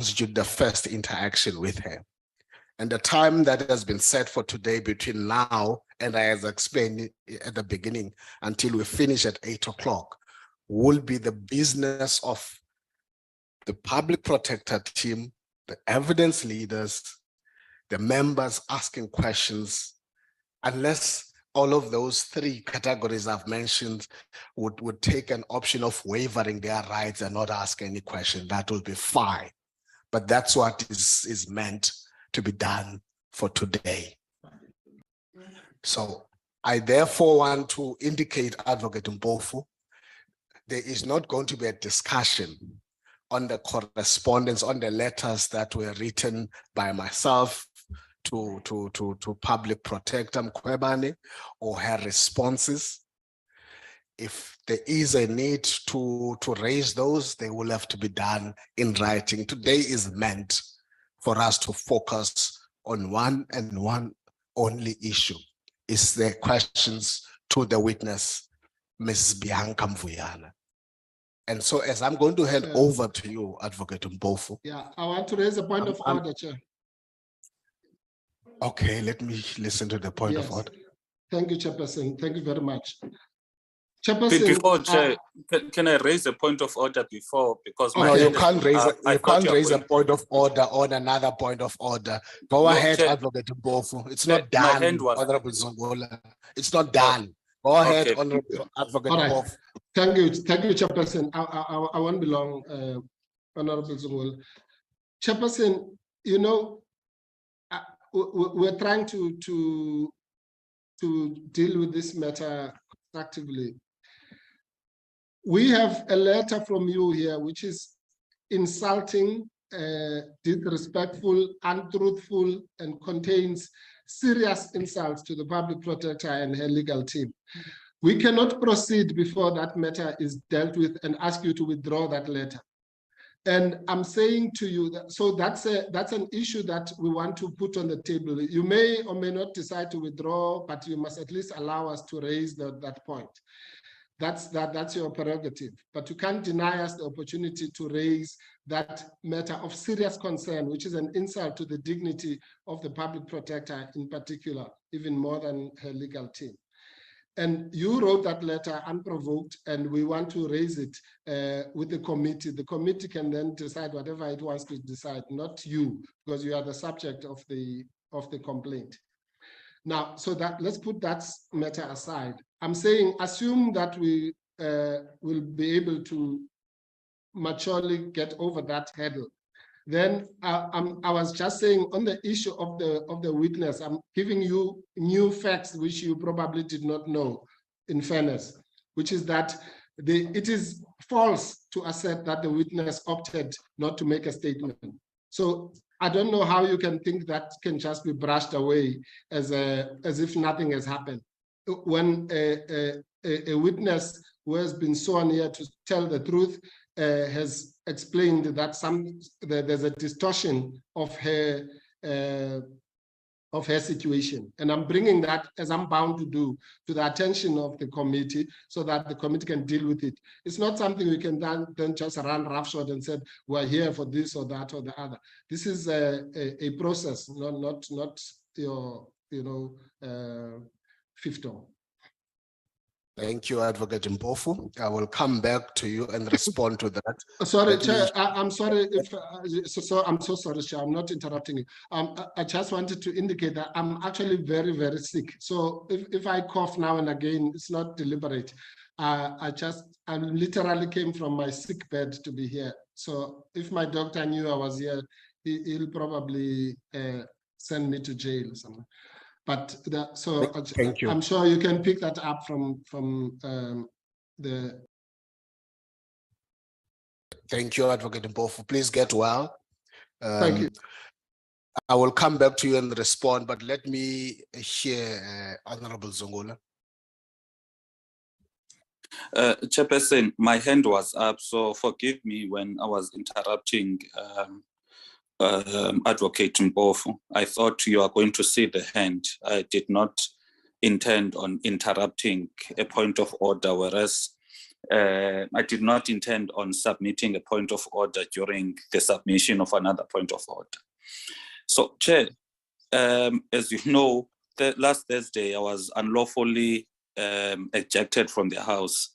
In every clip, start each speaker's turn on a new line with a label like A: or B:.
A: constitute the first interaction with her. And the time that has been set for today between now and I has explained at the beginning until we finish at 8 o'clock will be the business of the public protector team, the evidence leaders, the members asking questions, unless all of those three categories I've mentioned would take an option of wavering their rights and not ask any question. That will be fine. But that's what is meant to be done for today. So I therefore want to indicate, Advocate Mpofu, there is not going to be a discussion on the correspondence, on the letters that were written by myself to Public Protector Mkhwebane or her responses. If there is a need to raise those, they will have to be done in writing. Today is meant for us to focus on one and one only issue. Is the questions to the witness, Mrs. Bianca Mvuyana. And so as I'm going to hand over to you, Advocate Mpofu.
B: Yeah, I want to raise a point of order, Chair.
A: Okay, let me listen to the point of order.
B: Thank you, Chairperson. Thank you very much. Chairperson,
C: before, Chair, can I raise a point of order before? Because
A: no, you can't raise a point of order on another point of order. Go ahead, Chair. Advocate Mpofu. It's not done, Honorable Zongola. It's not done. Go ahead, Honorable Advocate Mpofu.
B: Thank you, Chairperson. I won't be long, Honorable Zongola. Chairperson, you know, we're trying to deal with this matter constructively. We have a letter from you here, which is insulting, disrespectful, untruthful, and contains serious insults to the public protector and her legal team. We cannot proceed before that matter is dealt with and ask you to withdraw that letter. And I'm saying to you that, so that's an issue that we want to put on the table. You may or may not decide to withdraw, but you must at least allow us to raise that point. That's your prerogative, but you can't deny us the opportunity to raise that matter of serious concern, which is an insult to the dignity of the public protector in particular, even more than her legal team. And you wrote that letter unprovoked, and we want to raise it with the committee. The committee can then decide whatever it wants to decide, not you, because you are the subject of the complaint. Now, so that let's put that matter aside. I'm saying, assume that we will be able to maturely get over that hurdle. Then I was just saying on the issue of the witness, I'm giving you new facts which you probably did not know, in fairness, which is that it is false to assert that the witness opted not to make a statement. So I don't know how you can think that can just be brushed away as if nothing has happened. When a witness who has been sworn here to tell the truth has explained that there's a distortion of her situation, and I'm bringing that, as I'm bound to do, to the attention of the committee so that the committee can deal with it. It's not something we can then just run roughshod and say we're here for this or that or the other. This is a process, not your fiefdom.
A: Thank you, Advocate Mpofu. I will come back to you and respond to that.
B: Sorry, Chair, I'm sorry if I'm so sorry, Chair. I'm not interrupting you. I just wanted to indicate that I'm actually very, very sick. So if I cough now and again, it's not deliberate. I literally came from my sick bed to be here. So if my doctor knew I was here, he'll probably send me to jail or something. But thank you. I'm sure you can pick that up from the.
A: Thank you, Advocate Mpofu. Please get well.
B: Thank you.
A: I will come back to you and respond, but let me hear Honorable Zongola.
C: Chairperson, my hand was up, so forgive me when I was interrupting Advocate Mpofu. I thought you are going to see the hand. I did not intend on interrupting a point of order, whereas I did not intend on submitting a point of order during the submission of another point of order. So, Chair, as you know, the last Thursday I was unlawfully ejected from the house.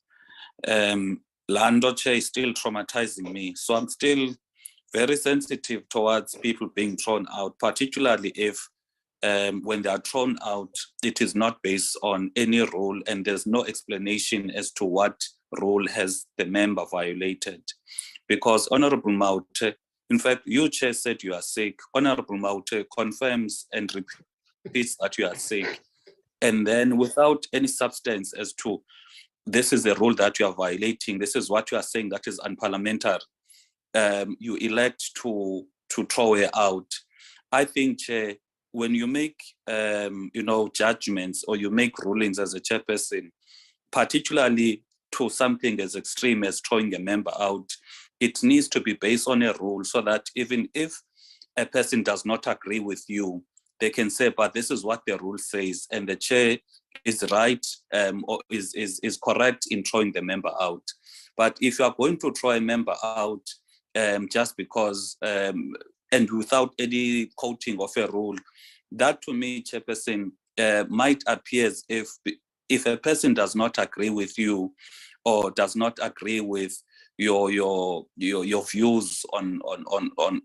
C: Lando, Chair, is still traumatizing me. So I'm still very sensitive towards people being thrown out, particularly if when they are thrown out, it is not based on any rule and there's no explanation as to what rule has the member violated. Because Honorable Maute, in fact, you, Chair, said you are sick. Honorable Maute confirms and repeats that you are sick. And then without any substance as to this is the rule that you are violating, this is what you are saying that is unparliamentary, you elect to throw her out. I think, Chair, when you make judgments or you make rulings as a chairperson, particularly to something as extreme as throwing a member out, it needs to be based on a rule so that even if a person does not agree with you, they can say, but this is what the rule says, and the chair is right or is correct in throwing the member out. But if you are going to throw a member out just because and without any quoting of a rule, that to me, Chairperson, might appear as if a person does not agree with you or does not agree with your views on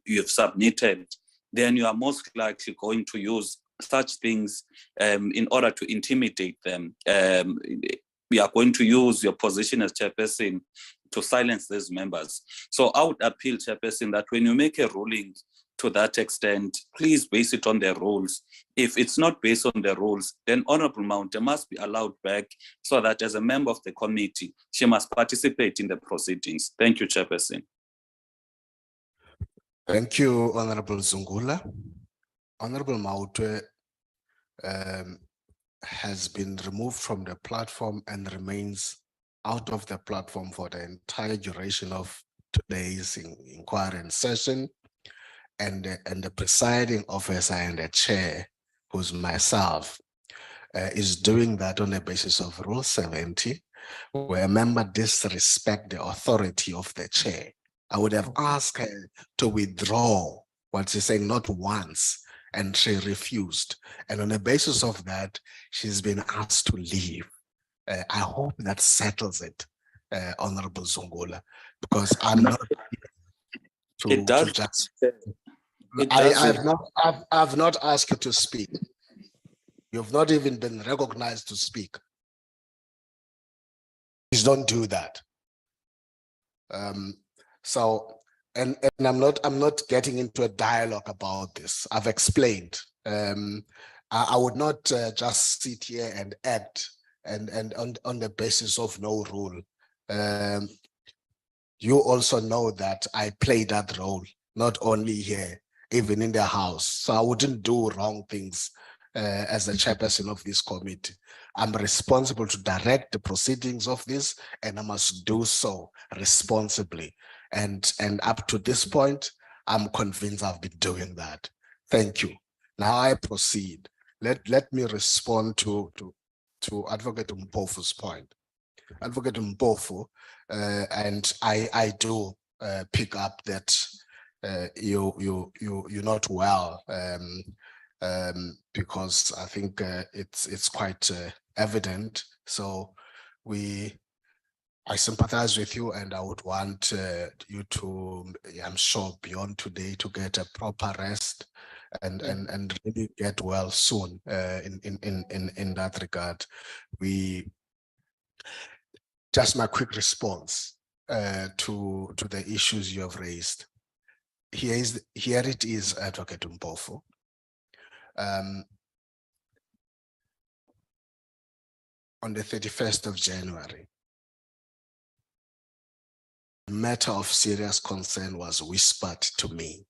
C: you've submitted, then you are most likely going to use such things in order to intimidate them. We are going to use your position as chairperson to silence these members. So I would appeal, Chairperson, that when you make a ruling to that extent, please base it on the rules. If it's not based on the rules, then Honorable Mountain must be allowed back so that as a member of the committee, she must participate in the proceedings. Thank you, Chairperson.
A: Thank you, Honorable Zungula. Honorable Mautwe has been removed from the platform and remains out of the platform for the entire duration of today's inquiry and session. And the presiding officer and the chair, who's myself, is doing that on the basis of Rule 70, where a member disrespect the authority of the chair. I would have asked her to withdraw what she's saying, not once, and she refused. And on the basis of that, she's been asked to leave. I hope that settles it, Honorable Zungula, because I'm not
C: It does.
A: I've not asked you to speak. You've not even been recognized to speak. Please don't do that. And I'm not getting into a dialogue about this. I've explained. I would not just sit here and act and on the basis of no rule. You also know that I play that role, not only here, even in the house. So I wouldn't do wrong things as the chairperson of this committee. I'm responsible to direct the proceedings of this, and I must do so responsibly. And up to this point, I'm convinced I've been doing that. Thank you. Now I proceed. Let me respond to Advocate Mpofu's point. Advocate Mpofu, and I do pick up that you're not well, because I think it's quite evident. So I sympathize with you, and I would want you to, I'm sure, beyond today, to get a proper rest and really get well soon. In that regard, just my quick response to the issues you have raised. Here it is, Advocate Mpofu. On the 31st of January, a matter of serious concern was whispered to me.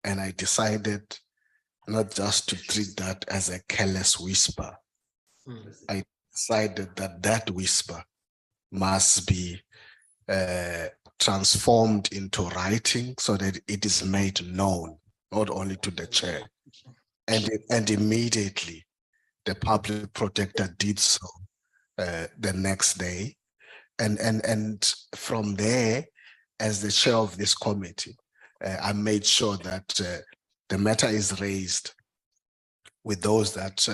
A: And I decided not just to treat that as a careless whisper. I decided that whisper must be transformed into writing so that it is made known, not only to the chair. And immediately the public protector did so. the next day. And from there, as the chair of this committee, I made sure that the matter is raised with those that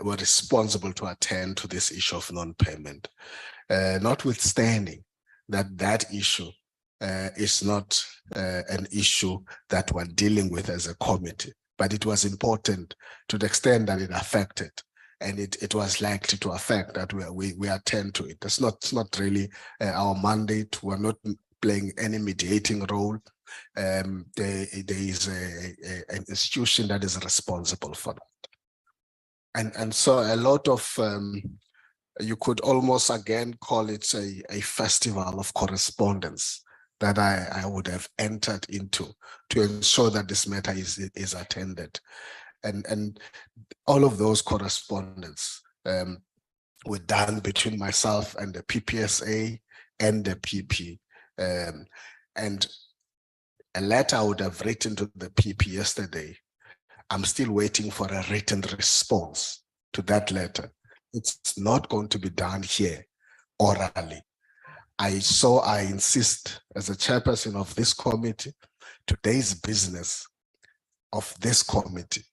A: were responsible to attend to this issue of non-payment. Notwithstanding that issue is not an issue that we're dealing with as a committee, but it was important to the extent that it affected, and it was likely to affect that we attend to it. It's not really our mandate. We're not playing any mediating role. There is an institution that is responsible for that. And so a lot of, you could almost again call it a festival of correspondence that I would have entered into to ensure that this matter is attended. And all of those correspondence were done between myself and the PPSA and the PP. And a letter I would have written to the PP yesterday, I'm still waiting for a written response to that letter. It's not going to be done here orally. I insist as a chairperson of this committee, today's business of this committee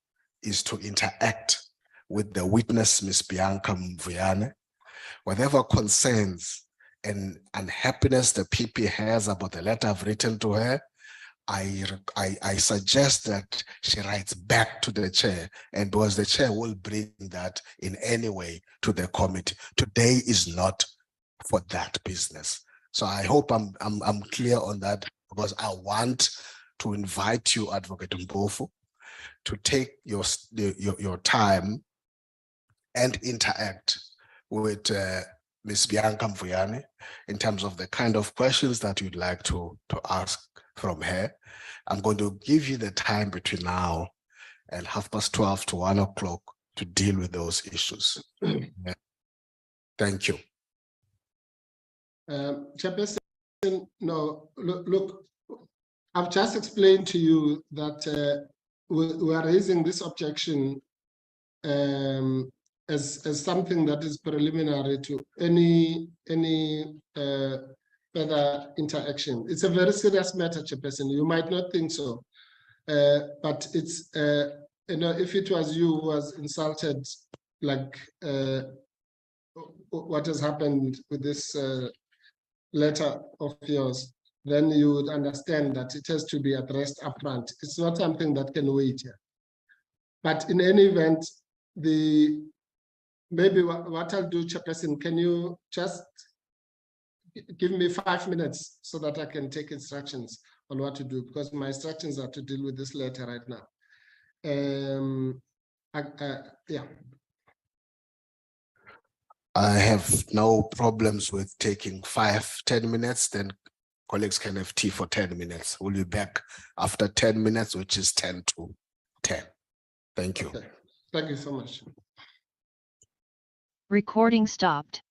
A: is to interact with the witness, Ms. Bianca Mvuyane. Whatever concerns and unhappiness the PP has about the letter I've written to her, I suggest that she writes back to the chair, and because the chair will bring that in any way to the committee. Today is not for that business. So I hope I'm clear on that, because I want to invite you, Advocate Mbofu, to take your time and interact with Ms. Bianca Mvuyane in terms of the kind of questions that you'd like to ask from her. I'm going to give you the time between now and 12:30 to 1 o'clock to deal with those issues. Thank you.
B: Chairperson, no, look, I've just explained to you that we are raising this objection as something that is preliminary to any further interaction. It's a very serious matter, Chairperson. You might not think so, but it's if it was you who was insulted, like what has happened with this letter of yours, then you would understand that it has to be addressed upfront. It's not something that can wait here. But in any event, maybe what I'll do, Chairperson, can you just give me 5 minutes so that I can take instructions on what to do, because my instructions are to deal with this letter right now. Yeah.
A: I have no problems with taking 5-10 minutes, then colleagues can have tea for 10 minutes. We'll be back after 10 minutes, which is 10 to 10. Thank you.
B: Okay. Thank you so much.
D: Recording stopped.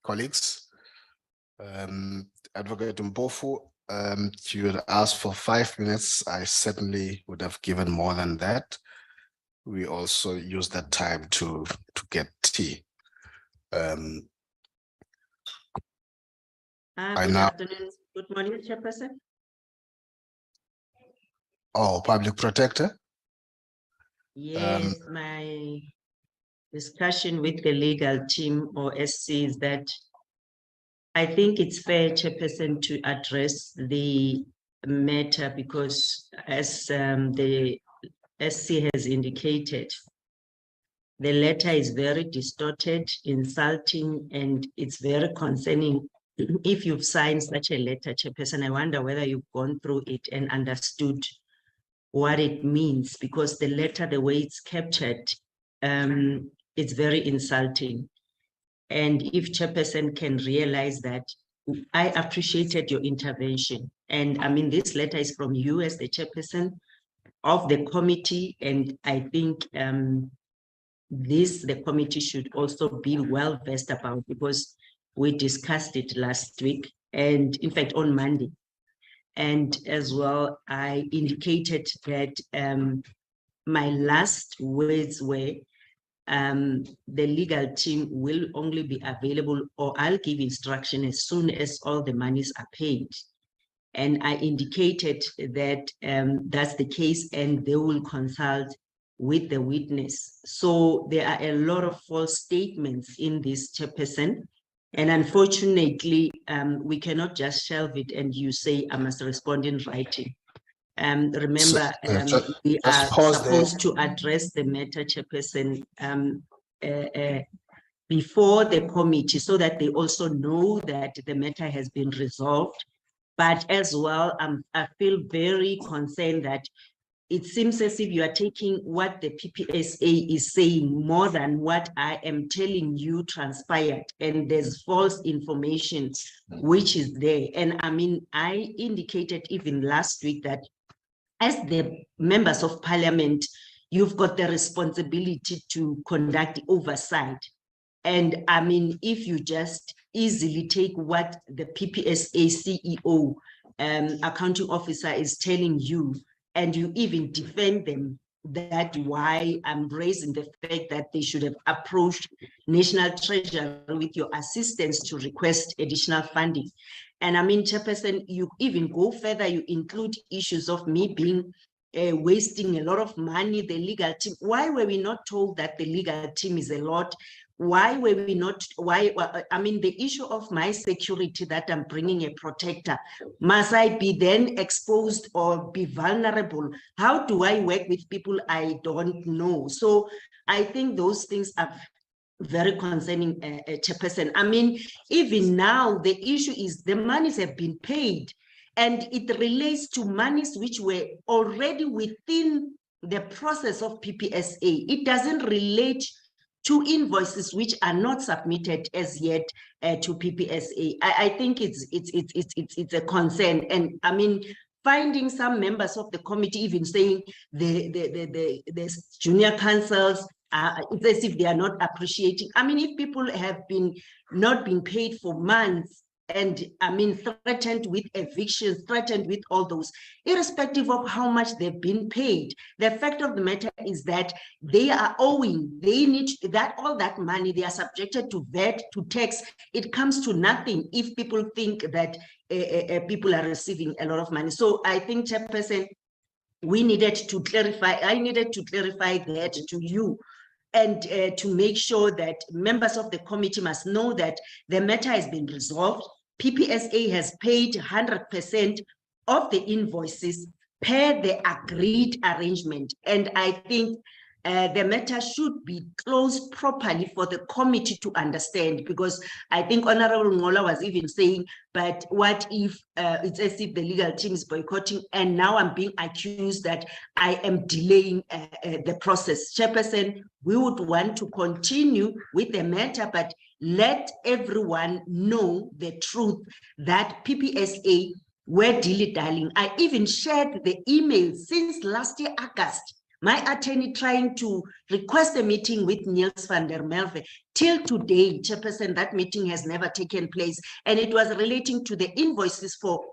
A: colleagues. Advocate Mpofu, you would ask for 5 minutes. I certainly would have given more than that. We also use that time to get tea.
D: Good afternoon. Good morning, Chairperson.
A: Oh, Public Protector?
D: Yes, my discussion with the legal team or SC is that I think it's fair, Chairperson, to address the matter because as the SC has indicated, the letter is very distorted, insulting, and it's very concerning. If you've signed such a letter, Chairperson, I wonder whether you've gone through it and understood what it means, because the letter, the way it's captured, it's very insulting. And if Chairperson can realize that, I appreciated your intervention. And I mean, this letter is from you as the Chairperson of the committee, and I think the committee should also be well versed about, because we discussed it last week and in fact on Monday. And as well, I indicated that my last words were the legal team will only be available, or I'll give instruction as soon as all the monies are paid. And I indicated that that's the case and they will consult with the witness. So there are a lot of false statements in this, Chairperson. And unfortunately, we cannot just shelve it and you say, I must respond in writing. Remember, we are supposed to address the matter, Chairperson, before the committee so that they also know that the matter has been resolved. But as well, I feel very concerned that it seems as if you are taking what the PPSA is saying more than what I am telling you transpired, and there's false information which is there. And I mean, I indicated even last week that as the members of parliament, you've got the responsibility to conduct oversight. And I mean, if you just easily take what the PPSA CEO, accounting officer is telling you, and you even defend them, that's why I'm raising the fact that they should have approached National Treasury with your assistance to request additional funding. And I mean, Chairperson, you even go further, you include issues of me being wasting a lot of money, the legal team. Why were we not told that the legal team is a lot? Why were we not, I mean, the issue of my security that I'm bringing a protector, must I be then exposed or be vulnerable? How do I work with people I don't know? So I think those things are very concerning, Chairperson. I mean, even now, the issue is the monies have been paid and it relates to monies which were already within the process of PPSA. It doesn't relate to invoices which are not submitted as yet to PPSA. I think it's a concern, and I mean, finding some members of the committee even saying the junior counsels, it's as if they are not appreciating. I mean, if people have not been paid for months, and I mean, threatened with evictions, threatened with all those, irrespective of how much they've been paid, the fact of the matter is that they are owing, they need that, all that money, they are subjected to VAT, to tax. It comes to nothing if people think that people are receiving a lot of money. So I think, Chairperson, we needed to clarify, I needed to clarify that to you, and to make sure that members of the committee must know that the matter has been resolved. PPSA has paid 100% of the invoices per the agreed arrangement. And I think the matter should be closed properly for the committee to understand, because I think Honorable Ngola was even saying, but what if it's as if the legal team is boycotting and now I'm being accused that I am delaying the process. Chairperson, we would want to continue with the matter, but let everyone know the truth that PPSA were dilly-dallying. I even shared the email since last year, August, My attorney trying to request a meeting with Niels van der Merwe. Till today, Chairperson, that meeting has never taken place. And it was relating to the invoices for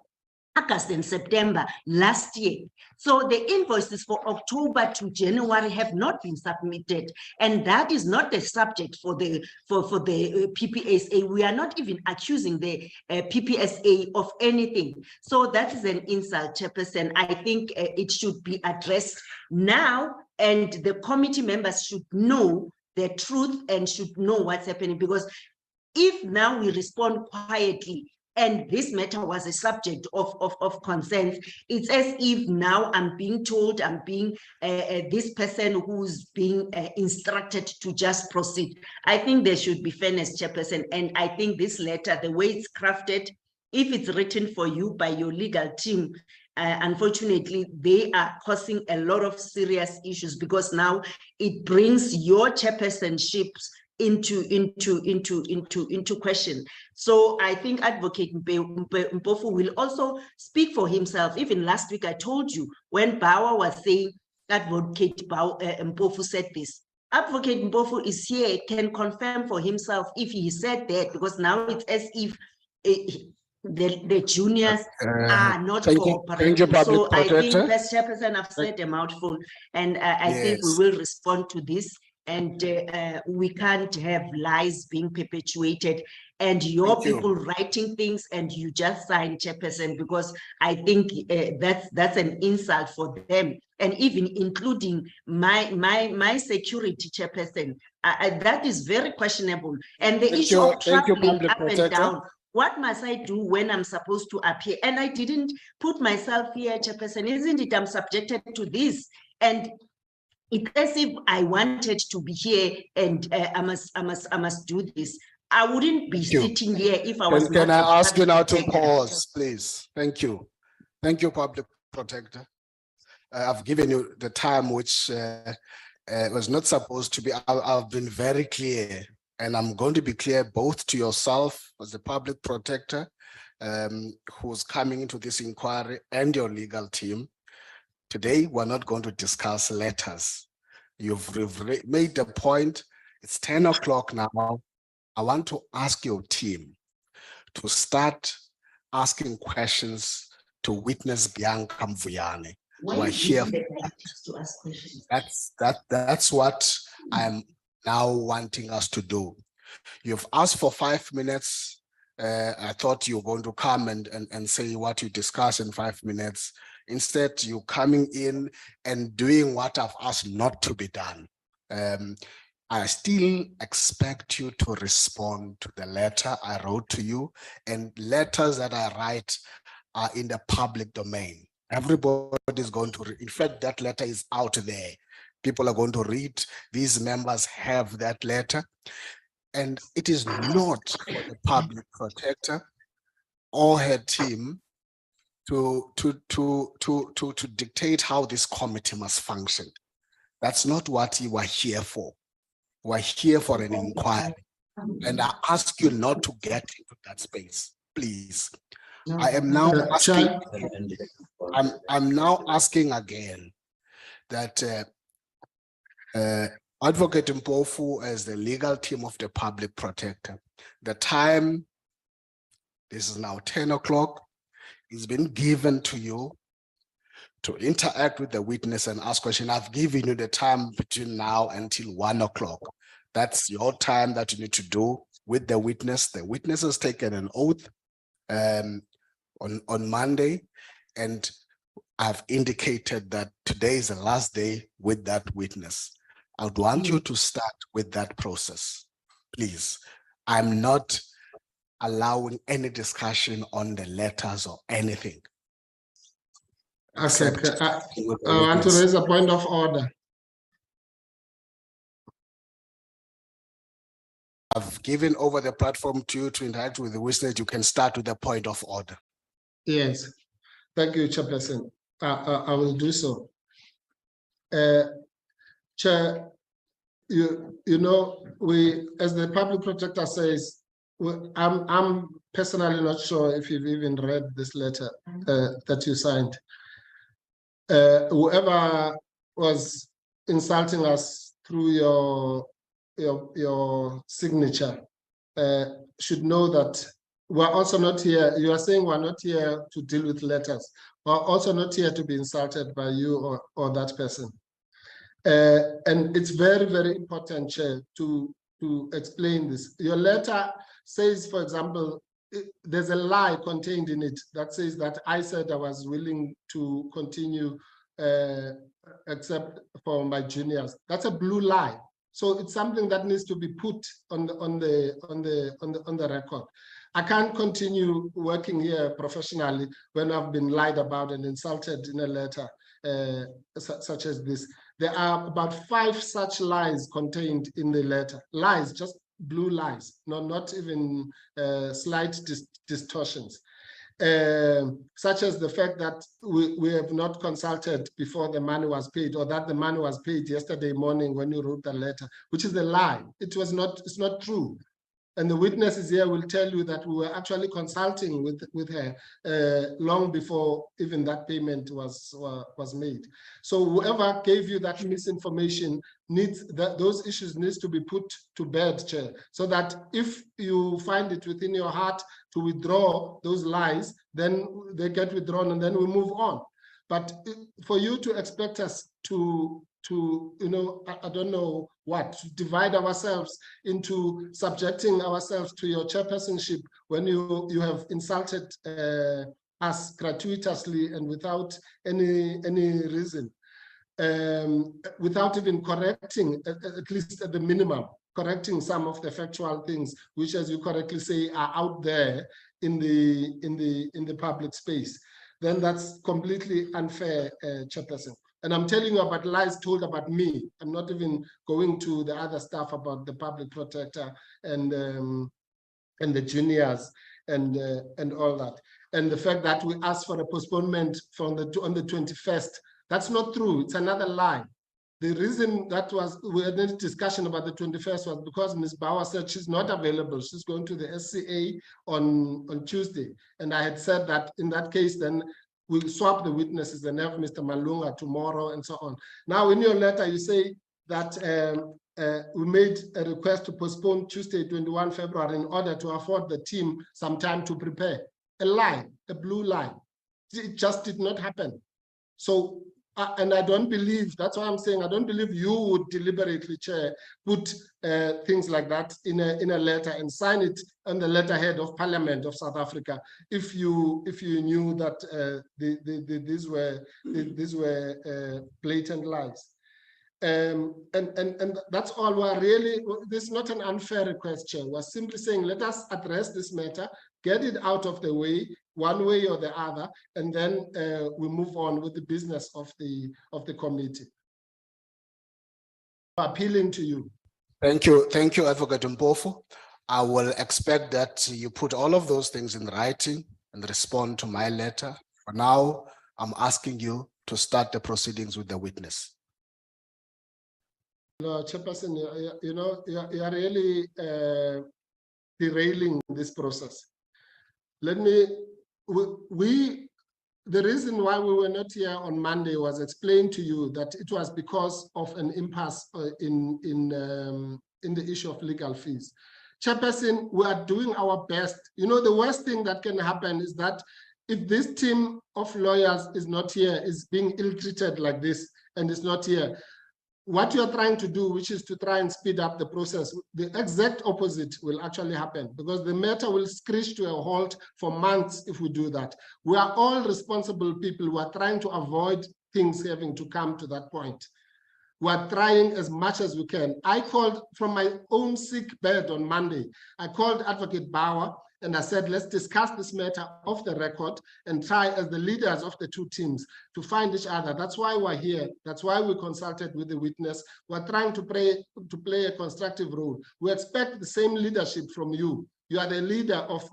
D: August and September last year. So the invoices for October to January have not been submitted, and that is not the subject for the PPSA. We are not even accusing the PPSA of anything. So that is an insult, Chairperson. I think it should be addressed now, and the committee members should know the truth and should know what's happening, because if now we respond quietly, and this matter was a subject of concern, it's as if now I'm being told I'm being this person who's being instructed to just proceed. I think there should be fairness, Chairperson, and I think this letter, the way it's crafted, if it's written for you by your legal team, unfortunately, they are causing a lot of serious issues, because now it brings your chairpersonships into question. So I think Advocate Mpofu will also speak for himself. Even last week, I told you when Bauer was saying, Advocate Mpofu said this. Advocate Mpofu is here, can confirm for himself if he said that, because now it's as if the juniors are not cooperating. So I think, Best Chairperson, I've said a mouthful, and I think we will respond to this. And we can't have lies being perpetuated and your people writing things and you just sign, Chairperson, because I think that's an insult for them, and even including my security, Chairperson. That is very questionable. And the issue of traveling up and down. What must I do when I'm supposed to appear? And I didn't put myself here, Chairperson. Isn't it? I'm subjected to this. And it's as if I wanted to be here and I must do this. I wouldn't be sitting here if I was.
A: Can I ask you now to pause, please? Thank you. Thank you, Public Protector. I've given you the time which was not supposed to be. I've been very clear, and I'm going to be clear both to yourself as the Public Protector who's coming into this inquiry and your legal team. Today, we're not going to discuss letters. You've made the point. It's 10 o'clock now. I want to ask your team to start asking questions to witness Bianca Mvuyane. We're here. That's what I'm now wanting us to do. You've asked for 5 minutes. I thought you were going to come and say what you discuss in 5 minutes. Instead, you coming in and doing what I've asked not to be done. I still expect you to respond to the letter I wrote to you, and letters that I write are in the public domain. Everybody is going to read. In fact, that letter is out there. People are going to read. These members have that letter. And it is not for the Public Protector or her team to dictate how this committee must function. That's not what you are here for. We're here for an inquiry. And I ask you not to get into that space, please. I am now asking, I'm now asking again that Advocate Mpofu, as the legal team of the Public Protector, the time, this is now 10 o'clock, it's been given to you to interact with the witness and ask questions. I've given you the time between now until 1 o'clock. That's your time that you need to do with the witness. The witness has taken an oath on Monday, and I've indicated that today is the last day with that witness. I would want you to start with that process, please. I'm not allowing any discussion on the letters or anything.
B: Okay, I want to raise a point of order.
A: I've given over the platform to you to interact with the witness. You can start with the point of order.
B: Yes, thank you, Chairperson. I will do so. Chair, you know, we, as the Public Protector says, I'm personally not sure if you've even read this letter that you signed. Whoever was insulting us through your signature should know that we're also not here. You are saying we're not here to deal with letters. We're also not here to be insulted by you or that person. And it's very, very important, Chair, to explain this. Your letter says, for example, there's a lie contained in it that says that I said I was willing to continue except for my juniors. That's a blue lie. So it's something that needs to be put on the record. I can't continue working here professionally when I've been lied about and insulted in a letter such as this. There are about 5 such lies contained in the letter. Lies, just blue lies, not even slight distortions. Such as the fact that we have not consulted before the money was paid, or that the money was paid yesterday morning when you wrote the letter, which is a lie. It's not true. And the witnesses here will tell you that we were actually consulting with her long before even that payment was made. So whoever gave you that misinformation those issues needs to be put to bed, Chair, so that if you find it within your heart to withdraw those lies, then they get withdrawn and then we move on. But for you to expect us to I don't know what, to divide ourselves into subjecting ourselves to your chairpersonship when you have insulted us gratuitously and without any reason, without even correcting, at least at the minimum, correcting some of the factual things, which, as you correctly say, are out there in the public space, then that's completely unfair, Chairperson. And I'm telling you about lies told about me. I'm not even going to the other stuff about the public protector and the juniors and all that. And the fact that we asked for a postponement on the 21st, that's not true. It's another lie. The reason that we had a discussion about the 21st was because Ms. Bauer said she's not available. She's going to the SCA on Tuesday. And I had said that in that case, then we'll swap the witnesses and have Mr. Malunga tomorrow and so on. Now, in your letter, you say that we made a request to postpone Tuesday, 21 February in order to afford the team some time to prepare. A lie, a blue lie. It just did not happen. So, and I don't believe, that's why I'm saying, I don't believe you would deliberately, Chair, put things like that in a letter and sign it on the letterhead of Parliament of South Africa if you knew that these were blatant lies. And that's all. We're really, this is not an unfair request, Chair. We're simply saying, let us address this matter, get it out of the way, one way or the other, and then we move on with the business of the committee. Appealing to you.
A: Thank you, Advocate Mpofu. I will expect that you put all of those things in writing and respond to my letter. For now, I'm asking you to start the proceedings with the witness.
B: No, Chairperson, you are really derailing this process. The reason why we were not here on Monday was explained to you that it was because of an impasse in the issue of legal fees. Chairperson, we are doing our best. The worst thing that can happen is that if this team of lawyers is not here, is being ill-treated like this, and is not here, what you are trying to do, which is to try and speed up the process, the exact opposite will actually happen, because the matter will screech to a halt for months if we do that. We are all responsible people who are trying to avoid things having to come to that point. We are trying as much as we can. I called from my own sick bed on Monday. I called Advocate Bauer and I said, let's discuss this matter off the record and try as the leaders of the two teams to find each other. That's why we're here. That's why we consulted with the witness. We're trying to play a constructive role. We expect the same leadership from you. You are the leader of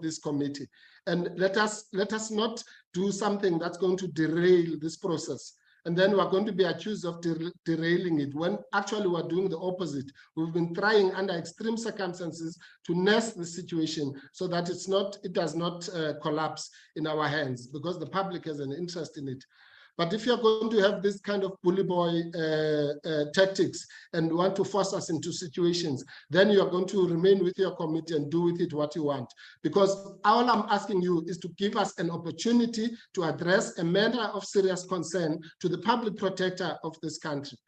B: this committee. And let us not do something that's going to derail this process. And then we're going to be accused of derailing it, when actually we're doing the opposite. We've been trying under extreme circumstances to nurse the situation so that it does not collapse in our hands, because the public has an interest in it. But if you're going to have this kind of bully boy tactics and want to force us into situations, then you're going to remain with your committee and do with it what you want. Because all I'm asking you is to give us an opportunity to address a matter of serious concern to the public protector of this country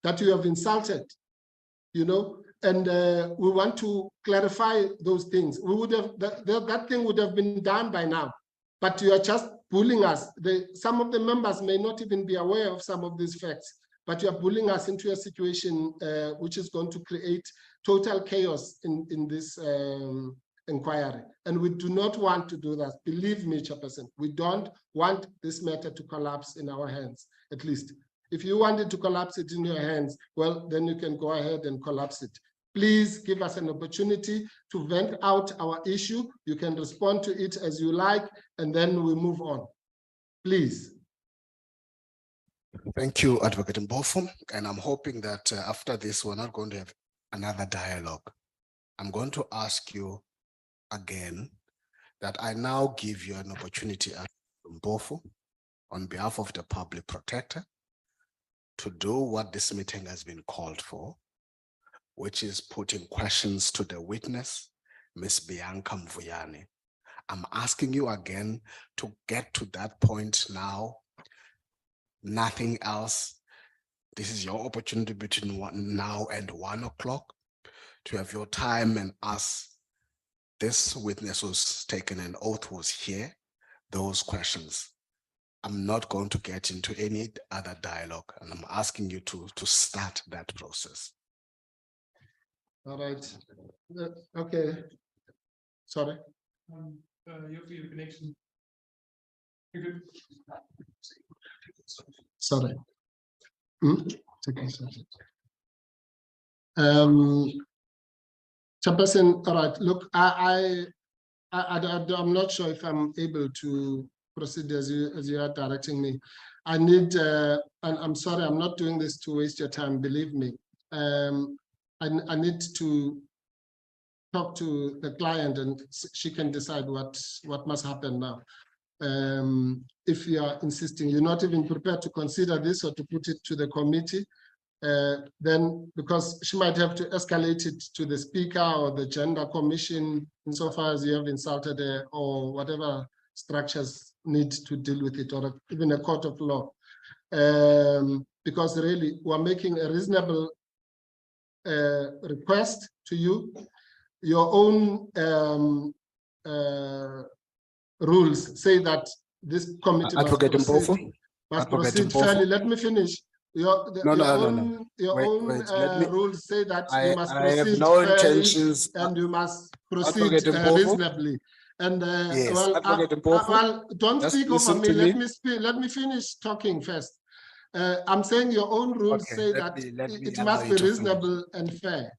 B: that you have insulted, you know, and we want to clarify those things. We would have, that thing would have been done by now, but you are just bullying us. Some of the members may not even be aware of some of these facts, but you are bullying us into a situation which is going to create total chaos in this inquiry. And we do not want to do that. Believe me, Chairperson, we don't want this matter to collapse in our hands, at least. If you wanted to collapse it in your hands, well, then you can go ahead and collapse it. Please give us an opportunity to vent out our issue. You can respond to it as you like, and then we move on. Please.
A: Thank you, Advocate Mbofu. And I'm hoping that after this, we're not going to have another dialogue. I'm going to ask you again that I now give you an opportunity, Mbofu, on behalf of the public protector, to do what this meeting has been called for, which is putting questions to the witness, Ms. Bianca Mvuyane. I'm asking you again to get to that point now. Nothing else. This is your opportunity between now and 1 o'clock to have your time and ask this witness who's taken an oath, who's here, those questions. I'm not going to get into any other dialogue, and I'm asking you to start that process.
B: All right. Okay. Sorry.
E: Your connection. You're good.
B: Sorry. Chairperson, all right. Look, I'm not sure if I'm able to proceed as you are directing me. I need, and I'm sorry, I'm not doing this to waste your time. Believe me. I need to talk to the client, and she can decide what must happen now. If you are insisting, you're not even prepared to consider this or to put it to the committee, then because she might have to escalate it to the speaker or the gender commission, insofar as you have insulted her, or whatever structures need to deal with it, or even a court of law. Because really, we're making a reasonable request to you. Your own rules say that this committee must proceed fairly. Let me finish. Your own rules say that you must proceed fairly and you must proceed reasonably. And
A: yes,
B: well, don't speak over me. Let me finish talking first. I'm saying your own rules say that it must be reasonable and fair.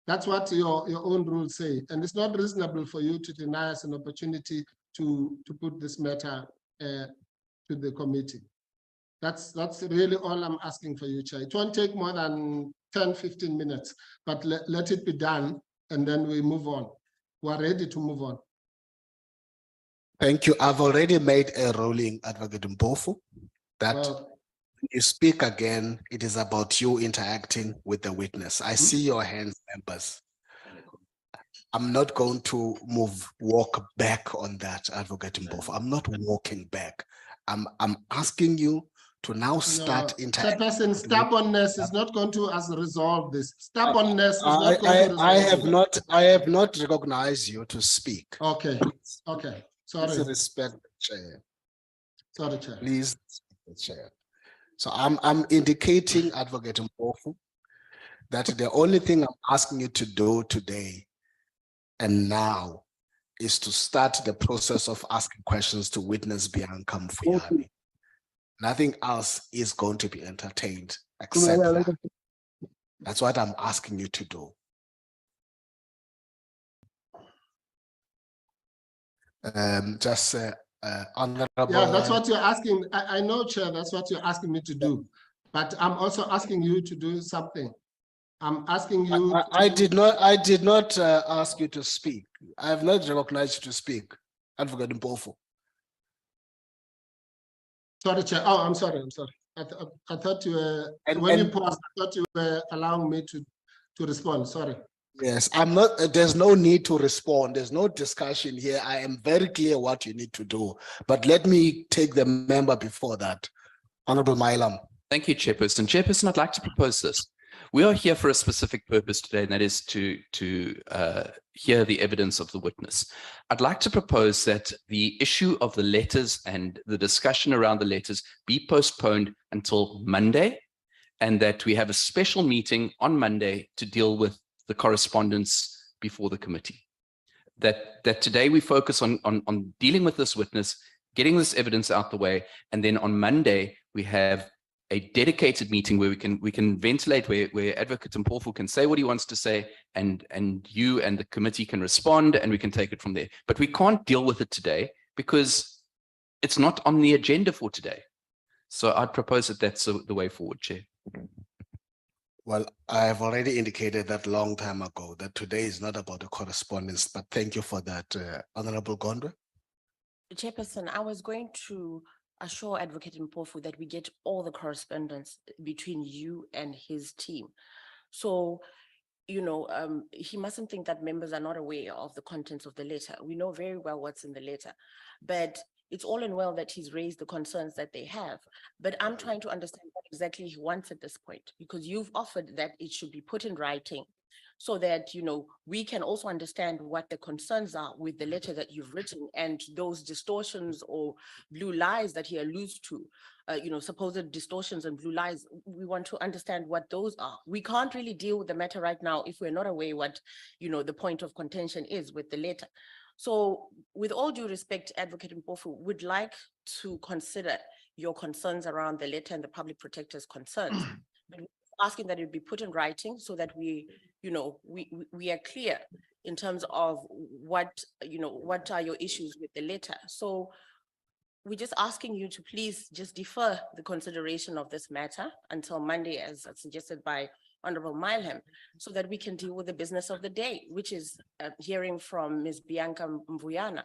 B: That's what your own rules say. And it's not reasonable for you to deny us an opportunity to put this matter to the committee. That's really all I'm asking for you, Chair. It won't take more than 10-15 minutes, but let it be done, and then we move on. We're ready to move on.
A: Thank you. I've already made a ruling, Advocate Mbofu, that when you speak again, it is about you interacting with the witness. I see your hands, members. I'm not going to walk back on that, Advocate Mbofu. I'm not walking back. I'm asking you to now start interacting.
B: Chairperson, stubbornness is not going to resolve this. Stubbornness is not going to resolve
A: I have not recognized you to speak.
B: Okay. Okay. Sorry.
A: Please respect the chair.
B: Sorry, Chair.
A: Please respect the chair. So I'm indicating, Advocate Mbofu, that the only thing I'm asking you to do today and now is to start the process of asking questions to witness Bianca Mvuyane. Nothing else is going to be entertained except that. That's what I'm asking you to do. Honorable.
B: Yeah, that's what you're asking. I know, Chair, that's what you're asking me to do. But I'm also asking you to do something. I'm asking you.
A: I did not ask you to speak. I have not recognized you to speak, Advocate Mbofu.
B: Sorry, Chair. Oh, I'm sorry. I thought you were, when you paused, I thought you were allowing me to respond. Sorry.
A: Yes, I'm not, there's no need to respond. There's no discussion here. I am very clear what you need to do, but let me take the member before that. Honorable Mailam.
F: Thank you, Chairperson. Chairperson, I'd like to propose this. We are here for a specific purpose today, and that is to hear the evidence of the witness. I'd like to propose that the issue of the letters and the discussion around the letters be postponed until Monday, and that we have a special meeting on Monday to deal with the correspondence before the committee. That today we focus on dealing with this witness, getting this evidence out the way, and then on Monday we have a dedicated meeting where we can ventilate, where Advocate Mpofu can say what he wants to say, and you and the committee can respond, and we can take it from there. But we can't deal with it today because it's not on the agenda for today. So I'd propose that that's the way forward, Chair.
A: Well, I have already indicated that long time ago that today is not about the correspondence, but thank you for that, Honorable Gondwe.
G: Chairperson, I was going to assure Advocate Mpofu that we get all the correspondence between you and his team. So, you know, he mustn't think that members are not aware of the contents of the letter. We know very well what's in the letter, but it's all and well that he's raised the concerns that they have. But I'm trying to understand what exactly he wants at this point, because you've offered that it should be put in writing so that, you know, we can also understand what the concerns are with the letter that you've written, and those distortions or blue lies that he alludes to, you know, supposed distortions and blue lies. We want to understand what those are. We can't really deal with the matter right now if we're not aware what, you know, the point of contention is with the letter. So with all due respect, Advocate Mpofu would like to consider your concerns around the letter and the public protector's concerns. But asking that it be put in writing so that we, you know, we are clear in terms of what, you know, what are your issues with the letter. So we're just asking you to please just defer the consideration of this matter until Monday, as suggested by Honorable Milham, so that we can deal with the business of the day, which is hearing from Ms. Bianca Mvuyana.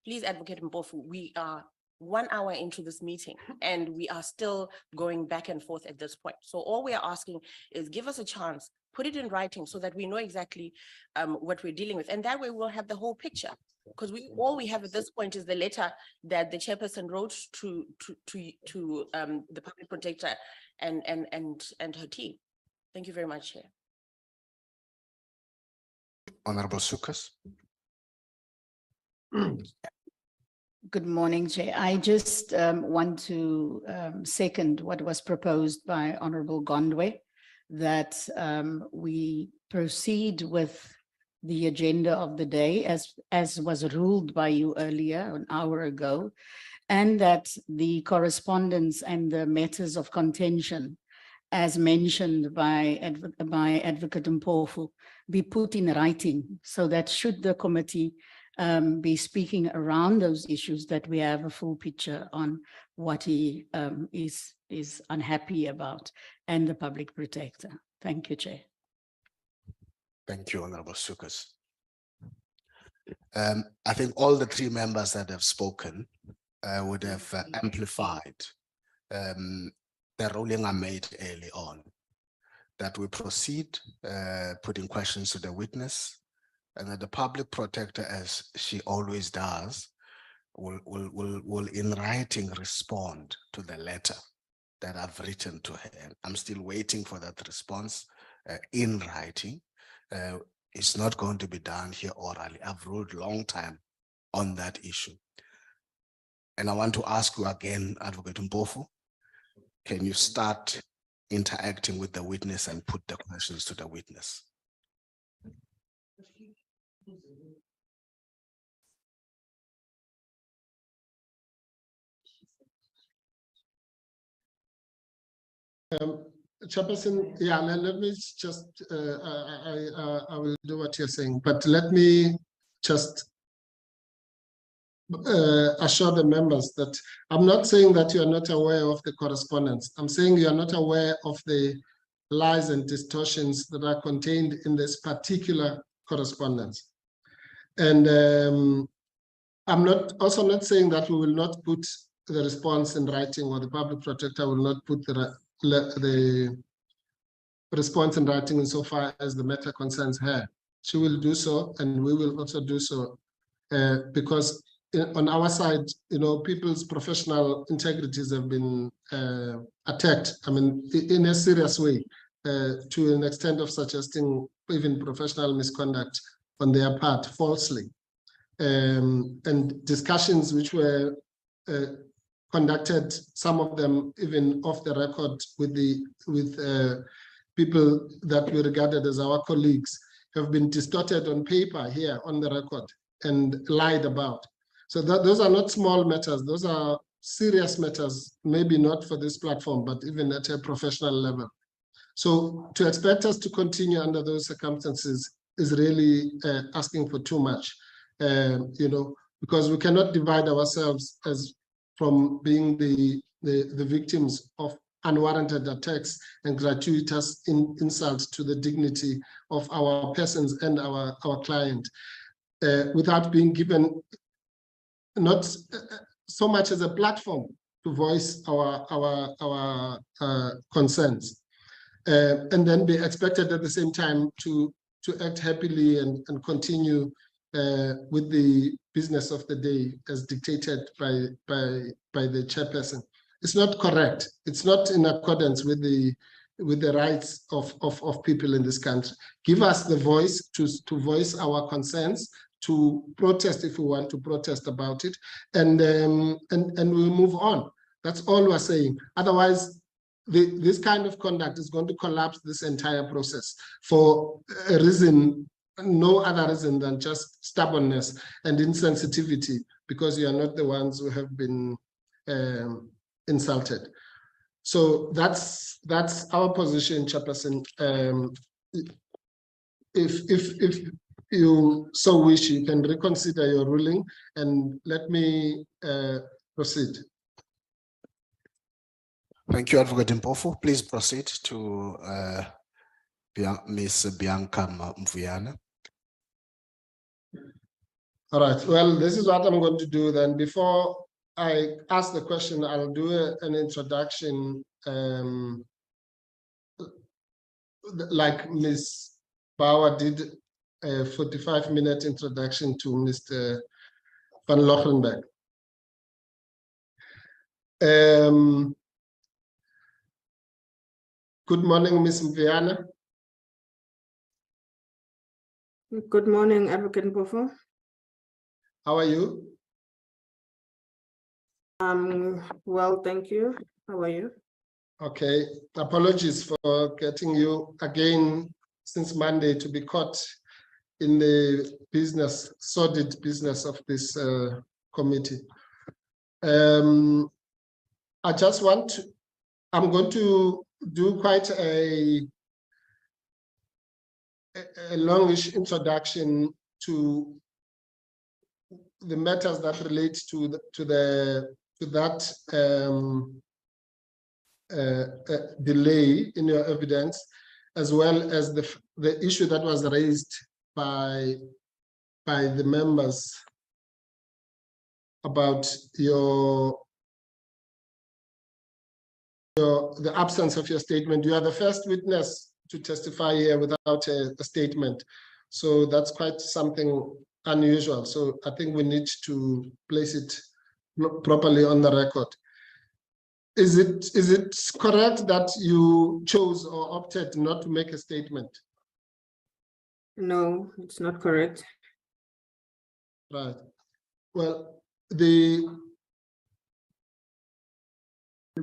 G: Please, Advocate Mpofu, we are 1 hour into this meeting and we are still going back and forth at this point. So all we are asking is give us a chance, put it in writing so that we know exactly what we're dealing with. And that way we'll have the whole picture, because all we have at this point is the letter that the chairperson wrote to the public protector and her team. Thank you very much, Chair.
A: Honorable Sukas.
H: Good morning, Chair. I just want to second what was proposed by Honorable Gondwe, that we proceed with the agenda of the day as was ruled by you earlier, an hour ago, and that the correspondence and the matters of contention, as mentioned by Advocate Mpofu, be put in writing, so that should the committee be speaking around those issues, that we have a full picture on what he is unhappy about, and the public protector. Thank you, Chair.
A: Thank you, Honorable Sukas. I think all the three members that have spoken would have amplified the ruling I made early on, that we proceed putting questions to the witness, and that the public protector, as she always does, will in writing respond to the letter that I've written to her. I'm still waiting for that response in writing. It's not going to be done here orally. I've ruled long time on that issue. And I want to ask you again, Advocate Mpofu, can you start interacting with the witness and put the questions to the witness?
B: Chairperson, yeah, let me just, I will do what you're saying, but let me just assure the members that I'm not saying that you are not aware of the correspondence. I'm saying you are not aware of the lies and distortions that are contained in this particular correspondence. And I'm also not saying that we will not put the response in writing, or the public protector will not put the response in writing insofar as the matter concerns her. She will do so, and we will also do so, because on our side, people's professional integrities have been attacked. I mean, in a serious way, to an extent of suggesting even professional misconduct on their part, falsely. And discussions which were conducted, some of them even off the record with people that we regarded as our colleagues, have been distorted on paper here on the record and lied about. So those are not small matters. Those are serious matters, maybe not for this platform, but even at a professional level. So to expect us to continue under those circumstances is really asking for too much, because we cannot divide ourselves as from being the victims of unwarranted attacks and gratuitous insults to the dignity of our persons and our client, without being given not so much as a platform to voice our concerns, and then be expected at the same time to act happily and continue with the business of the day as dictated by the chairperson. It's not correct. It's not in accordance with the rights of people in this country. Give us the voice to voice our concerns, to protest if we want to protest about it, and we'll move on. That's all we're saying. Otherwise, this kind of conduct is going to collapse this entire process for a reason, no other reason than just stubbornness and insensitivity, because you are not the ones who have been insulted. So that's our position, Chairperson. If you so wish, you can reconsider your ruling and let me proceed.
A: Thank you, Advocate Mpofu. Please proceed to Ms. Bianca Mvuyana.
B: All right, well, this is what I'm going to do then. Before I ask the question, I'll do an introduction like Ms. Bauer did, a 45-minute introduction to Mr. Van Lochenberg. Good morning, Ms. Mvuyana.
I: Good morning, Advocate Mpofu.
B: How are you?
I: Well, thank you. How are you?
B: Okay, apologies for getting you again since Monday to be caught in the business, sordid business of this committee. I just want to, I'm going to do quite a longish introduction to the matters that relate to that delay in your evidence, as well as the issue that was raised by the members about the absence of your statement. You are the first witness to testify here without a statement, so that's quite something unusual. So I think we need to place it properly on the record. Is it correct that you chose or opted not to make a statement?
I: No, it's not correct.
B: Right. Well, you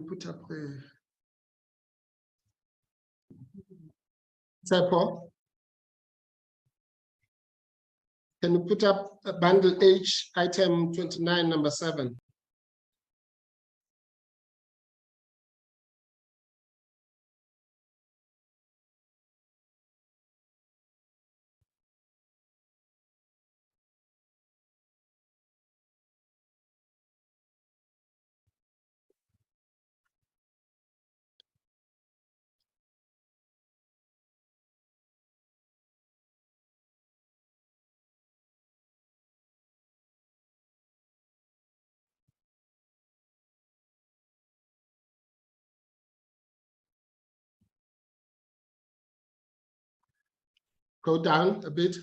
B: put up the Tsepo. Can you put up a bundle H, item 29, number 7? Go down a bit.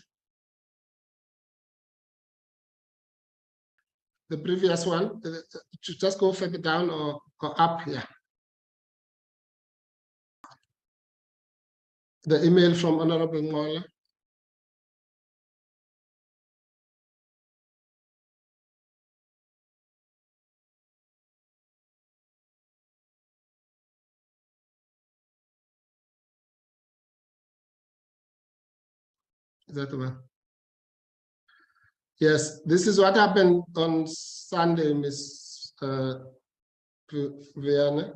B: The previous one, just go further down or up here. The email from Honorable Mola. Is that the one? Yes, this is what happened on Sunday, Ms. Viana.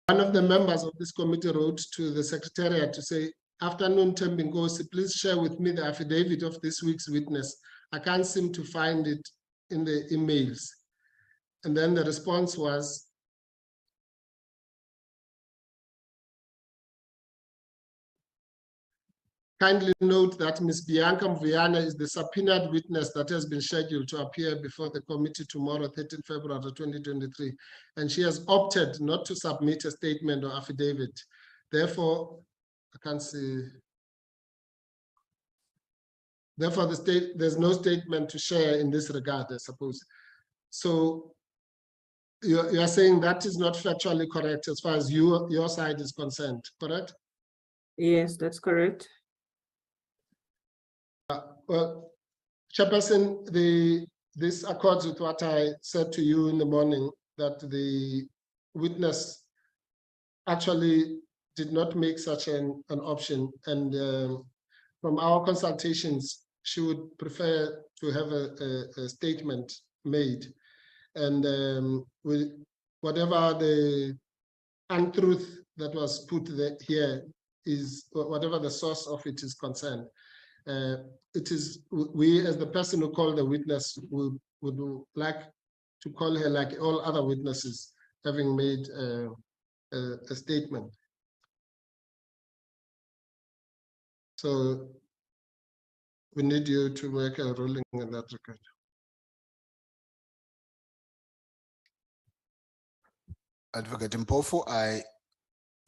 B: One of the members of this committee wrote to the secretariat to say, afternoon Tembingosi, please share with me the affidavit of this week's witness. I can't seem to find it in the emails. And then the response was, kindly note that Ms. Bianca Mviana is the subpoenaed witness that has been scheduled to appear before the committee tomorrow, 13 February 2023, and she has opted not to submit a statement or affidavit. Therefore, I can't see. Therefore, there's no statement to share in this regard, I suppose. So you are saying that is not factually correct as far as your side is concerned, correct?
I: Yes, that's correct.
B: Well, Chairperson, this accords with what I said to you in the morning, that the witness actually did not make such an option. And from our consultations, she would prefer to have a statement made. And whatever the untruth that was put here is, whatever the source of it is concerned, it is, we as the person who called the witness would like to call her like all other witnesses, having made a statement. So we need you to make a ruling in that regard.
A: Advocate Mpofu,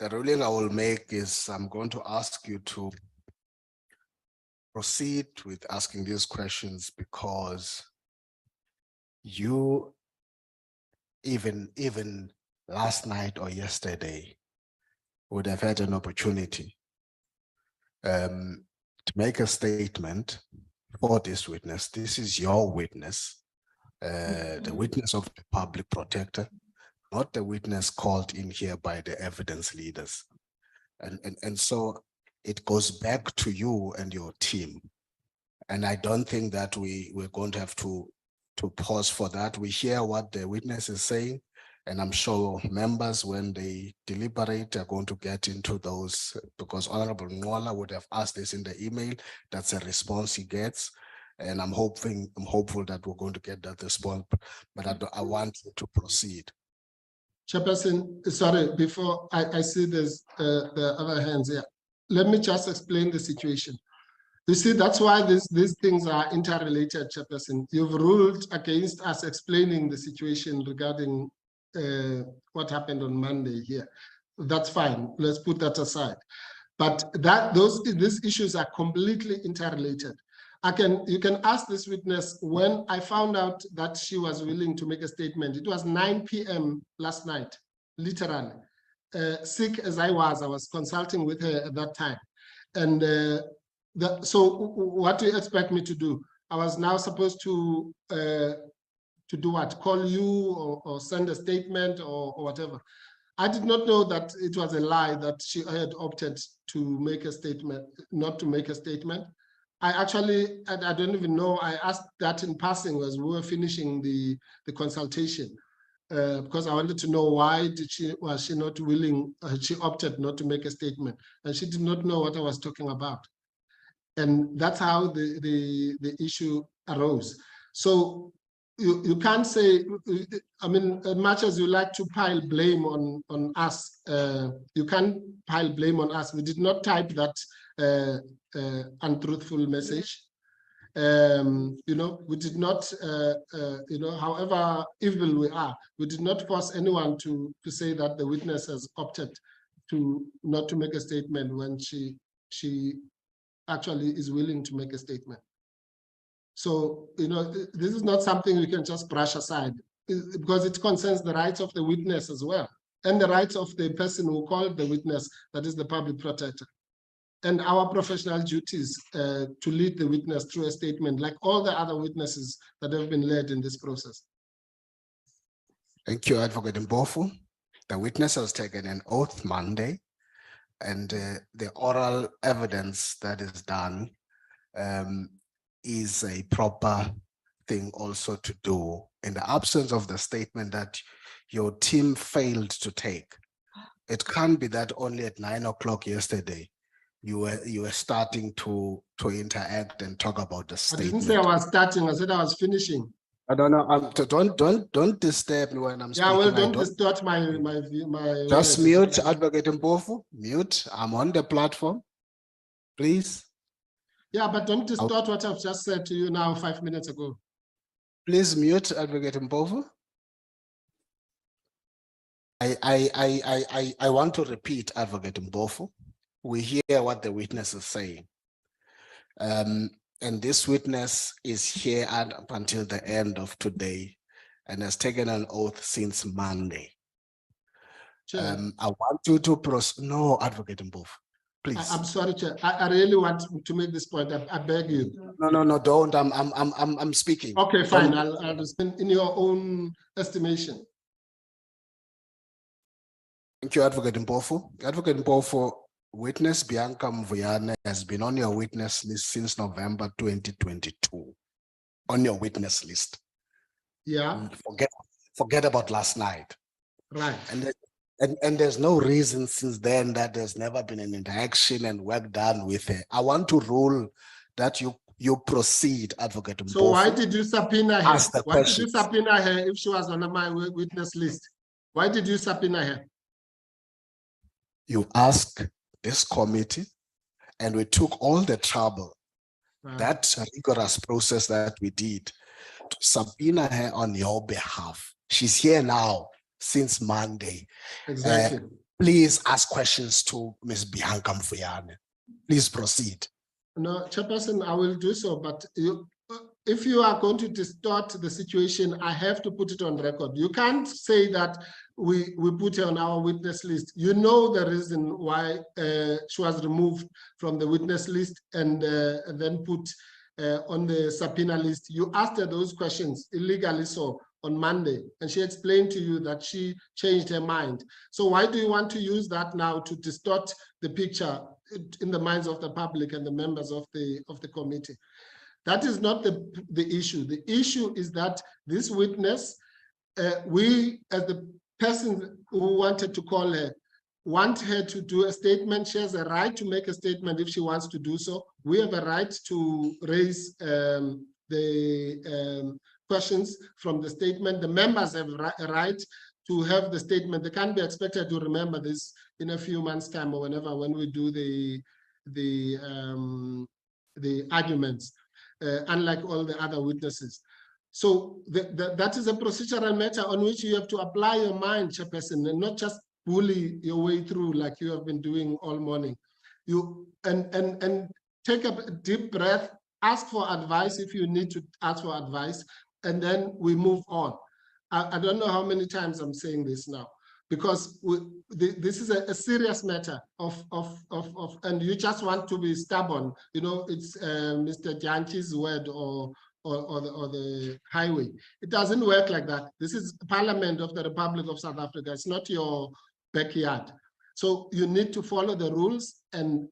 A: the ruling I will make is I'm going to ask you to proceed with asking these questions, because you even last night or yesterday would have had an opportunity to make a statement for this witness. This is your witness, the witness of the public protector, not the witness called in here by the evidence leaders. And so it goes back to you and your team. And I don't think that we're going to have to pause for that. We hear what the witness is saying, and I'm sure members, when they deliberate, are going to get into those, because Honorable Ngola would have asked this in the email. That's a response he gets. And I'm hopeful that we're going to get that response, but I want you to proceed.
B: Chairperson, sorry, before I see there's the other hands here. Let me just explain the situation. You see, that's why these things are interrelated, Chairperson. You've ruled against us explaining the situation regarding what happened on Monday here. That's fine. Let's put that aside. But these issues are completely interrelated. You can ask this witness, when I found out that she was willing to make a statement, it was 9 p.m. last night, literally. Sick as I was consulting with her at that time. And so what do you expect me to do? I was now supposed to do what? Call you or send a statement or whatever. I did not know that it was a lie that she had opted to make a statement, not to make a statement. I actually, I don't even know, I asked that in passing as we were finishing the consultation, because I wanted to know why was she not willing, she opted not to make a statement, and she did not know what I was talking about. And that's how the issue arose. So you can't say, I mean, as much as you like to pile blame on us, you can't pile blame on us. We did not type that untruthful message. You know, we did not, you know, however evil we are, we did not force anyone to say that the witness has opted not to make a statement when she she actually is willing to make a statement. So, you know, this is not something we can just brush aside, because it concerns the rights of the witness as well, and the rights of the person who called the witness, that is the public protector. And our professional duties to lead the witness through a statement, like all the other witnesses that have been led in this process.
A: Thank you, Advocate Mpofu. The witness has taken an oath Monday, and the oral evidence that is done is a proper thing also to do in the absence of the statement that your team failed to take. It can't be that only at 9 o'clock yesterday you were starting to interact and talk about the statement.
B: I didn't say I was starting, I said I was finishing.
A: I don't know. Don't disturb me when I'm speaking.
B: Yeah, well, don't distort my
A: Just
B: words.
A: mute, Advocate Mpofu. Mute. I'm on the platform. Please.
B: Yeah, but don't distort what I've just said to you now 5 minutes ago.
A: Please mute, Advocate Mpofu. I want to repeat, Advocate Mpofu. We hear what the witness is saying. And this witness is here up until the end of today and has taken an oath since Monday.
B: Chair,
A: I want you to proceed. No, Advocate Mpofu, please.
B: I'm sorry, Chair. I really want to make this point. I beg you.
A: No, don't. I'm speaking.
B: Okay, fine. I'll respond in your own estimation.
A: Thank you, Advocate Mpofu. Advocate Mpofu, witness Bianca Mvuyane has been on your witness list since November 2022. On your witness list.
B: Yeah.
A: Forget about last night.
B: Right.
A: And there's no reason since then that there's never been an interaction and work done with her. I want to rule that you proceed, Advocate Mpofu.
B: So why did you subpoena her?
A: Ask the
B: Why did you
A: questions.
B: subpoena her if she was on my witness list? Why did you subpoena her?
A: You ask this committee, and we took all the trouble, that rigorous process that we did to subpoena her on your behalf. She's here now since Monday.
B: Exactly.
A: Please ask questions to Ms. Bianca Mvuyane. Please proceed.
B: No, Chairperson, I will do so, but if you are going to distort the situation, I have to put it on record. You can't say that we put her on our witness list. You know the reason why she was removed from the witness list and then put on the subpoena list. You asked her those questions illegally so on Monday, and she explained to you that she changed her mind. So why do you want to use that now to distort the picture in the minds of the public and the members of the committee? That is not the issue. The issue is that this witness, we as the person who wanted to call her, want her to do a statement. She has a right to make a statement if she wants to do so. We have a right to raise the questions from the statement. The members have a right to have the statement. They can't be expected to remember this in a few months' time or whenever when we do the arguments, unlike all the other witnesses. So that is a procedural matter on which you have to apply your mind, Chairperson, and not just bully your way through like you have been doing all morning. You and take a deep breath, ask for advice if you need to ask for advice, and then we move on. I don't know how many times I'm saying this now, because this is a serious matter and you just want to be stubborn. You know, it's Mr. Janchi's word or the highway. It doesn't work like that. This is Parliament of the Republic of South Africa. It's not your backyard. So you need to follow the rules and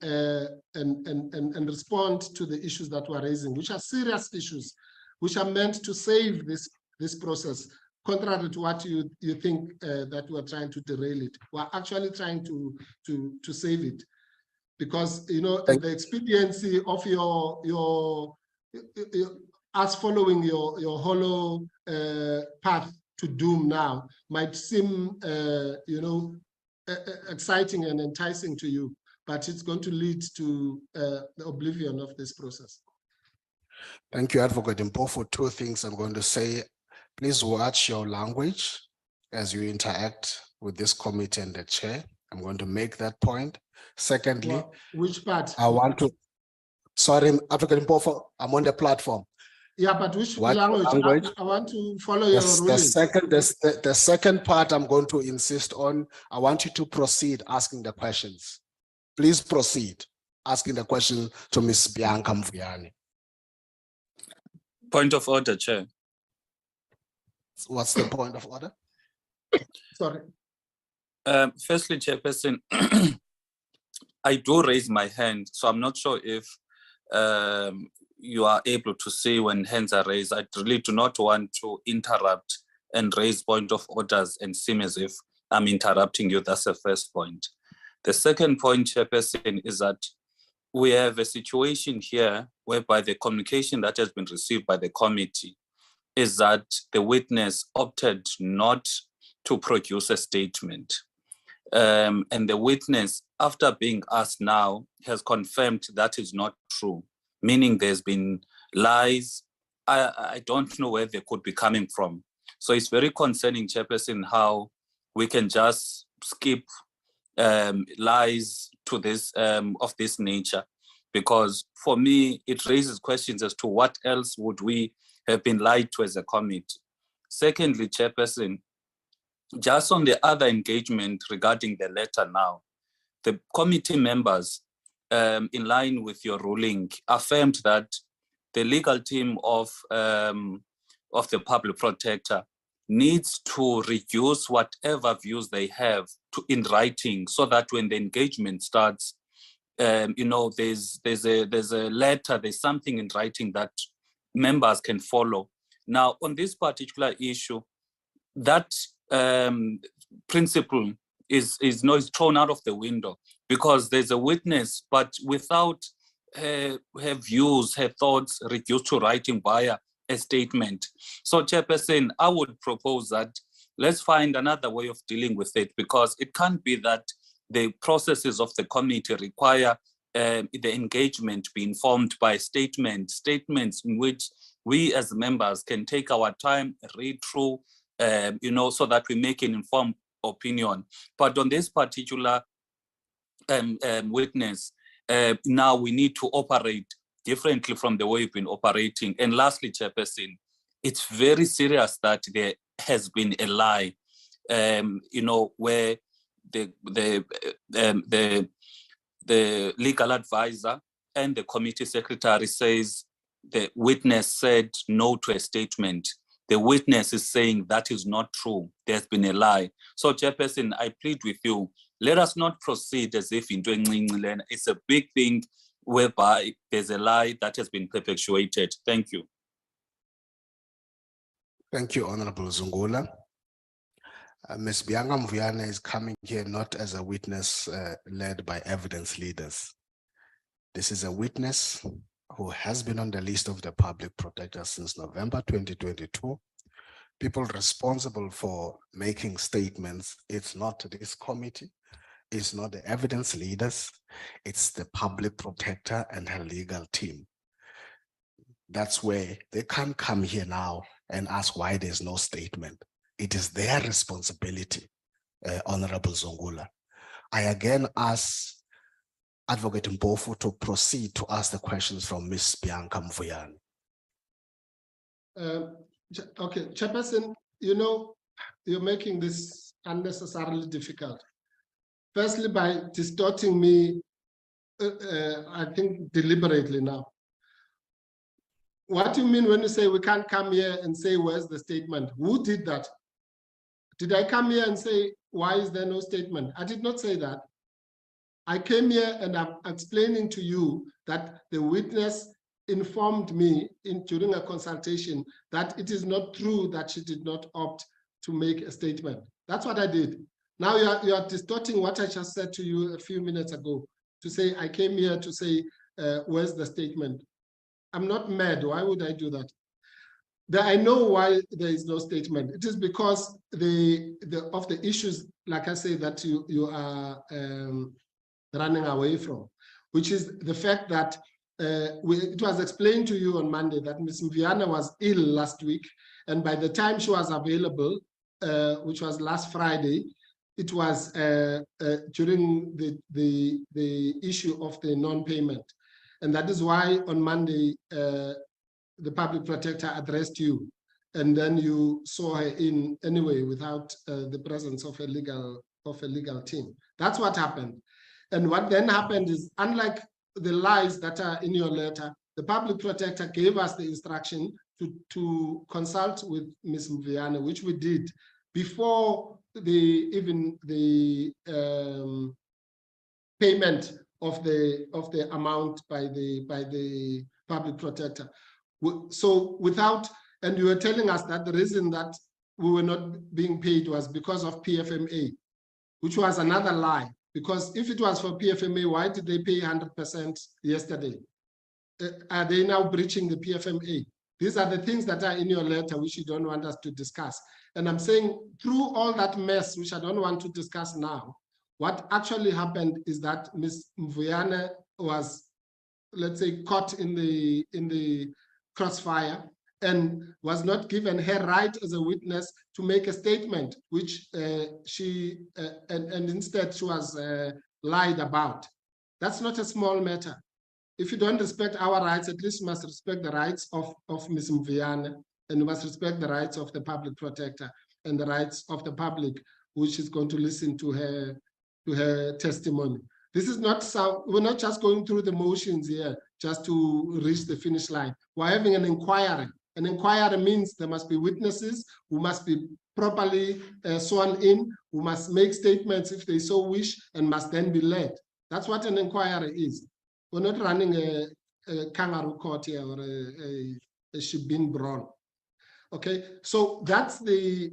B: respond to the issues that we're raising, which are serious issues, which are meant to save this process, contrary to what you think that we're trying to derail it. We're actually trying to save it, because you know the expediency of your us following your hollow path to doom now might seem you know, exciting and enticing to you, but it's going to lead to the oblivion of this process.
A: Thank you, Advocate Mpofu. Two things I'm going to say. Please watch your language as you interact with this committee and the chair. I'm going to make that point. Secondly,
B: Well, which part?
A: I want to, sorry, Advocate Mpofu, I'm on the platform.
B: Yeah, but which
A: What
B: language?
A: language?
B: I want to follow your ruling.
A: The second part I'm going to insist on, I want you to proceed asking the questions. Please proceed asking the question to Ms. Bianca Mvuyane.
C: Point of order, Chair.
A: What's the point of order?
B: Sorry.
C: Firstly, Chairperson, I do raise my hand, so I'm not sure if you are able to see when hands are raised. I really do not want to interrupt and raise point of orders and seem as if I'm interrupting you. That's the first point. The second point, Chairperson, is that we have a situation here whereby the communication that has been received by the committee is that the witness opted not to produce a statement. And the witness, after being asked now, has confirmed that is not true, meaning there's been lies. I don't know where they could be coming from. So it's very concerning, Chairperson, how we can just skip lies to this of this nature, because for me, it raises questions as to what else would we have been lied to as a committee. Secondly, Chairperson, just on the other engagement regarding the letter now, the committee members, in line with your ruling, affirmed that the legal team of the public protector needs to reduce whatever views they have in writing, so that when the engagement starts, there's a letter, there's something in writing that members can follow. Now, on this particular issue, that principle is thrown out of the window, because there's a witness, but without her views, her thoughts reduced to writing via a statement. So, Chairperson, I would propose that let's find another way of dealing with it, because it can't be that the processes of the committee require the engagement be informed by statements in which we as members can take our time, read through, so that we make an informed opinion. But on this particular witness, now we need to operate differently from the way we've been operating. And lastly, Chairperson, it's very serious that there has been a lie, where the legal advisor and the committee secretary says the witness said no to a statement. The witness is saying that is not true. There's been a lie. So, Chairperson, I plead with you, let us not proceed as if into it's a big thing whereby there's a lie that has been perpetuated. Thank you.
A: Thank you, Honorable Zungula. Ms. Bianca Mvuyane is coming here not as a witness led by evidence leaders. This is a witness who has been on the list of the public protector since November 2022. People responsible for making statements, it's not this committee, it's not the evidence leaders, it's the public protector and her legal team. That's where they can't come here now and ask why there's no statement. It is their responsibility, Honorable Zungula. I again ask Advocate Mpofu to proceed to ask the questions from Ms. Bianca Mvuyane.
B: Okay, Chairperson, you're making this unnecessarily difficult. Firstly, by distorting me, I think deliberately now. What do you mean when you say we can't come here and say, where's the statement? Who did that? Did I come here and say, why is there no statement? I did not say that. I came here and I'm explaining to you that the witness informed me during a consultation that it is not true that she did not opt to make a statement. That's what I did. Now you are distorting what I just said to you a few minutes ago to say I came here to say, where's the statement? I'm not mad. Why would I do that? I know why there is no statement. It is because of the issues, like I say, that you are running away from, which is the fact that it was explained to you on Monday that Ms. Mvuyane was ill last week, and by the time she was available, which was last Friday, it was during the issue of the non-payment. And that is why on Monday, the public protector addressed you, and then you saw her in anyway without the presence of a legal team. That's what happened. And what then happened is, unlike the lies that are in your letter, the public protector gave us the instruction to consult with Ms. Mvuyane, which we did before even the payment of the amount by the public protector. So without, and you were telling us that the reason that we were not being paid was because of PFMA, which was another lie. Because if it was for PFMA, why did they pay 100% yesterday? Are they now breaching the PFMA? These are the things that are in your letter, which you don't want us to discuss. And I'm saying through all that mess, which I don't want to discuss now, what actually happened is that Ms. Mvuyane was, let's say, caught in the crossfire and was not given her right as a witness to make a statement, which and instead she was lied about. That's not a small matter. If you don't respect our rights, at least you must respect the rights of Ms. Mvuyane, and you must respect the rights of the public protector and the rights of the public, which is going to listen to her testimony. This is not we're not just going through the motions here just to reach the finish line. We're having an inquiry. An inquiry means there must be witnesses who must be properly sworn in, who must make statements if they so wish, and must then be led. That's what an inquiry is. We're not running a kangaroo court here or a shebeen brawl. Okay, so that's the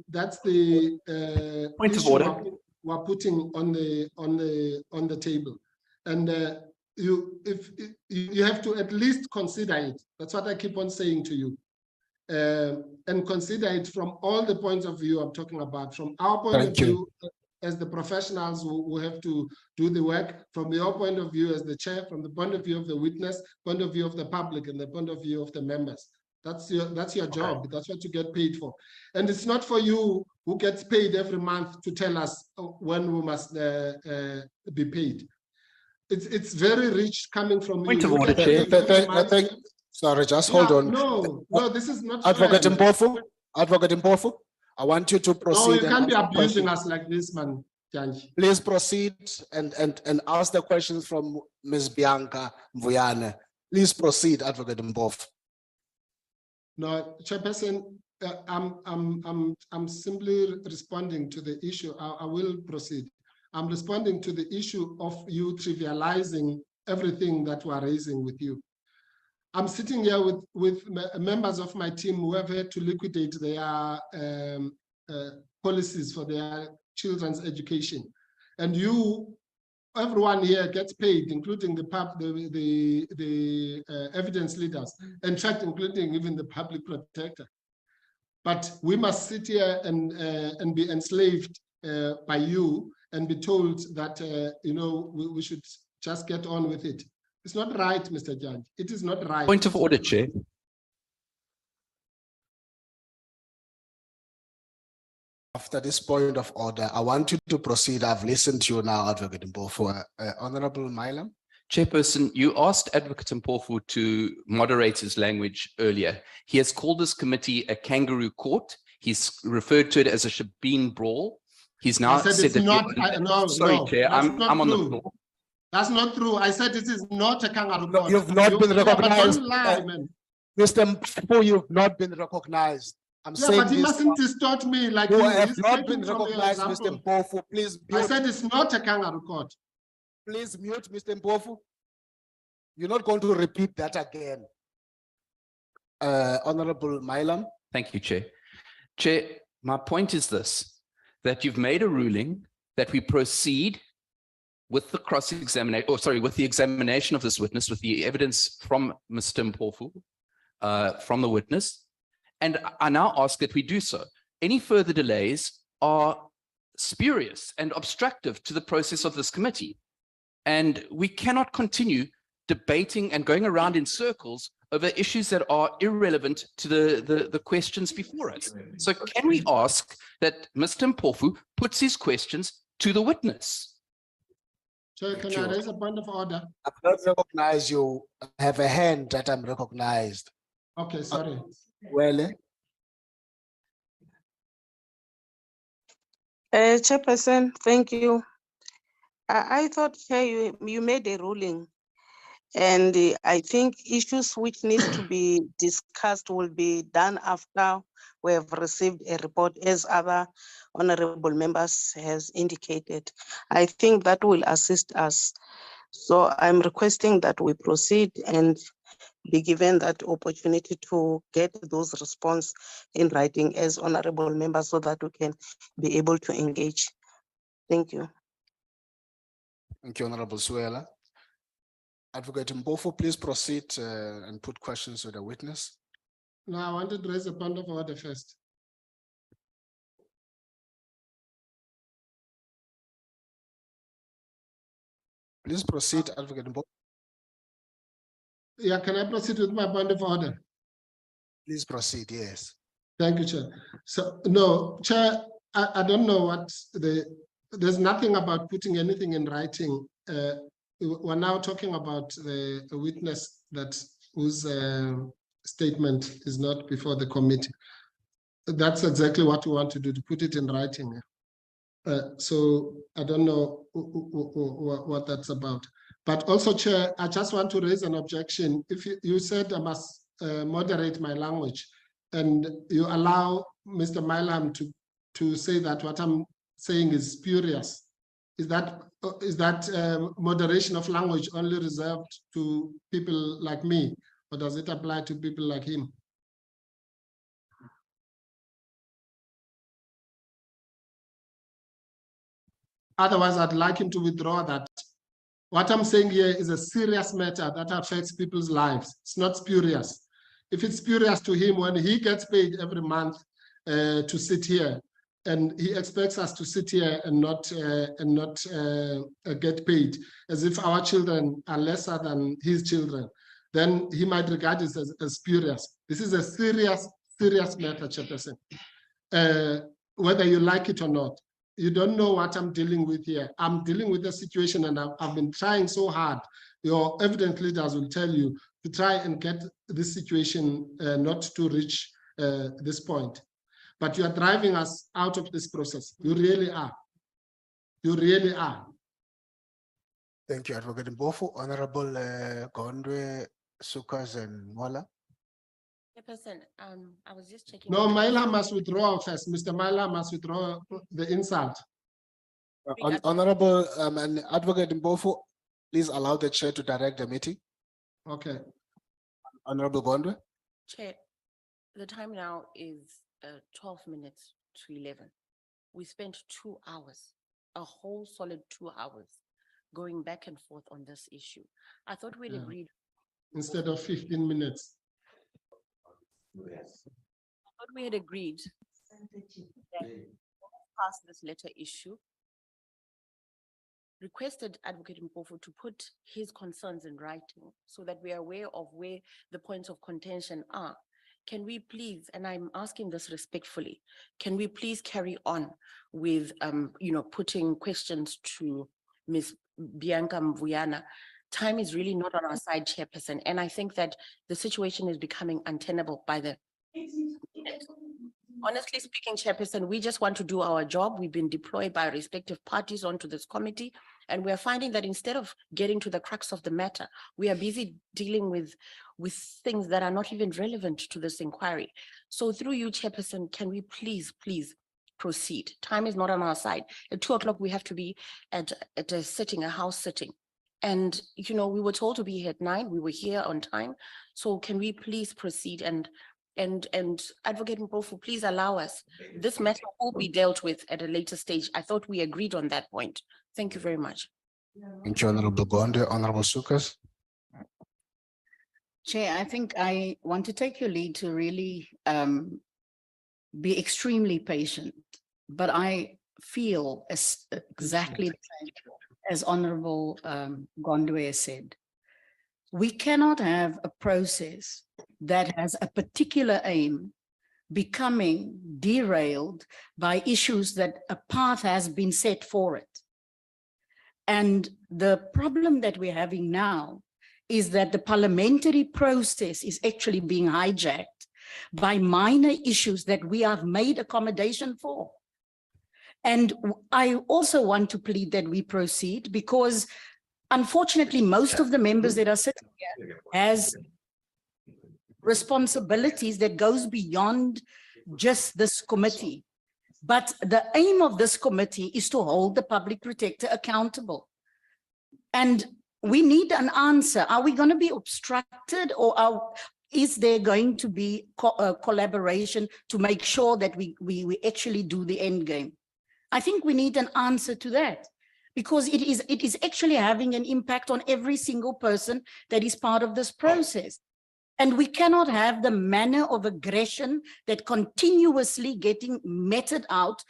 F: point of order
B: we're putting on the table, and you have to at least consider it. That's what I keep on saying to you, and consider it from all the points of view I'm talking about. From our point of view as the professionals who have to do the work, from your point of view as the chair, from the point of view of the witness, point of view of the public, and the point of view of the members. That's your job. Okay. That's what you get paid for. And it's not for you who gets paid every month to tell us when we must be paid. It's very rich coming from
F: point
B: you.
F: Of order, Chair.
A: Sorry, just hold on.
B: No, this is not
A: Advocate Mpofu, Advocate Mpofu, I want you to proceed.
B: No, you can't be abusing us like this, man.
A: Please proceed and ask the questions from Ms. Bianca Mvuyane. Please proceed, Advocate Mpofu.
B: No, Chairperson, I'm simply responding to the issue. I will proceed. I'm responding to the issue of you trivializing everything that we're raising with you. I'm sitting here with members of my team who have had to liquidate their policies for their children's education, and everyone here gets paid, including the evidence leaders, in fact, including even the public protector. But we must sit here and be enslaved by you and be told that we should just get on with it. It's not right, Mr. Judge. It is not right.
F: Point of order, Chair.
A: After this point of order, I want you to proceed. I've listened to you now, Advocate Mpofu. Honorable Milam.
F: Chairperson, you asked Advocate Mpofu to moderate his language earlier. He has called this committee a kangaroo court. He's referred to it as a shebeen brawl. He's now said that. Sorry, Chair, I'm on the floor.
B: That's not true. I said it is not a kangaroo court.
A: You've not been recognized.
B: Don't lie, man.
A: Mr. Mpofu, you've not been recognized. I'm saying
B: but he mustn't distort me like
A: you have not been recognized, Mr. Mpofu. Please mute.
B: I said it's not a kangaroo court.
A: Please mute, Mr. Mpofu. You're not going to repeat that again. Honorable Milam.
F: Thank you, Chair. Chair, my point is this, that you've made a ruling that we proceed with the cross-examination, with the examination of this witness, with the evidence from Mr. Mpofu, from the witness, and I now ask that we do so. Any further delays are spurious and obstructive to the process of this committee, and we cannot continue debating and going around in circles over issues that are irrelevant to the questions before us. So can we ask that Mr. Mpofu puts his questions to the witness.
B: Chair, can I raise a point of order?
A: I'm not recognized. You have a hand that I'm recognized.
B: Okay, sorry.
A: Well,
J: Chairperson, thank you. I thought, Chair, you made a ruling, and I think issues which needs to be discussed will be done after we have received a report, as other honorable members has indicated. I think that will assist us. So I'm requesting that we proceed and be given that opportunity to get those response in writing as honorable members so that we can be able to engage. Thank you.
A: thank you, Honorable Suela. Advocate Mpofu, please proceed and put questions to the witness.
B: No, I wanted to raise a point of order first.
A: Please proceed, Advocate Mpofu.
B: Yeah, can I proceed with my point of order?
A: Please proceed, yes.
B: Thank you, Chair. So, no, Chair, I don't know what there's nothing about putting anything in writing. We're now talking about the witness whose statement is not before the committee. That's exactly what we want to do, to put it in writing. So I don't know what that's about. But also, Chair, I just want to raise an objection. If you said I must moderate my language, and you allow Mr. Milam to say that what I'm saying is spurious, is that moderation of language only reserved to people like me, or does it apply to people like him? Otherwise, I'd like him to withdraw that. What I'm saying here is a serious matter that affects people's lives. It's not spurious. If it's spurious to him, when he gets paid every month to sit here, and he expects us to sit here and not get paid, as if our children are lesser than his children, then he might regard this as spurious. This is a serious matter, Chairperson. Whether you like it or not, you don't know what I'm dealing with here. I'm dealing with a situation, and I've been trying so hard. Your evidence leaders will tell you to try and get this situation not to reach this point. But you are driving us out of this process. You really are. You really are.
A: Thank you, Advocate Mpofu. Honorable Gondwe, Sukas, and Mola.
G: Chairperson, I was just checking.
B: No, Maila must withdraw first. Mr. Maila must withdraw the insult.
A: Honorable and Advocate Mpofu, please allow the chair to direct the meeting.
B: Okay.
A: Honorable Gondwe.
G: Chair, the time now is 12 minutes to 11. We spent 2 hours, a whole solid 2 hours, going back and forth on this issue. I thought we'd agreed.
B: Instead of 15 minutes.
G: I thought we had agreed that pass this letter issue, requested Advocate Mpofu to put his concerns in writing so that we are aware of where the points of contention are. Can we please, and I'm asking this respectfully, can we please carry on with, putting questions to Ms. Bianca Mvuyana? Time is really not on our side, Chairperson, and I think that the situation is becoming untenable by the minute. Honestly speaking, Chairperson, we just want to do our job. We've been deployed by respective parties onto this committee, and we are finding that instead of getting to the crux of the matter, we are busy dealing with things that are not even relevant to this inquiry. So through you, Chairperson, can we please proceed? Time is not on our side. At 2 o'clock, we have to be at a sitting, a house sitting. And, we were told to be here at 9. We were here on time. So can we please proceed and Advocate Mpofu, please allow us. This matter will be dealt with at a later stage. I thought we agreed on that point. Thank you very much.
A: Thank you, Honorable Gondwe. Honorable Sukas.
H: Chair, I think I want to take your lead to really be extremely patient, but I feel exactly the same as Honorable Gondwe said. We cannot have a process that has a particular aim becoming derailed by issues that a path has been set for it. And the problem that we're having now is that the parliamentary process is actually being hijacked by minor issues that we have made accommodation for. And I also want to plead that we proceed because unfortunately, most of the members that are sitting here has responsibilities that goes beyond just this committee. But the aim of this committee is to hold the public protector accountable. And we need an answer. Are we going to be obstructed, or is there going to be collaboration to make sure that we actually do the end game? I think we need an answer to that, because it is actually having an impact on every single person that is part of this process. And we cannot have the manner of aggression that continuously getting meted out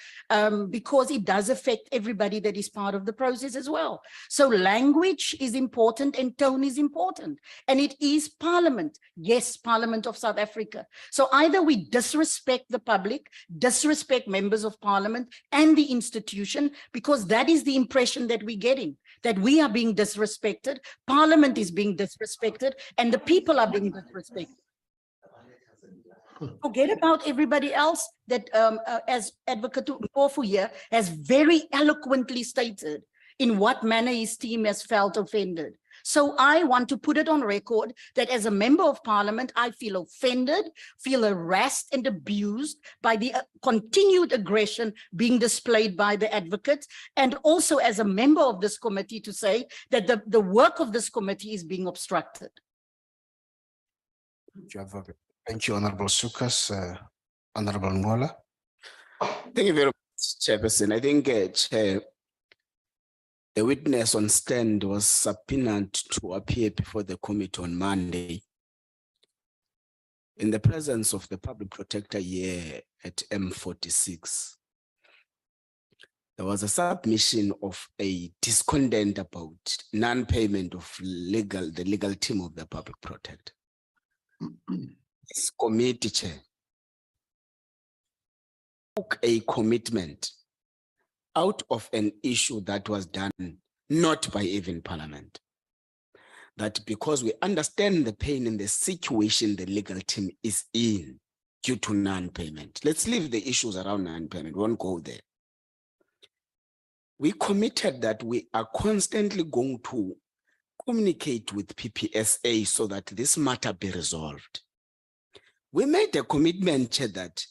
H: because it does affect everybody that is part of the process as well. So language is important and tone is important. And it is Parliament. Yes, Parliament of South Africa. So either we disrespect the public, disrespect members of Parliament and the institution, because that is the impression that we're getting, that we are being disrespected, Parliament is being disrespected, and the people are being disrespected. Forget about everybody else that, as Advocate Mpofu here has very eloquently stated in what manner his team has felt offended. So I want to put it on record that as a member of Parliament, I feel offended, feel harassed and abused by the continued aggression being displayed by the advocates, and also as a member of this committee to say that the work of this committee is being obstructed.
A: Thank you, Honorable Sukas. Honorable Ngola.
K: Thank you very much, Chairperson. I think, Chair, the witness on stand was subpoenaed to appear before the committee on Monday in the presence of the public protector here at M46. There was a submission of a discontent about non-payment of the legal team of the public protector. This committee chair took a commitment out of an issue that was done not by even Parliament, that because we understand the pain and the situation the legal team is in due to non-payment. Let's leave the issues around non-payment, we won't go there. We committed that we are constantly going to communicate with PPSA so that this matter be resolved. We made a commitment, Chair, that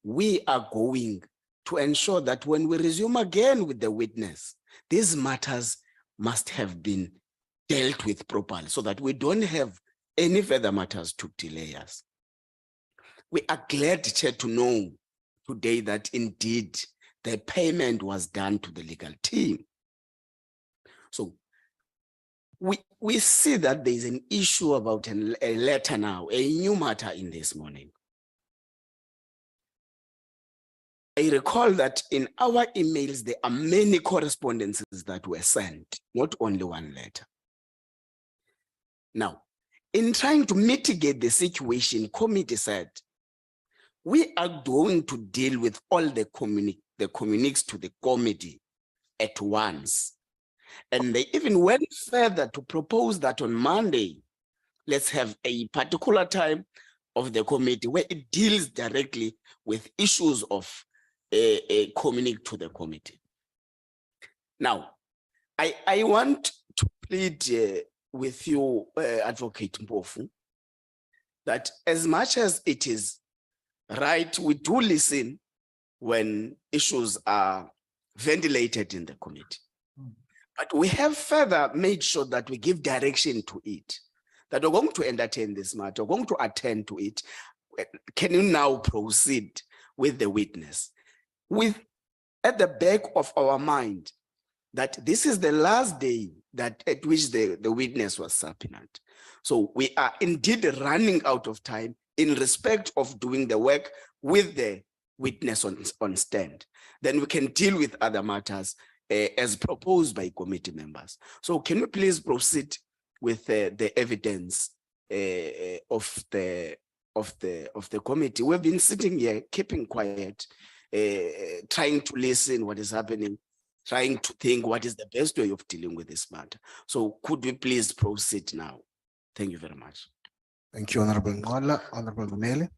K: we are going to ensure that when we resume again with the witness, these matters must have been dealt with properly so that we don't have any further matters to delay us. We are glad, Chair, to know today that indeed the payment was done to the legal team. So we see that there is an issue about a letter now, a new matter in this morning. I recall that in our emails, there are many correspondences that were sent, not only one letter. Now, in trying to mitigate the situation, committee said, we are going to deal with all the communiques to the committee at once. And they even went further to propose that on Monday, let's have a particular time of the committee where it deals directly with issues of a communique to the committee. Now, I want to plead with you, Advocate Mpofu, that as much as it is right, we do listen when issues are ventilated in the committee. But we have further made sure that we give direction to it, that we're going to entertain this matter, we're going to attend to it. Can you now proceed with the witness? With at the back of our mind that this is the last day that at which the witness was subpoenaed. So we are indeed running out of time in respect of doing the work with the witness on stand. Then we can deal with other matters as proposed by committee members. So can we please proceed with the evidence of the the committee. We've been sitting here, keeping quiet, trying to listen what is happening, trying to think what is the best way of dealing with this matter. So could we please proceed now? Thank you very much.
A: Thank you, Honorable Ngola. Honorable Manele.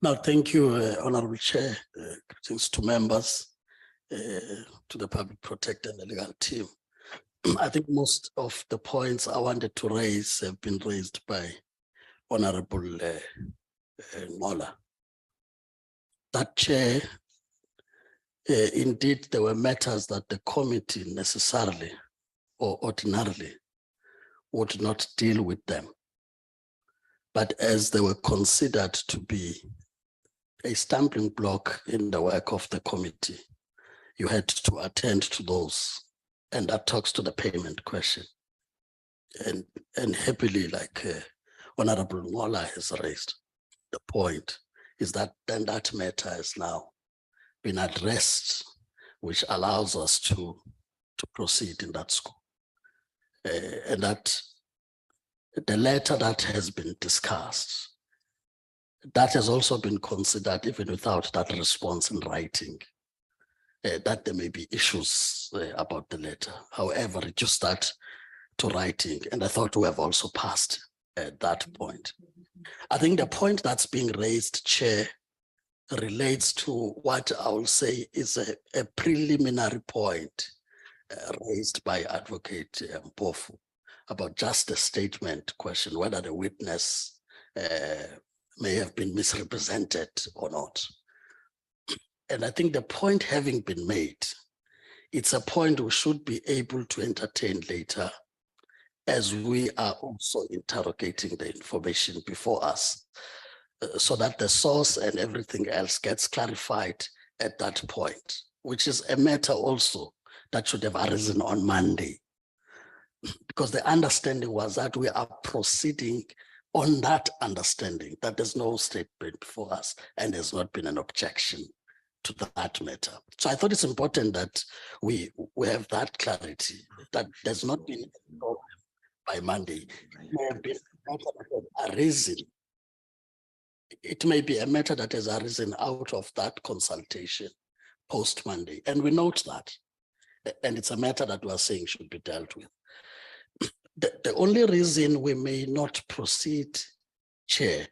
L: Now, thank you, Honorable Chair. Greetings to members, to the Public Protector and the legal team. I think most of the points I wanted to raise have been raised by Honorable Ngola. That, Chair, indeed, there were matters that the committee necessarily or ordinarily would not deal with them. But as they were considered to be a stumbling block in the work of the committee, you had to attend to those. And that talks to the payment question. And happily, like Honorable Ngola has raised, the point is that then that matter has now been addressed, which allows us to proceed in that scope. And that the letter that has been discussed, that has also been considered even without that response in writing, that there may be issues about the letter. However, reduce that to writing. And I thought we have also passed that point. I think the point that's being raised, Chair, relates to what I will say is a preliminary point raised by Advocate Mpofu about just a statement question, whether the witness may have been misrepresented or not. And I think the point having been made, it's a point we should be able to entertain later as we are also interrogating the information before us, so that the source and everything else gets clarified at that point, which is a matter also that should have arisen on Monday. Because the understanding was that we are proceeding on that understanding, that there's no statement before us and there's not been an objection to that matter. So I thought it's important that we have that clarity, that there's not been a problem by Monday. It may have been a matter that has arisen. It may be a matter that has arisen out of that consultation post Monday, and we note that. And it's a matter that we are saying should be dealt with. The only reason we may not proceed, Chair,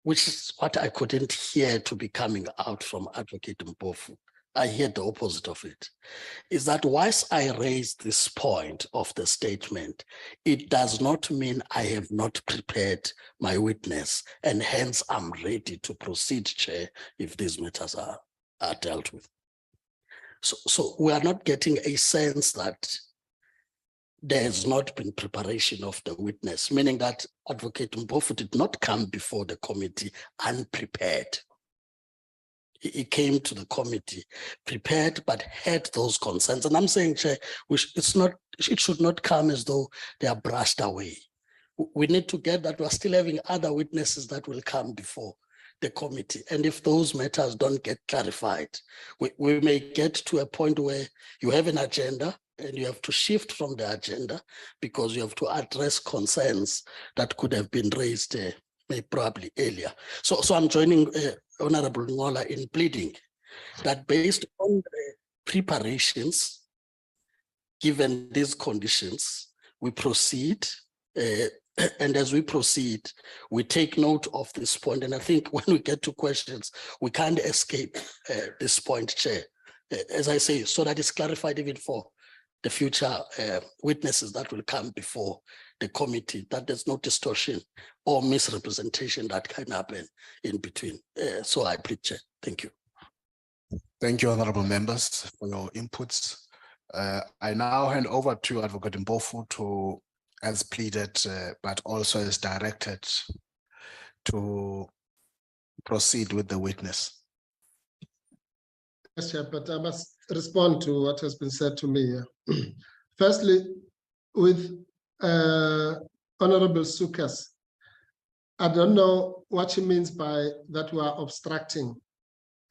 L: which is what I couldn't hear to be coming out from Advocate Mpofu, I hear the opposite of it, is that whilst I raised this point of the statement, it does not mean I have not prepared my witness, and hence I'm ready to proceed, Chair, if these matters are dealt with. So we are not getting a sense that there has not been preparation of the witness, meaning that Advocate Mpofu did not come before the committee unprepared. He came to the committee prepared, but had those concerns. And I'm saying, Chair, it should not come as though they are brushed away. We need to get that we're still having other witnesses that will come before the committee. And if those matters don't get clarified, we may get to a point where you have an agenda and you have to shift from the agenda because you have to address concerns that could have been raised probably earlier. So I'm joining Honorable Ngola in pleading that based on the preparations, given these conditions, we proceed. And as we proceed, we take note of this point. And I think when we get to questions, we can't escape this point, Chair. As I say, so that is clarified even for the future witnesses that will come before the committee, that there's no distortion or misrepresentation that can happen in between. So I plead, Chair. Thank you.
A: Thank you, honorable members, for your inputs. I now hand over to Advocate Mpofu to, as pleaded, but also as directed, to proceed with the witness.
B: Yes, Chair, but I must respond to what has been said to me. Firstly, with Honorable Sukas, I don't know what she means by that we are obstructing.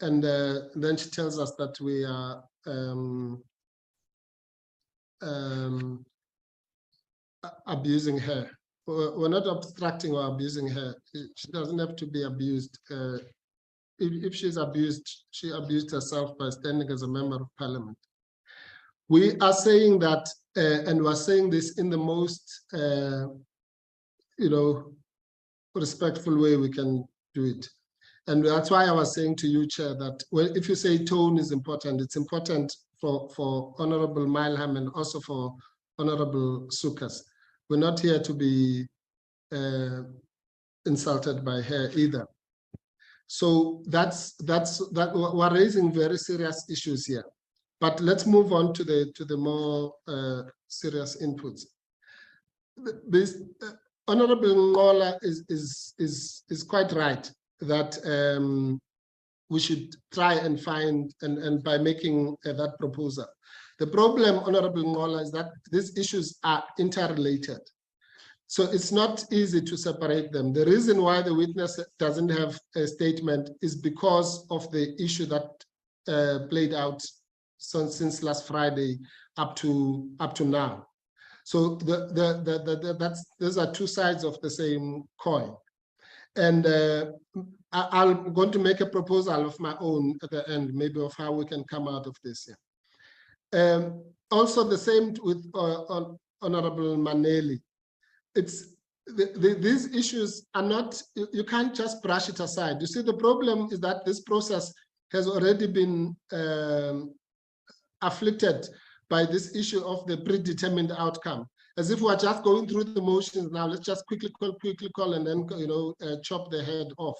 B: And then she tells us that we are abusing her. we're not obstructing or abusing her. She doesn't have to be abused. If she's abused, she abused herself by standing as a member of parliament. We are saying that, and we're saying this in the most, respectful way we can do it. And that's why I was saying to you, Chair, that well, if you say tone is important, it's important for Honorable Milham and also for Honorable Sukas. We're not here to be insulted by her either. So that's we're raising very serious issues here. But let's move on to the more serious inputs. This Honorable Ngola is quite right that we should try and find and by making that proposal. The problem, Honorable Ngola, is that these issues are interrelated. So it's not easy to separate them. The reason why the witness doesn't have a statement is because of the issue that played out since last Friday up to now. So those are two sides of the same coin. And I'm going to make a proposal of my own at the end, maybe of how we can come out of this here. Also the same with Honorable Maneli. These issues are not, you can't just brush it aside. You see, the problem is that this process has already been afflicted by this issue of the predetermined outcome. As if we're just going through the motions now, let's just quickly call, and then chop the head off.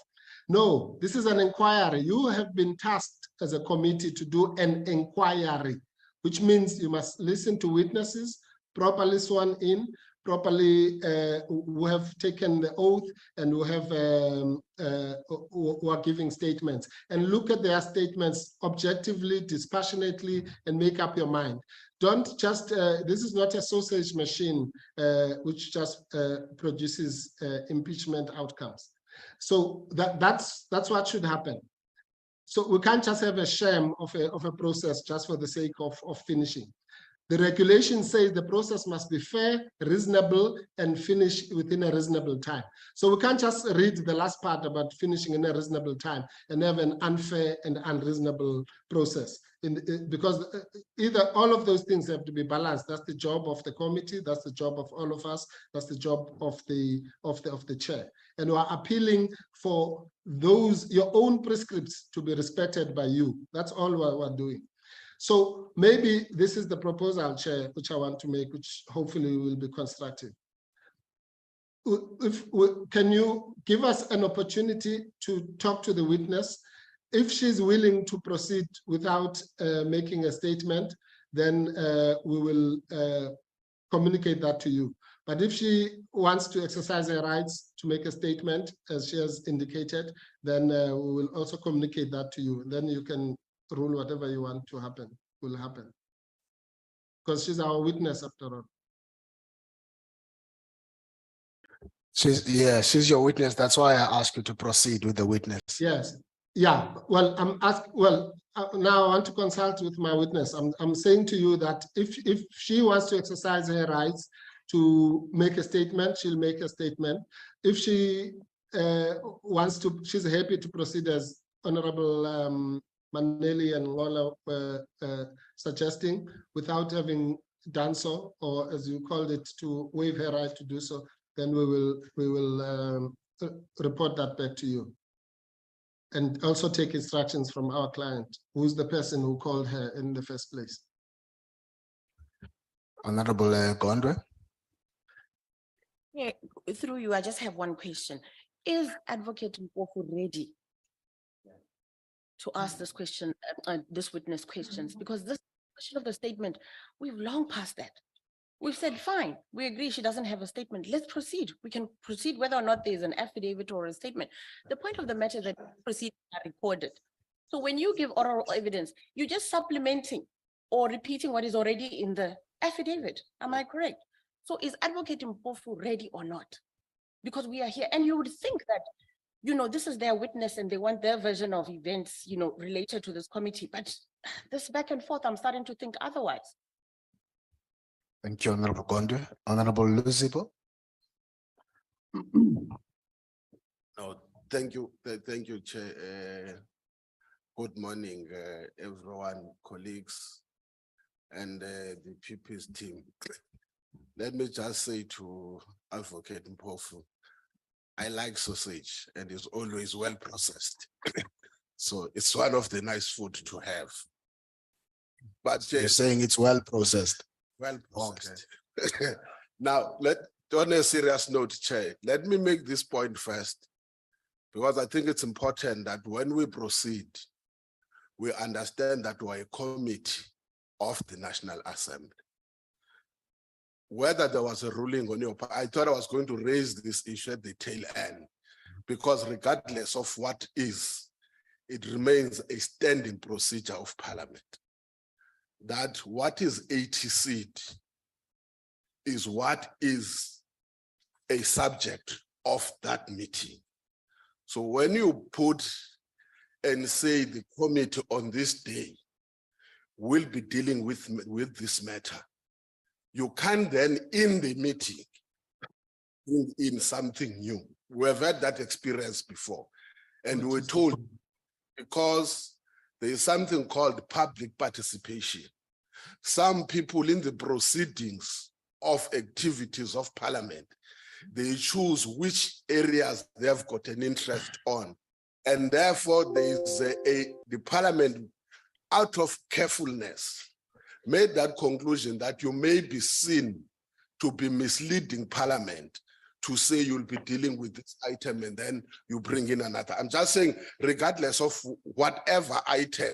B: No, this is an inquiry. You have been tasked as a committee to do an inquiry, which means you must listen to witnesses, properly sworn in, properly who have taken the oath and who have who are giving statements, and look at their statements objectively, dispassionately, and make up your mind. Don't just this is not a sausage machine which just produces impeachment outcomes. So that's what should happen. So we can't just have a sham of a process just for the sake of finishing. The regulation says the process must be fair, reasonable, and finish within a reasonable time. So we can't just read the last part about finishing in a reasonable time and have an unfair and unreasonable process. Because either all of those things have to be balanced. That's the job of the committee. That's the job of all of us. That's the job of the chair. And we're appealing for those your own prescripts to be respected by you. That's all we're doing. So maybe this is the proposal, Chair, which I want to make, which hopefully will be constructive. Can you give us an opportunity to talk to the witness? If she's willing to proceed without making a statement, then we will communicate that to you. But if she wants to exercise her rights to make a statement, as she has indicated, then we will also communicate that to you. Then you can rule whatever you want to happen will happen, because she's our witness after all.
A: She's your witness. That's why I asked you to proceed with the witness.
B: Yes. Yeah. Well, now I want to consult with my witness. I'm saying to you that if she wants to exercise her rights to make a statement, she'll make a statement. If she wants to, she's happy to proceed as Honorable Maneli and Ngola were suggesting, without having done so, or as you called it, to waive her right to do so, then we will report that back to you. And also take instructions from our client, who's the person who called her in the first place.
A: Honorable Gondwe.
G: Yeah, through you, I just have one question. Is Advocate Mpofu ready to ask this question, this witness questions? Because this question of the statement, we've long passed that. We've said, fine, we agree she doesn't have a statement. Let's proceed. We can proceed whether or not there's an affidavit or a statement. The point of the matter is that proceedings are recorded. So when you give oral evidence, you're just supplementing or repeating what is already in the affidavit. Am I correct? So is Advocate Mpofu ready or not? Because we are here, and you would think that, you know, this is their witness and they want their version of events, you know, related to this committee. But this back and forth, I'm starting to think otherwise.
A: Thank you, Honorable Gondwe. Honorable Luzibo. No, thank you, Chair. Good morning, everyone, colleagues, and the PP's team. Let me just say to Advocate Mpofu, I like sausage and it's always well processed. So it's one of the nice food to have. But you're saying it's well processed. Well processed. Okay. Now, on a serious note, Chair, let me make this point first, because I think it's important that when we proceed, we understand that we're a committee of the National Assembly. Whether there was a ruling on your part, I thought I was going to raise this issue at the tail end, because regardless of what is, it remains a standing procedure of Parliament. That what is 80 seat is what is a subject of that meeting. So when you put and say the committee on this day will be dealing with this matter, you can then in the meeting bring in something new. We have had that experience before. And we were told, because there is something called public participation. Some people in the proceedings of activities of Parliament, they choose which areas they have got an interest on. And therefore there is the Parliament, out of carefulness, made that conclusion that you may be seen to be misleading Parliament to say you'll be dealing with this item and then you bring in another. I'm just saying, regardless of whatever item,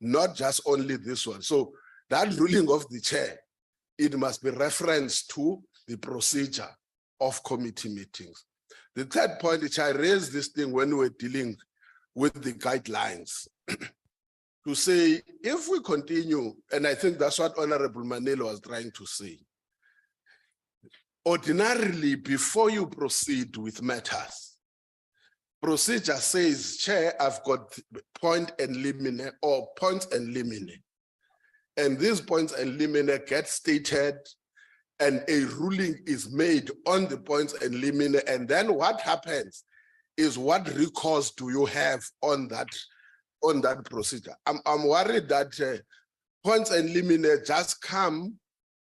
A: not just only this one. So that ruling of the chair, it must be referenced to the procedure of committee meetings. The third point, which I raised this thing when we were dealing with the guidelines, to say, if we continue, and I think that's what Honorable Manelo was trying to say, ordinarily, before you proceed with matters, procedure says, Chair, I've got point and limine or points and limine. And these points and limine get stated and a ruling is made on the points and limine. And then what happens is, what recourse do you have on that procedure? I'm worried that points and limine just come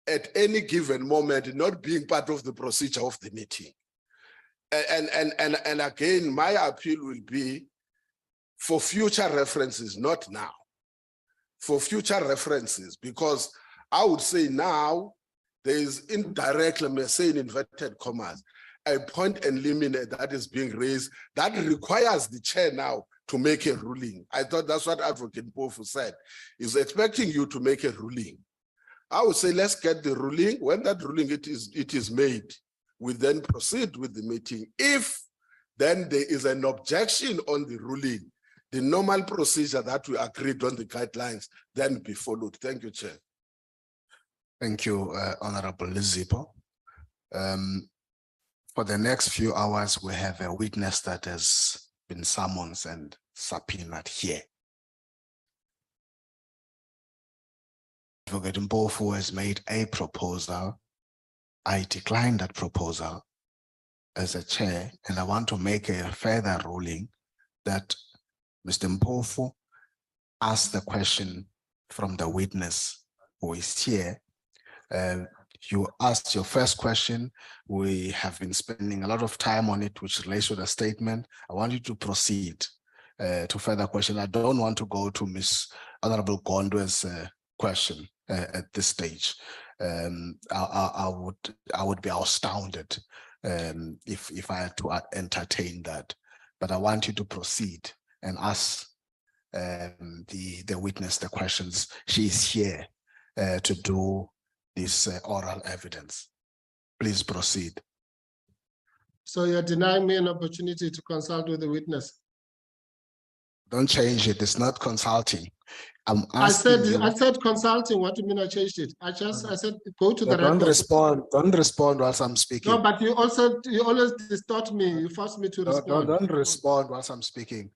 A: at any given moment, not being part of the procedure of the meeting. And again, my appeal will be for future references, not now. For future references, because I would say now there is indirectly, I'm saying inverted commas, a point and limine that is being raised that requires the chair now to make a ruling. I thought that's what Advocate Mpofu said. He's expecting you to make a ruling. I would say, let's get the ruling. When that ruling it is made, we then proceed with the meeting. If then there is an objection on the ruling, the normal procedure that we agreed on the guidelines then be followed. Thank you, Chair.
M: Thank you, Honorable Lizipo. For the next few hours, we have a witness that has been summoned and subpoenaed here. Advocate Mpofu has made a proposal. I declined that proposal as a chair, and I want to make a further ruling that Mr. Mpofu asked the question from the witness who is here. You asked your first question. We have been spending a lot of time on it, which relates to the statement. I want you to proceed to further question. I don't want to go to Ms. Honorable Gondwe's question at this stage. I would be astounded if I had to entertain that. But I want you to proceed and ask the witness the questions. She is here to do this oral evidence. Please proceed.
B: So you're denying me an opportunity to consult with the witness?
M: Don't change it. It's not consulting. I'm
B: I
M: asking
B: said consulting. What do you mean I changed it? I said go to the
M: don't
B: record.
M: respond. Don't respond whilst I'm speaking.
B: No, but you always distort me. You force me to respond.
M: Don't respond whilst I'm speaking.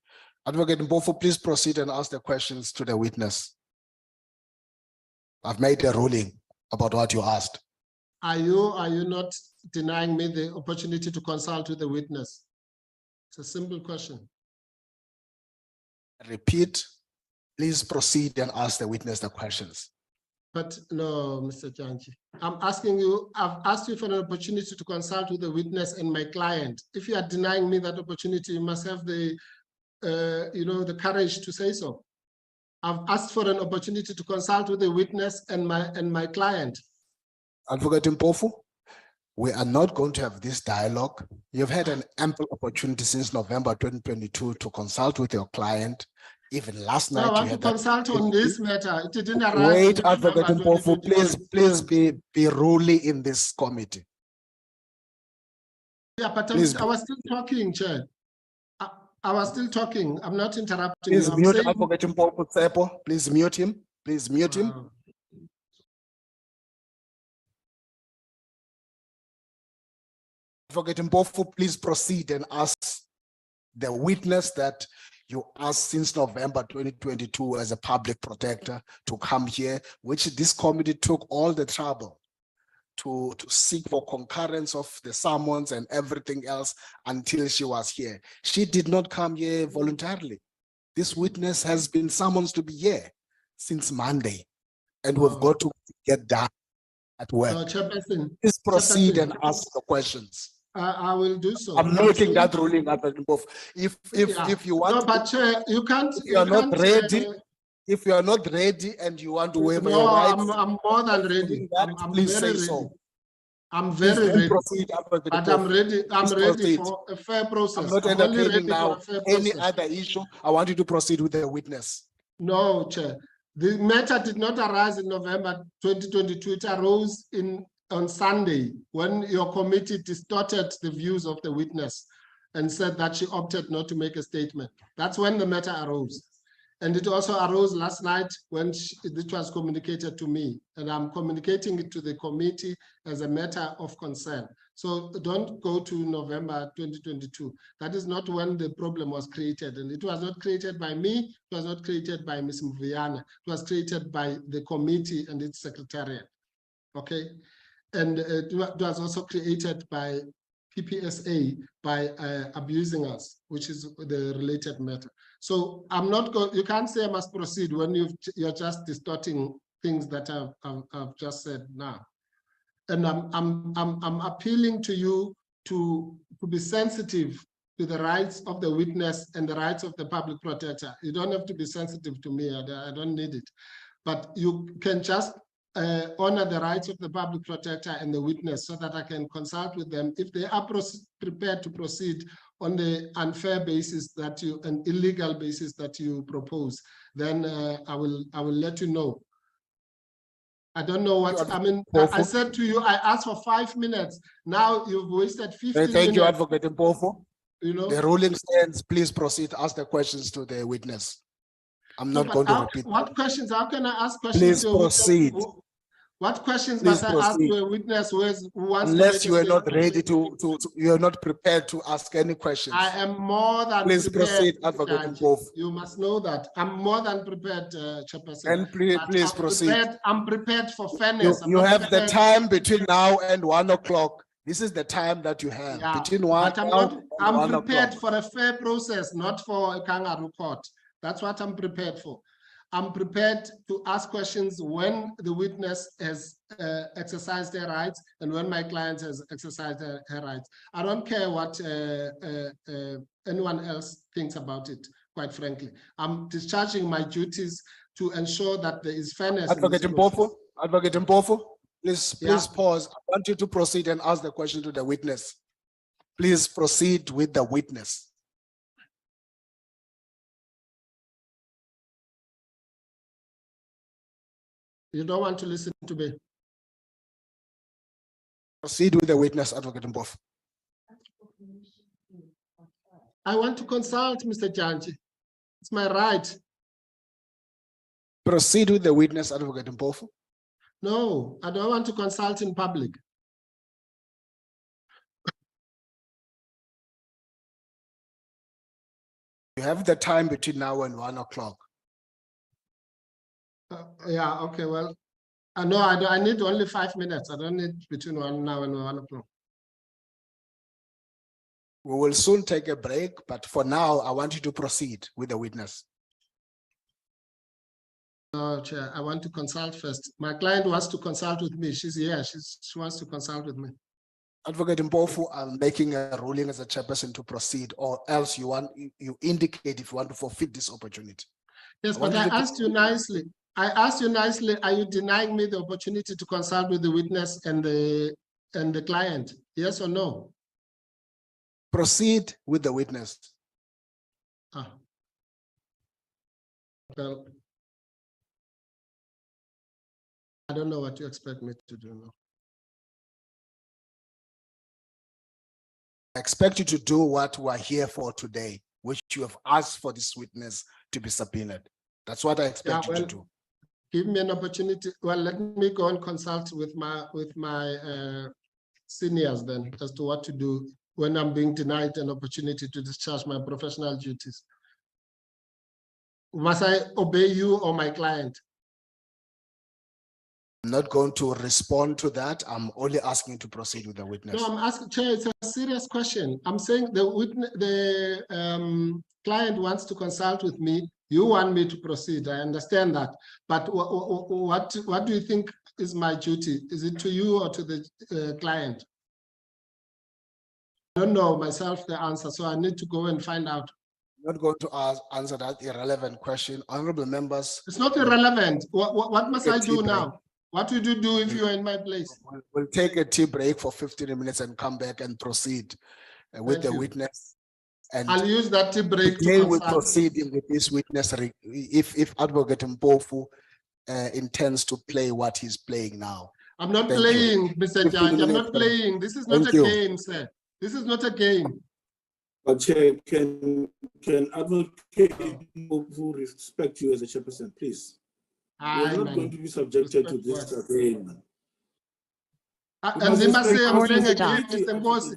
M: Advocate Mpofu, please proceed and ask the questions to the witness. I've made a ruling about what you asked.
B: Are you not denying me the opportunity to consult with the witness? It's a simple question.
A: Repeat, please proceed and ask the witness the questions.
B: But no, Mr. Janji, I'm asking you, I've asked you for an opportunity to consult with the witness and my client. If you are denying me that opportunity, you must have the, the courage to say so. I've asked for an opportunity to consult with the witness and my client.
A: Advocate Mpofu, we are not going to have this dialogue. You've had an ample opportunity since November 2022 to consult with your client. Even last night,
B: I want
A: you
B: to
A: had that
B: consult on this matter. It didn't arise.
A: Wait,
B: in
A: Advocate
B: November
A: Mpofu,
B: 2022.
A: please be ruly in this committee.
B: Yeah, but
A: Please
B: I was still talking, Chair. I was still talking. I'm not interrupting
A: Please
B: you. I'm
A: mute
B: saying,
A: Advocate Mpofu Tsepo. Please mute him. Please mute him. Advocate Mpofu, please proceed and ask the witness that you asked since November 2022 as a public protector to come here, which this committee took all the trouble to seek for concurrence of the summons and everything else until she was here. She did not come here voluntarily. This witness has been summoned to be here since Monday, and we've got to get that at work.
B: Chairperson,
A: Please proceed
B: Chairperson,
A: and ask the questions.
B: I will do so.
A: I'm noting that ruling at the both. If you want,
B: no, but Chair, you can't.
A: If you are not ready, if you are not ready and you want to waive your
B: No,
A: rights,
B: I'm more than ready.
A: that,
B: I'm
A: please
B: very
A: say
B: ready.
A: so.
B: I'm
A: Please
B: very ready.
A: proceed,
B: But I'm ready. I'm
A: Please
B: ready
A: proceed.
B: for a fair process.
A: I'm not
B: only
A: entertaining
B: ready
A: now
B: for a fair
A: any
B: process.
A: other issue. I want you to proceed with the witness.
B: No, Chair. The matter did not arise in November 2022. It arose on Sunday when your committee distorted the views of the witness and said that she opted not to make a statement. That's when the matter arose. And it also arose last night when it was communicated to me, and I'm communicating it to the committee as a matter of concern. So don't go to November 2022. That is not when the problem was created. And it was not created by me. It was not created by Ms. Mvuyana. It was created by the committee and its secretariat. Okay. And it was also created by PPSA by abusing us, which is the related matter. So I'm not going, you can't say I must proceed when you're just distorting things that I've just said now. And I'm appealing to you to be sensitive to the rights of the witness and the rights of the public protector. You don't have to be sensitive to me, I don't need it. But you can just honor the rights of the public protector and the witness so that I can consult with them. If they are prepared to proceed on the unfair basis that an illegal basis that you propose, then I will let you know. I don't know what, I mean, I said to you, I asked for 5 minutes. Now you've wasted 15 minutes.
A: Thank you, Advocate Mpofu.
B: You know,
A: the ruling stands. Please proceed. Ask the questions to the witness. I'm not going to repeat.
B: What questions? How can I ask questions?
A: Please proceed.
B: What questions
A: Please
B: must I ask to a witness who wants
A: Unless
B: to
A: you are not ready you are not prepared to ask any questions.
B: I am more than
A: please
B: prepared.
A: Proceed, Advocate Mpofu.
B: You must know that. I'm more than prepared, Chairperson.
A: And please proceed.
B: I'm prepared for fairness.
A: You have the time between now and 1 o'clock. This is the time that you have between 1 o'clock.
B: I'm prepared for a fair process, not for a kangaroo court. That's what I'm prepared for. I'm prepared to ask questions when the witness has exercised their rights and when my client has exercised her rights. I don't care what anyone else thinks about it, quite frankly. I'm discharging my duties to ensure that there is fairness.
A: Advocate Mpofu, please pause. I want you to proceed and ask the question to the witness. Please proceed with the witness.
B: You don't want to listen to me.
A: Proceed with the witness, Advocate Mpofu.
B: I want to consult Mr. Janji. It's my right.
A: Proceed with the witness, Advocate Mpofu.
B: No, I don't want to consult in public.
A: You have the time between now and 1 o'clock.
B: Yeah, okay, well, no, I need only 5 minutes. I don't need between now and 1 o'clock.
A: We will soon take a break, but for now, I want you to proceed with the witness.
B: No, Chair, I want to consult first. My client wants to consult with me. She's here. She wants to consult with me.
A: Advocate Mpofu, I'm making a ruling as a chairperson to proceed, or else you indicate if you want to forfeit this opportunity.
B: Yes, but I asked you nicely. I asked you nicely, are you denying me the opportunity to consult with the witness and the client? Yes or no?
A: Proceed with the witness.
B: Ah. Well, I don't know what you expect me to do now.
A: I expect you to do what we're here for today, which you have asked for this witness to be subpoenaed. That's what I expect you to do.
B: Give me an opportunity. Well, let me go and consult with my seniors then as to what to do when I'm being denied an opportunity to discharge my professional duties. Must I obey you or my client?
A: I'm not going to respond to that. I'm only asking you to proceed with the witness.
B: No, I'm asking, Chair, it's a serious question. I'm saying the client wants to consult with me. You want me to proceed. I understand that. But what do you think is my duty? Is it to you or to the client? I don't know myself the answer, so I need to go and find out.
A: I'm not going to answer that irrelevant question. Honorable members.
B: It's not irrelevant. What must I do now?
A: Break.
B: What would you do if you are in my place?
A: We'll take a tea break for 15 minutes and come back and proceed with the witness. And
B: I'll use that tea break to
A: we'll
B: consult.
A: proceed with this witness if Advocate Mpofu intends to play what he's playing now.
B: I'm not playing, Mr. Judge. I'm not playing. This is not a game, sir. This is not a game.
N: But Chair, can Advocate Mpofu respect you as a chairperson, please? We're not going to be subjected to this again.
B: And they must say I'm playing a game, Mr. Ngozi.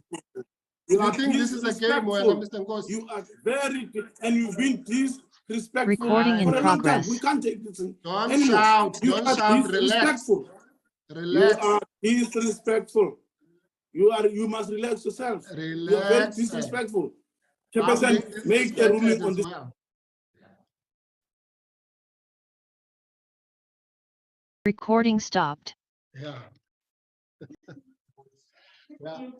B: You think this is a game, Mr. Ngozi?
N: You are very good, and you've been disrespectful
O: Recording in
N: for a long time.
O: progress.
N: We can't take this
B: Don't
N: anymore.
B: shout,
N: You
B: don't
N: are
B: shout, relax.
N: disrespectful.
B: Relax.
N: You are disrespectful. You must relax yourself.
B: Relax.
N: You are very disrespectful. Chairperson, make a ruling on this.
B: Well.
O: Recording stopped.
B: Yeah. Yeah.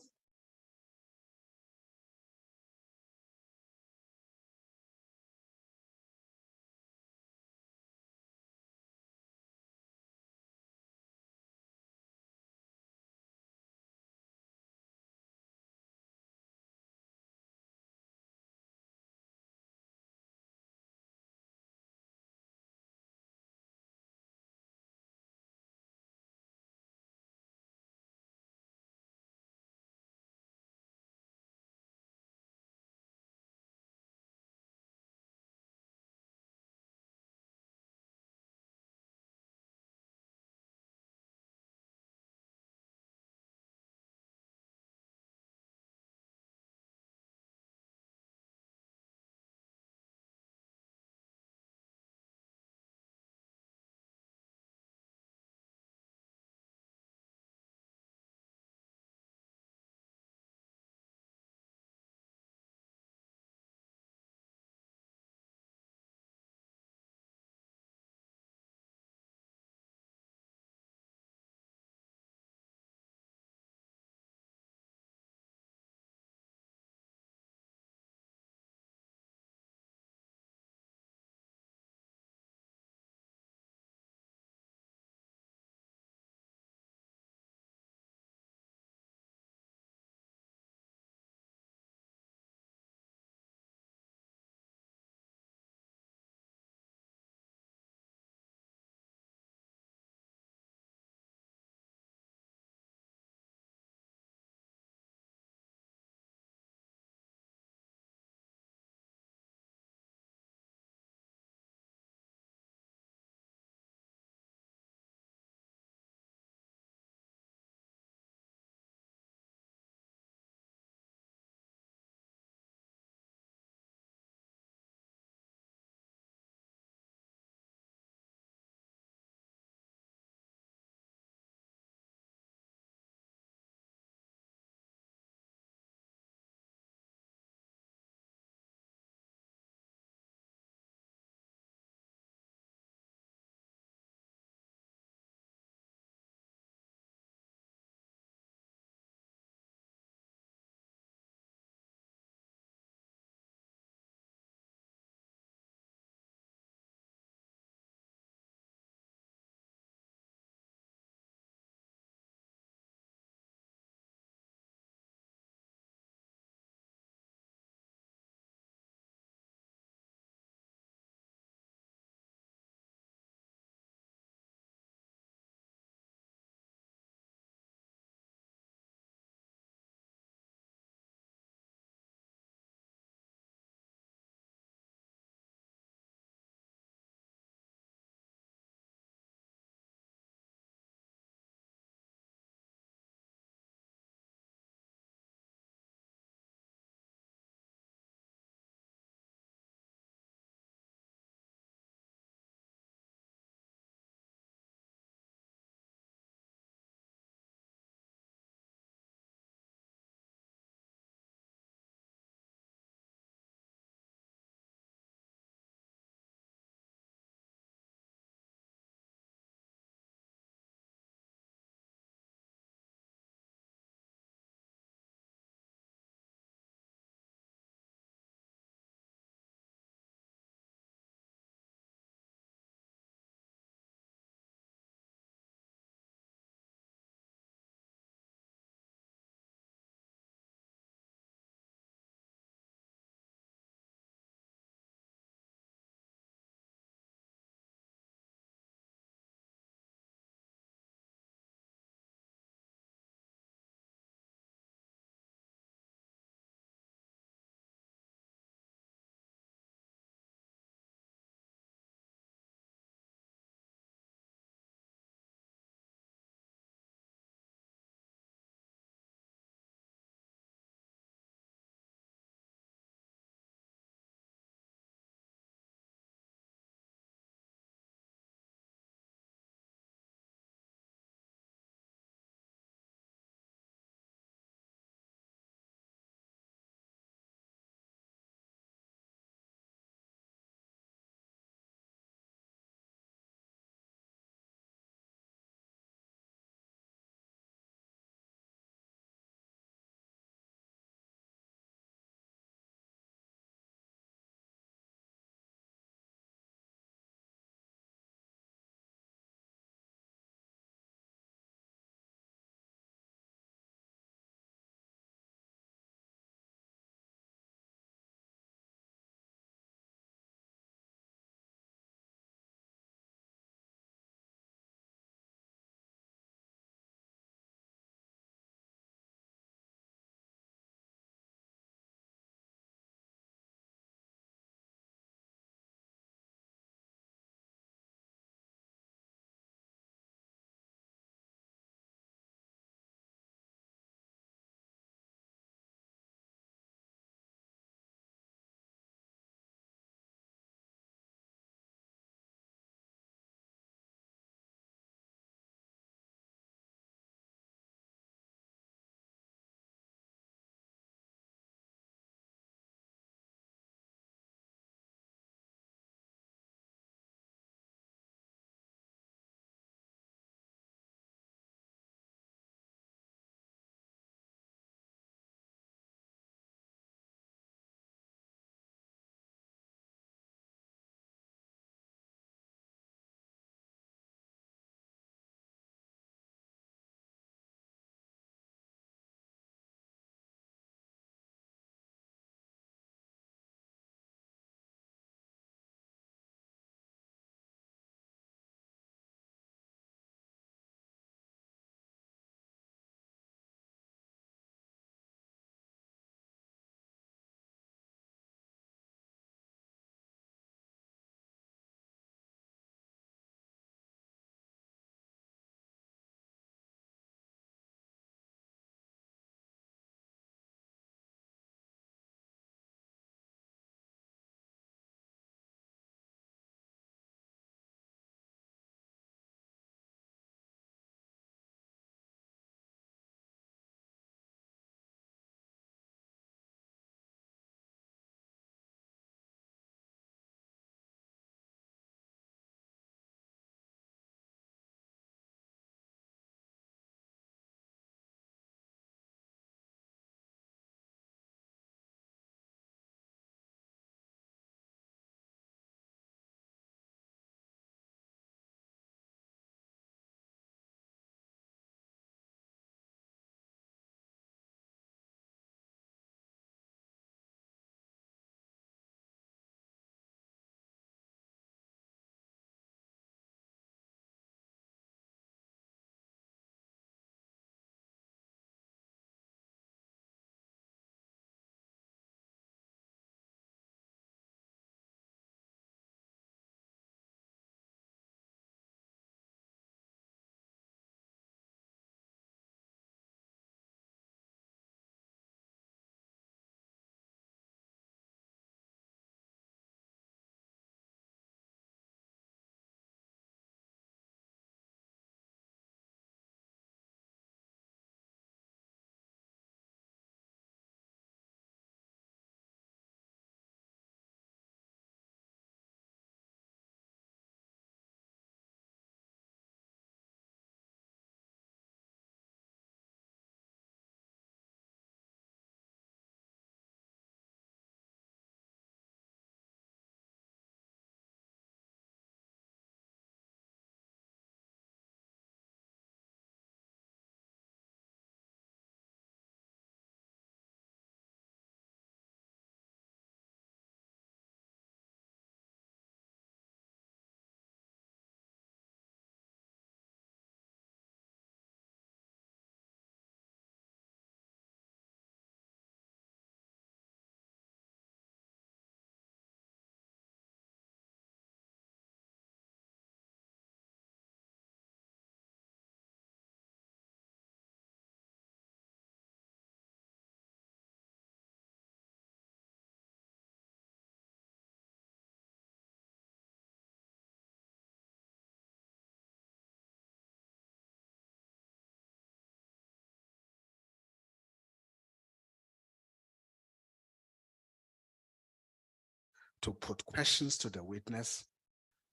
M: to put questions to the witness.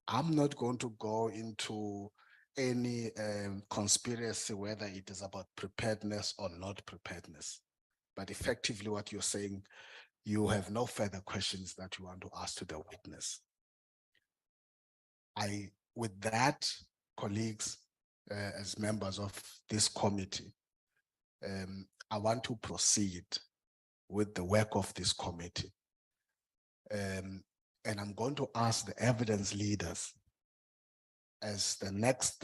M: I'm not going to go into any conspiracy, whether it is about preparedness or not preparedness. But effectively what you're saying, you have no further questions that you want to ask to the witness. With that, colleagues, as members of this committee, I want to proceed with the work of this committee. And I'm going to ask the evidence leaders as the next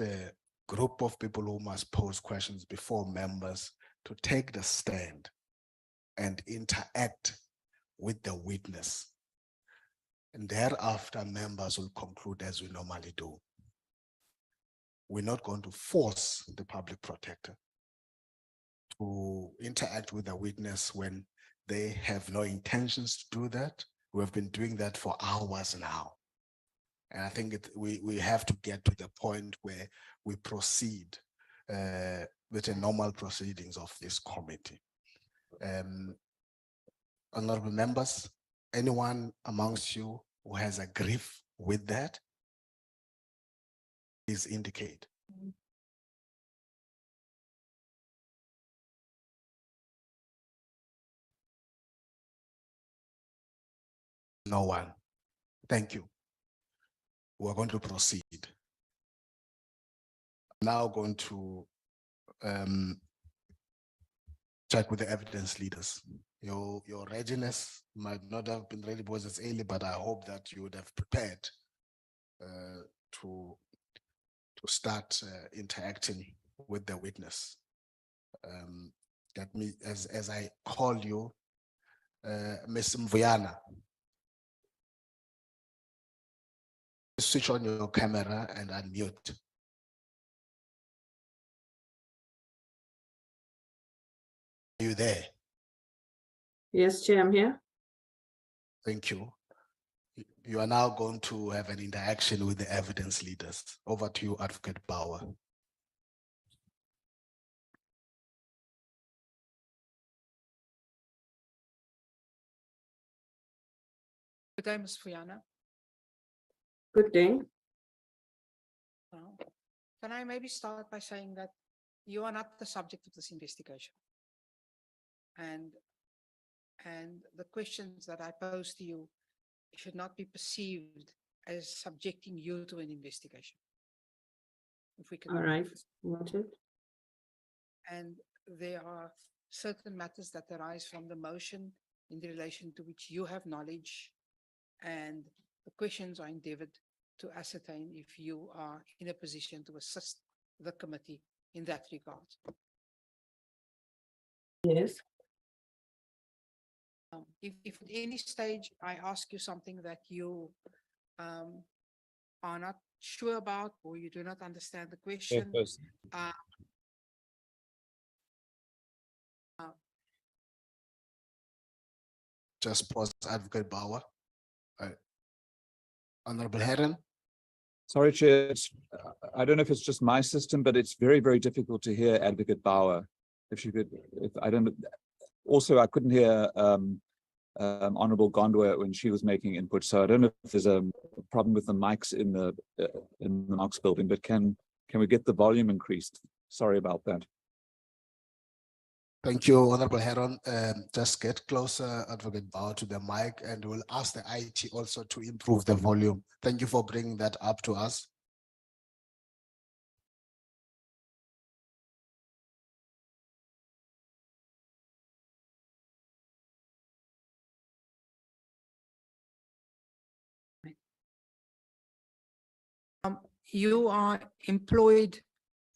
M: group of people who must pose questions before members to take the stand and interact with the witness. And thereafter, members will conclude as we normally do. We're not going to force the public protector to interact with the witness when they have no intentions to do that. We have been doing that for hours now. And I think we have to get to the point where we proceed with the normal proceedings of this committee. Honorable members, anyone amongst you who has a grief with that, please indicate. No one. Thank you. We're going to proceed. I'm now going to check with the evidence leaders. Your readiness might not have been ready because it's early, but I hope that you would have prepared to start interacting with the witness. Let me, as I call you, Ms. Mvuyana, switch on your camera and unmute. Are you there?
I: Yes, Chair, I'm here.
M: Thank you. You are now going to have an interaction with the evidence leaders. Over to you, Advocate Bauer.
P: Good day, Ms. Mvuyana.
I: Good day.
P: Can I maybe start by saying that you are not the subject of this investigation? And the questions that I pose to you should not be perceived as subjecting you to an investigation. If we can.
I: All right, noted.
P: And there are certain matters that arise from the motion in relation to which you have knowledge, and the questions are endeavored to ascertain if you are in a position to assist the committee in that regard.
I: Yes.
P: If at any stage I ask you something that you are not sure about, or you do not understand the question,
M: just pause, Advocate Bauer. Honorable Heron.
Q: Sorry, Chair. I don't know if it's just my system, but it's very, very difficult to hear Advocate Bauer. If you could, I don't know. Also, I couldn't hear Honorable Gondwe when she was making input. So I don't know if there's a problem with the mics in the Knox building, but can we get the volume increased? Sorry about that.
M: Thank you, Honorable Heron. Just get closer, Advocate Bauer, to the mic, and we'll ask the IT also to improve the volume. Thank you for bringing that up to us.
P: You are employed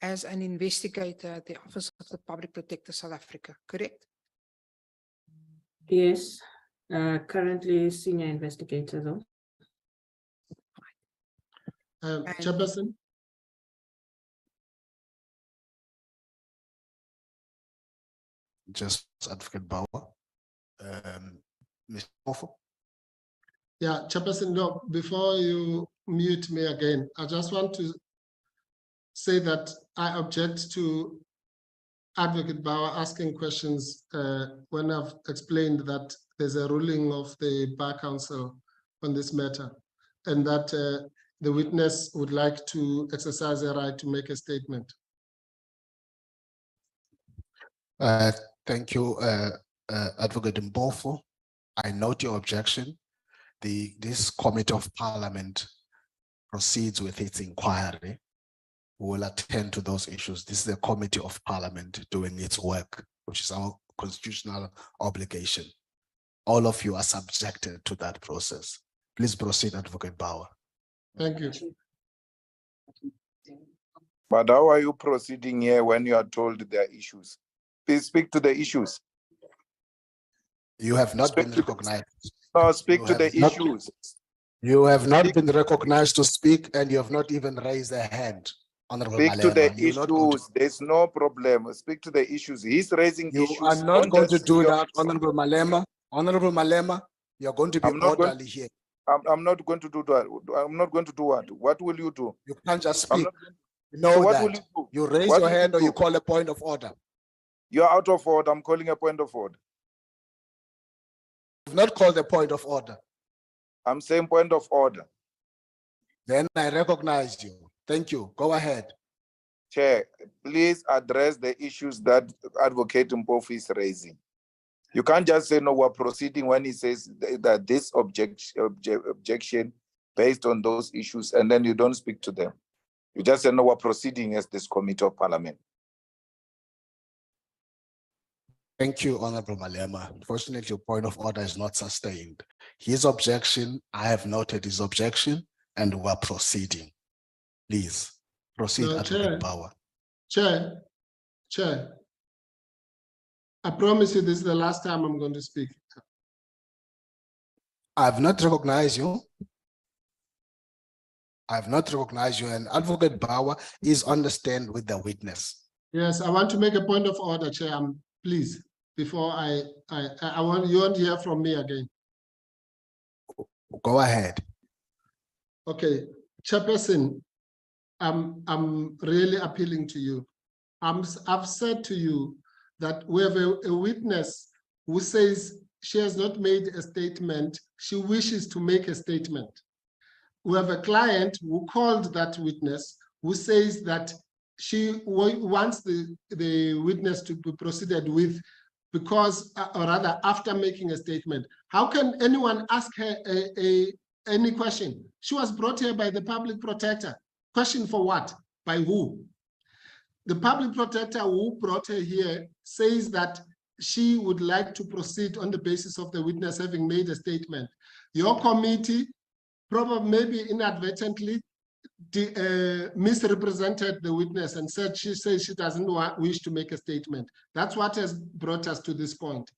P: as an investigator at the Office of the Public Protector South Africa, correct?
I: Yes, currently senior investigator though.
B: Chairperson.
M: Just Advocate Bauer. Mr. Mofo.
B: Yeah, Chairperson, no, before you mute me again, I just want to say that I object to Advocate Bauer asking questions when I've explained that there's a ruling of the Bar Council on this matter, and that the witness would like to exercise a right to make a statement.
M: Thank you, Advocate Mpofu. I note your objection. This Committee of Parliament proceeds with its inquiry. We will attend to those issues. This is a Committee of Parliament doing its work, which is our constitutional obligation. All of you are subjected to that process. Please proceed, Advocate Bauer.
B: Thank you.
R: But how are you proceeding here when you are told there are issues? Please speak to the issues.
M: You have not been recognized.
R: No, speak to the issues.
M: You have not been recognized to speak, and you have not even raised a hand. Honorable
R: Speak to the
M: Malema.
R: issues. There's no problem. Speak to the issues. He's raising issues.
M: You are not going to do that, Honorable Malema. Honorable Malema, you're going to be orderly here.
R: I'm not going to do that. I'm not going to do what? What will you do?
M: You can't just speak. You
R: So
M: know
R: what
M: that.
R: will you do?
M: You raise
R: What
M: your
R: will you
M: hand or
R: do?
M: you call a point of order.
R: You're out of order. I'm calling a point of order.
M: You've not called a point of order.
R: I'm saying point of order.
M: Then I recognize you. Thank you. Go ahead.
R: Chair, please address the issues that Advocate Mpofu is raising. You can't just say, no, we're proceeding when he says that this objection based on those issues, and then you don't speak to them. You just say, no, we're proceeding as this Committee of Parliament.
M: Thank you, Honorable Malema. Unfortunately, your point of order is not sustained. His objection, I have noted his objection, and we're proceeding. Please proceed, Advocate Bauer.
B: Chair, I promise you this is the last time I'm going to speak.
M: I've not recognized you. I've not recognized you, and Advocate Bauer is on the stand with the witness.
B: Yes, I want to make a point of order, Chair. Please, before I want you to hear from me again.
M: Go ahead.
B: Okay, Chairperson, I'm really appealing to you. I've said to you that we have a witness who says she has not made a statement. She wishes to make a statement. We have a client who called that witness who says that she wants the witness to be proceeded with because, or rather, after making a statement. How can anyone ask her any question? She was brought here by the public protector. Question for what? By who? The public protector who brought her here says that she would like to proceed on the basis of the witness having made a statement. Your committee probably maybe inadvertently misrepresented the witness and said she says she doesn't wish to make a statement. That's what has brought us to this point.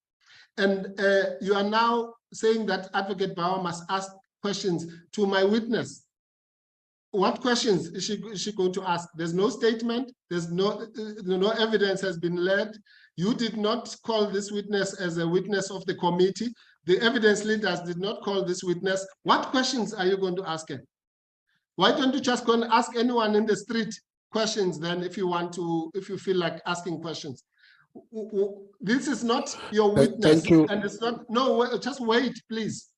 B: And you are now saying that Advocate Bauer must ask questions to my witness. What questions is she going to ask? There's no statement. There's no evidence has been led. You did not call this witness as a witness of the committee. The evidence leaders did not call this witness. What questions are you going to ask her? Why don't you just go and ask anyone in the street questions then if you want to, if you feel like asking questions? This is not your witness.
M: Thank you.
B: And it's not, no, just wait, please.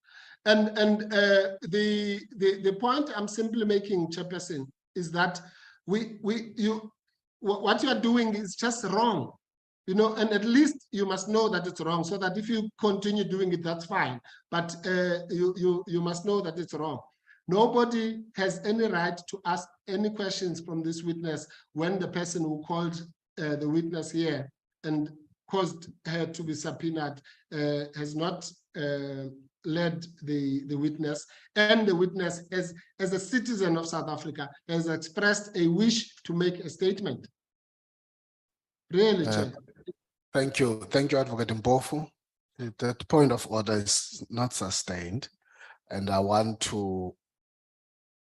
B: And the point I'm simply making, Chairperson, is that what you are doing is just wrong. You know, and at least you must know that it's wrong, so that if you continue doing it, that's fine. But you must know that it's wrong. Nobody has any right to ask any questions from this witness when the person who called the witness here and caused her to be subpoenaed has not led the witness, and the witness as a citizen of South Africa has expressed a wish to make a statement. Really, Chair.
M: Thank you, Advocate Mpofu. That point of order is not sustained, and I want to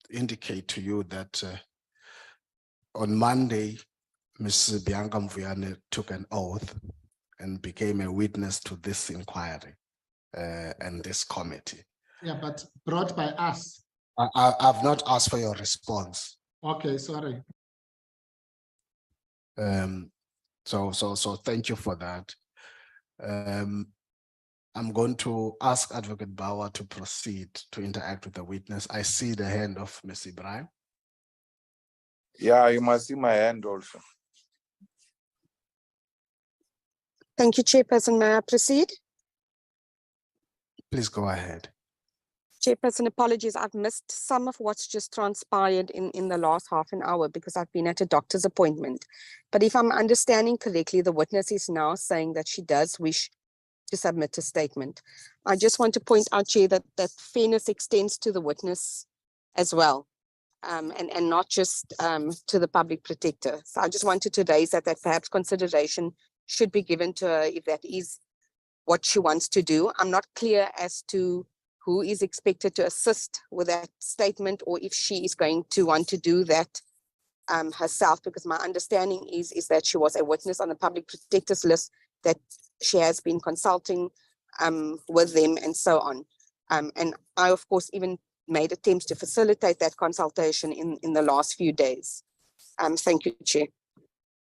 M: indicate to you that on Monday, Ms. Bianca Mvuyane took an oath and became a witness to this inquiry and this committee.
B: Yeah, but brought by us.
M: I've not asked for your response.
B: Okay, sorry.
M: So thank you for that. I'm going to ask Advocate Bauer to proceed to interact with the witness. I see the hand of Ms. Ibrahim.
R: Yeah, you must see my hand also.
S: Thank you, Chairperson. May I proceed?
M: Please go ahead.
S: Chairperson, apologies. I've missed some of what's just transpired in the last half an hour because I've been at a doctor's appointment. But if I'm understanding correctly, the witness is now saying that she does wish to submit a statement. I just want to point out, Chair, that fairness extends to the witness as well, and not just to the public protector. So I just wanted to raise that perhaps consideration should be given to her if that is what she wants to do. I'm not clear as to who is expected to assist with that statement, or if she is going to want to do that herself, because my understanding is that she was a witness on the public protector's list, that she has been consulting with them and so on. And I, of course, even made attempts to facilitate that consultation in the last few days. Thank you, Chair.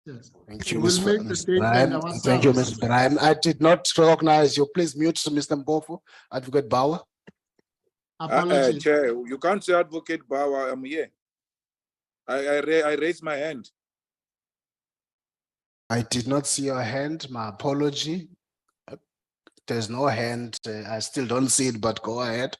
B: Yes.
M: Thank you,
B: We'll
M: Ms.
B: make the statement
M: Bryan.
B: ourselves.
M: Thank you, Ms. Bryan. I did not recognize you. Please mute Mr. Mpofu. Advocate Bauer.
B: Apologies.
R: Chair, you can't say Advocate Bauer, I'm here. I raised my hand.
M: I did not see your hand. My apology. There's no hand. I still don't see it, but go ahead.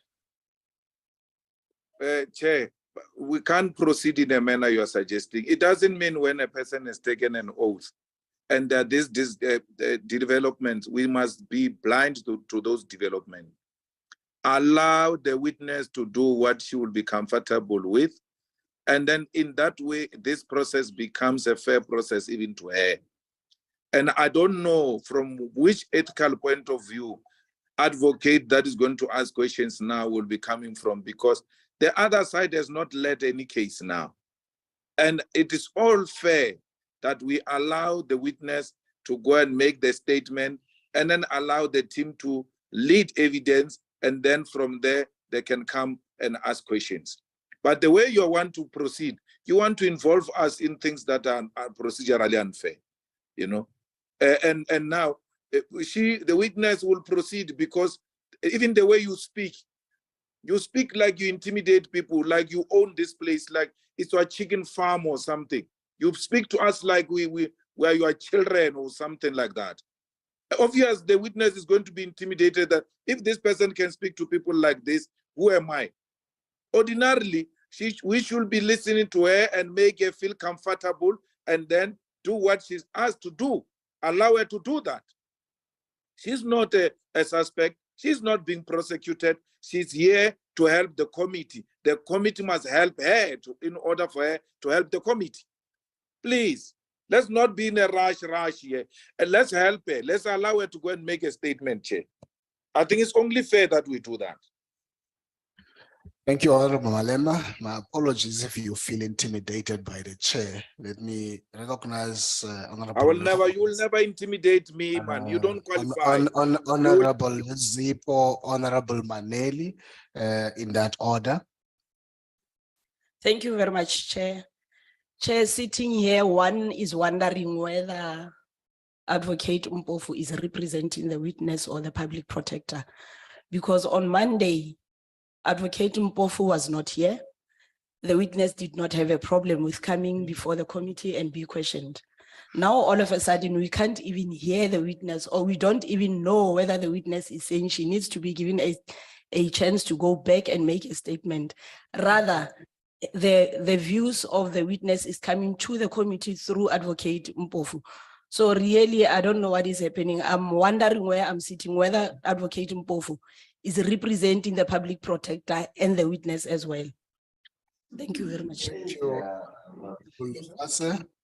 R: Chair, we can't proceed in a manner you are suggesting. It doesn't mean when a person has taken an oath and that this developments, we must be blind to those developments. Allow the witness to do what she will be comfortable with. And then in that way, this process becomes a fair process even to her. And I don't know from which ethical point of view advocate that is going to ask questions now will be coming from, because the other side has not led any case now. And it is all fair that we allow the witness to go and make the statement and then allow the team to lead evidence, and then from there, they can come and ask questions. But the way you want to proceed, you want to involve us in things that are procedurally unfair, you know? And now, the witness will proceed, because even the way you speak like you intimidate people, like you own this place, like it's a chicken farm or something. You speak to us like we are your children or something like that. Obviously, the witness is going to be intimidated that if this person can speak to people like this, who am I? Ordinarily, we should be listening to her and make her feel comfortable, and then do what she's asked to do. Allow her to do that. She's not a suspect. She's not being prosecuted. She's here to help the committee. The committee must help her in order for her to help the committee. Please, let's not be in a rush here. And let's help her. Let's allow her to go and make a statement, Chair. I think it's only fair that we do that.
M: Thank you, Honorable Malema. My apologies if you feel intimidated by the chair. Let me recognize Honorable.
R: You will never intimidate me, man. You don't qualify.
M: Honorable Zipo, Honorable Maneli, in that order.
G: Thank you very much, Chair. Chair, sitting here, one is wondering whether Advocate Mpofu is representing the witness or the public protector. Because on Monday, Advocate Mpofu was not here. The witness did not have a problem with coming before the committee and be questioned. Now, all of a sudden, we can't even hear the witness, or we don't even know whether the witness is saying she needs to be given a chance to go back and make a statement. Rather, the views of the witness is coming to the committee through Advocate Mpofu. So really, I don't know what is happening. I'm wondering where I'm sitting, whether Advocate Mpofu is representing the public protector and the witness as well. Thank you very much.
M: Thank you.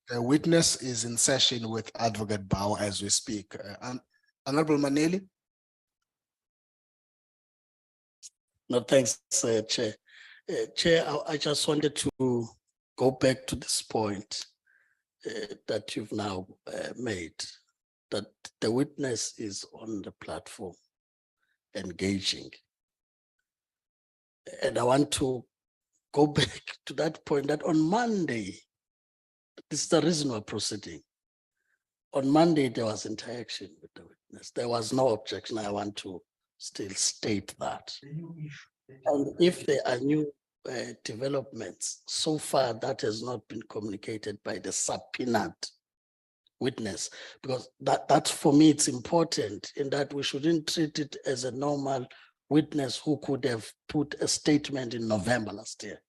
M: The witness is in session with Advocate Bauer as we speak. Honorable Maneli.
L: No, thanks, Chair. Chair, I just wanted to go back to this point that you've now made, that the witness is on the platform engaging. And I want to go back to that point that on Monday, this is the reason we're proceeding. on Monday, there was interaction with the witness. There was no objection. I want to still state that. And if there are new developments, so far that has not been communicated by the subpoenaed witness, because that's for me, it's important in that we shouldn't treat it as a normal witness who could have put a statement in November last year.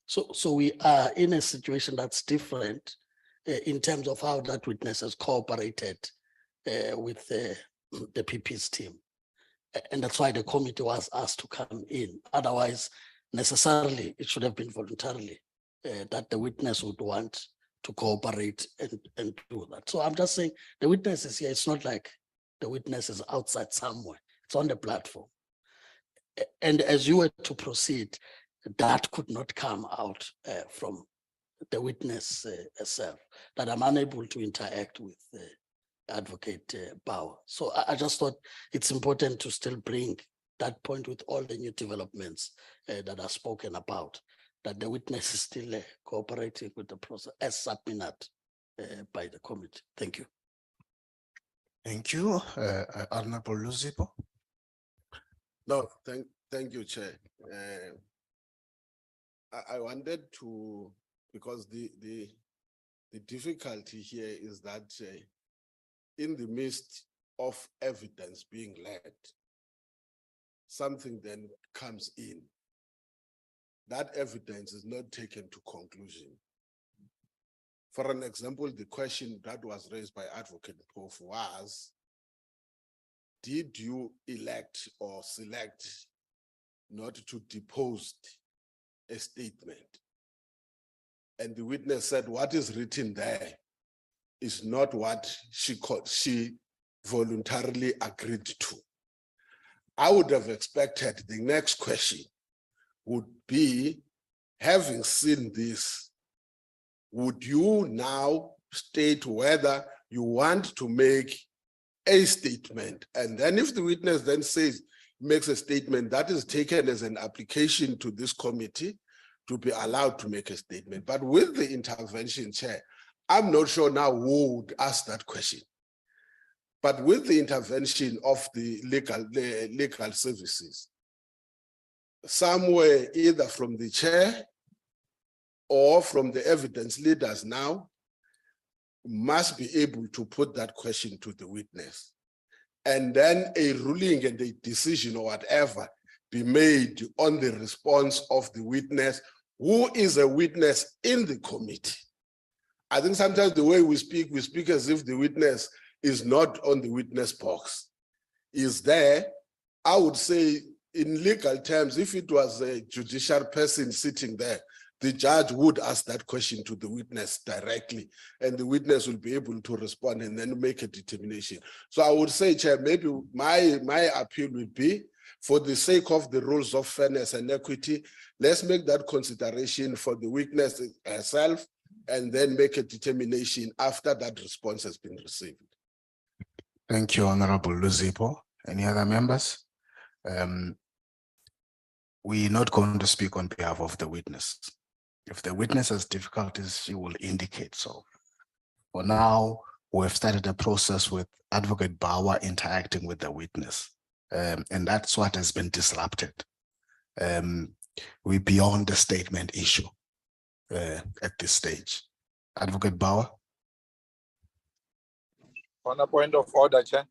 L: So we are in a situation that's different in terms of how that witness has cooperated with the PP's team. And that's why the committee was asked to come in. Otherwise, necessarily, it should have been voluntarily that the witness would want to cooperate and do that. So I'm just saying the witness is here. It's not like the witness is outside somewhere. It's on the platform. And as you were to proceed, that could not come out from the witness herself, that I'm unable to interact with Advocate Bauer. So I just thought it's important to still bring that point with all the new developments that are spoken about, that the witness is still cooperating with the process as subpoenaed by the committee. Thank you.
A: Thank you, Honorable Luzipo.
M: No, thank you, Chair. I wanted to, because the difficulty here is that in the midst of evidence being led, something then comes in. That evidence is not taken to conclusion. For an example, the question that was raised by Advocate Mpofu was, did you elect or select not to depose a statement? And the witness said, what is written there is not what she voluntarily agreed to. I would have expected the next question would be, having seen this, would you now state whether you want to make a statement? And then if the witness then makes a statement, that is taken as an application to this committee to be allowed to make a statement. But with the intervention, Chair, I'm not sure now who would ask that question. But with the intervention of the legal services, somewhere either from the chair or from the evidence leaders now must be able to put that question to the witness. And then a ruling and a decision or whatever be made on the response of the witness, who is a witness in the committee. I think sometimes the way we speak as if the witness is not on the witness box. Is there, I would say in legal terms, if it was a judicial person sitting there, the judge would ask that question to the witness directly, and the witness will be able to respond and then make a determination. So I would say, Chair, maybe my appeal would be, for the sake of the rules of fairness and equity, let's make that consideration for the witness herself, and then make a determination after that response has been received.
A: Thank you, Honorable Luzipo. Any other members? We're not going to speak on behalf of the witness. If the witness has difficulties, she will indicate so. For now, we have started a process with Advocate Bauer interacting with the witness. And that's what has been disrupted. We're beyond the statement issue at this stage. Advocate Bauer.
R: On a point of order, Chair.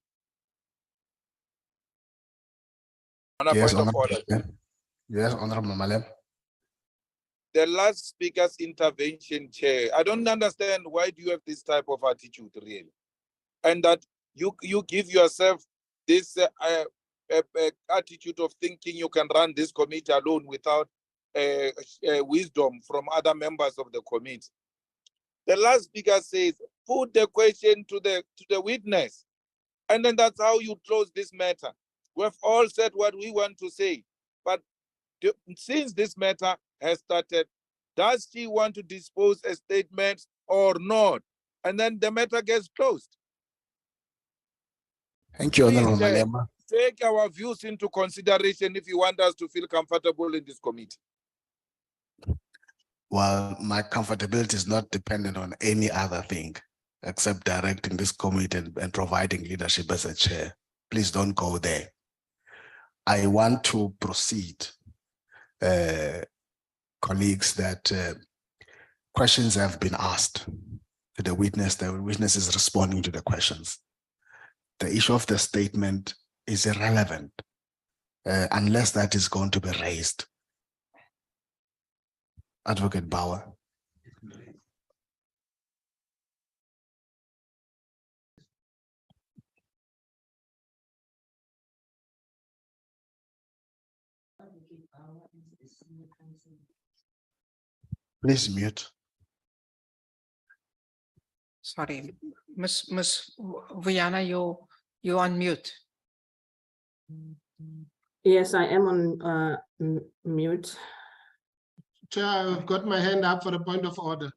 R: On a
A: Yes,
R: point of order.
A: Yes, Honorable Malem.
R: The last speaker's intervention, Chair, I don't understand why do you have this type of attitude, really? And that you give yourself this attitude of thinking you can run this committee alone without wisdom from other members of the committee. The last speaker says, put the question to the witness. And then that's how you close this matter. We've all said what we want to say. But since this matter has started, does she want to dispose a statement or not? And then the matter gets closed.
A: Thank you, Honorable Malema.
R: Take our views into consideration if you want us to feel comfortable in this committee.
A: Well, my comfortability is not dependent on any other thing.
M: except directing this committee and providing leadership as a chair. Please don't go there. I want to proceed, colleagues, that questions have been asked to the witness is responding to the questions. The issue of the statement is irrelevant unless that is going to be raised. Advocate Bauer. Please mute.
P: Sorry, Miss Viana, you're on mute.
I: Yes, I am on mute.
B: Chair, I've got my hand up for a point of order.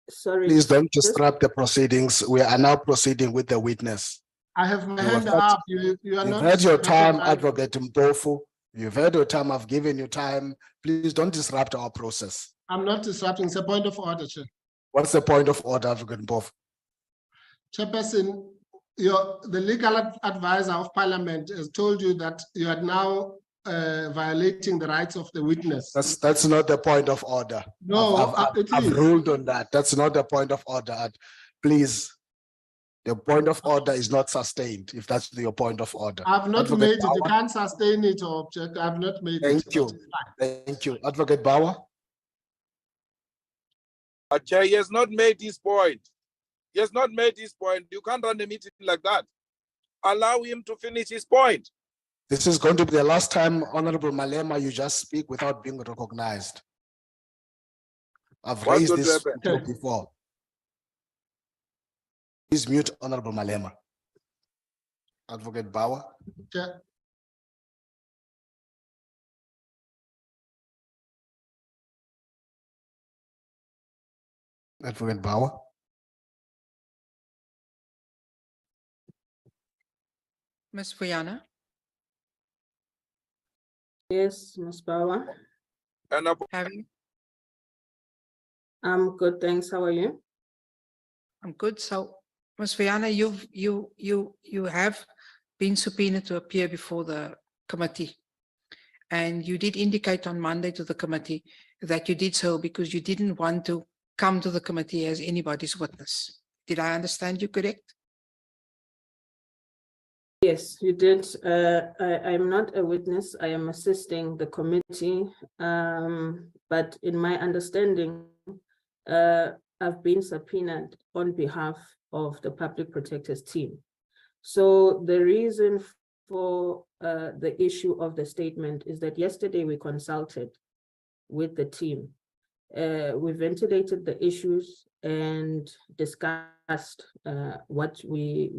I: Sorry.
M: Please don't disrupt the proceedings. We are now proceeding with the witness.
B: I have my hand up. You are not.
M: You've had your time, Advocate Mpofu. You've had your time. I've given you time. Please don't disrupt our process.
B: I'm not disrupting. It's a point of order, Chair.
M: What's the point of order, Advocate Mpofu?
B: Chairperson, the legal advisor of Parliament has told you that you are now violating the rights of the witness.
M: That's not the point of order.
B: No,
M: I've ruled on that. That's not the point of order. Please, the point of order is not sustained, if that's your point of order.
B: I've not
M: Advocate
B: made it.
M: Bauer?
B: You can't sustain it or object. I've not made it.
M: Thank you. Thank you. Advocate Bauer?
R: Chair, he has not made his point. He has not made his point. You can't run a meeting like that. Allow him to finish his point.
M: This is going to be the last time, Honorable Malema, you just speak without being recognized. I've
R: What's
M: raised
R: going to
M: this
R: happen?
M: before. Please mute Honorable Malema. Advocate Bauer.
B: Chair.
M: Advocate Bauer.
P: Ms. Viana.
I: Yes, Ms. Bauer.
P: Have you?
I: I'm good, thanks. How are you?
P: I'm good. So, Ms. Viana, you have been subpoenaed to appear before the committee, and you did indicate on Monday to the committee that you did so because you didn't want to come to the committee as anybody's witness. Did I understand you correct?
I: Yes, you did. I'm not a witness. I am assisting the committee. But in my understanding, I've been subpoenaed on behalf of the Public Protector's team. So the reason for the issue of the statement is that yesterday we consulted with the team. We ventilated the issues and discussed what we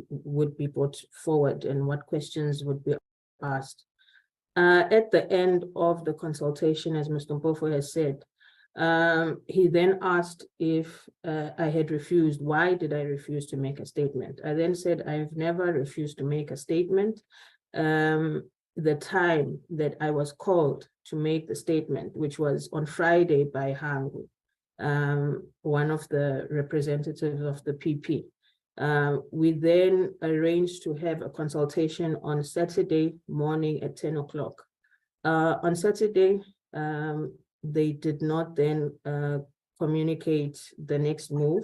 I: would be brought forward and what questions would be asked. At the end of the consultation, as Mr. Mpofu has said, he then asked if I had refused. Why did I refuse to make a statement? I then said, I've never refused to make a statement. The time that I was called to make the statement, which was on Friday by Hangu, one of the representatives of the PP. We then arranged to have a consultation on Saturday morning at 10 o'clock. On Saturday, they did not then communicate the next move,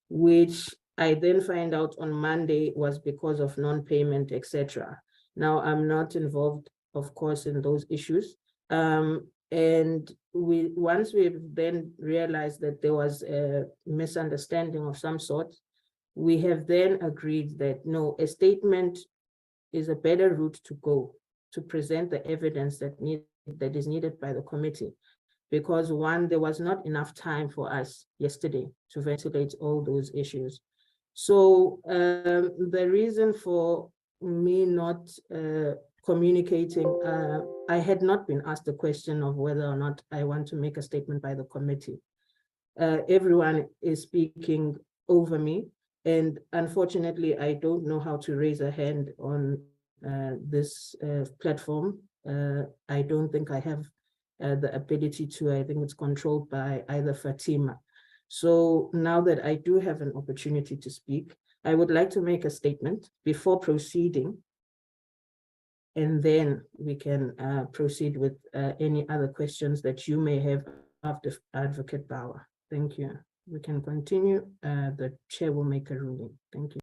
I: which I then find out on Monday was because of non-payment, etc. Now, I'm not involved, of course, in those issues. And once we've then realized that there was a misunderstanding of some sort, we have then agreed that no, a statement is a better route to go to present the evidence that is needed by the committee. Because one, there was not enough time for us yesterday to ventilate all those issues. So the reason for me not communicating, I had not been asked the question of whether or not I want to make a statement by the committee. Everyone is speaking over me, and unfortunately, I don't know how to raise a hand on this platform. I don't think I have the ability to. I think it's controlled by either Fatima. So now that I do have an opportunity to speak, I would like to make a statement before proceeding. And then we can proceed with any other questions that you may have after Advocate Bauer. Thank you. We can continue. The chair will make a ruling. Thank you.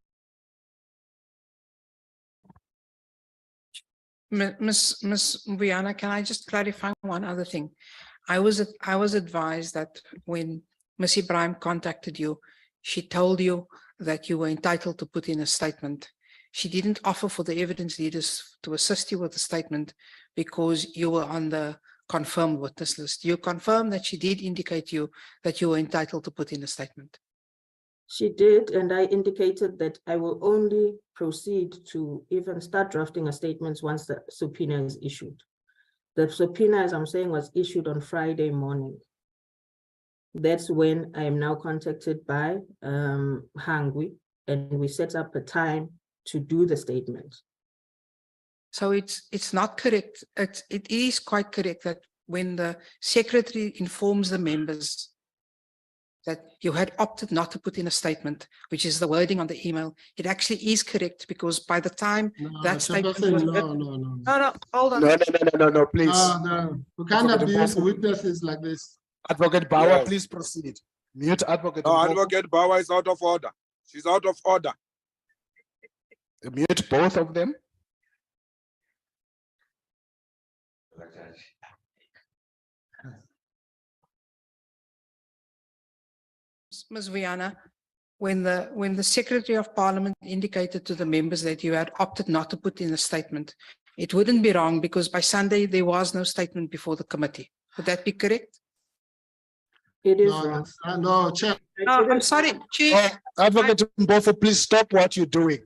P: Miss Mviana, can I just clarify one other thing? I was advised that when Miss Ibrahim contacted you, she told you that you were entitled to put in a statement. She didn't offer for the evidence leaders to assist you with the statement because you were on the confirmed witness list. You confirm that she did indicate to you that you were entitled to put in a statement.
I: She did, and I indicated that I will only proceed to even start drafting a statement once the subpoena is issued. The subpoena, as I'm saying, was issued on Friday morning. That's when I am now contacted by Hangwi, and we set up a time to do the statement.
P: So it's not correct. It is quite correct that when the secretary informs the members that you had opted not to put in a statement, which is the wording on the email, it actually is correct, because by the time that statement was
B: no,
P: hold on.
A: No, please.
B: No, we can't abuse witnesses like this.
A: Advocate Bauer,
R: Yes.
A: please proceed. Mute Advocate.
R: No,
A: Mpofu.
R: Advocate Bauer is out of order. She's out of order.
A: Mute both of them.
P: Ms. Viana, when the Secretary of Parliament indicated to the members that you had opted not to put in a statement, it wouldn't be wrong, because by Sunday there was no statement before the committee. Would that be correct?
I: It is
B: No,
I: wrong.
B: no, Chair.
P: No, I'm sorry, Chief.
A: Advocate Mpofu, please stop what you're doing.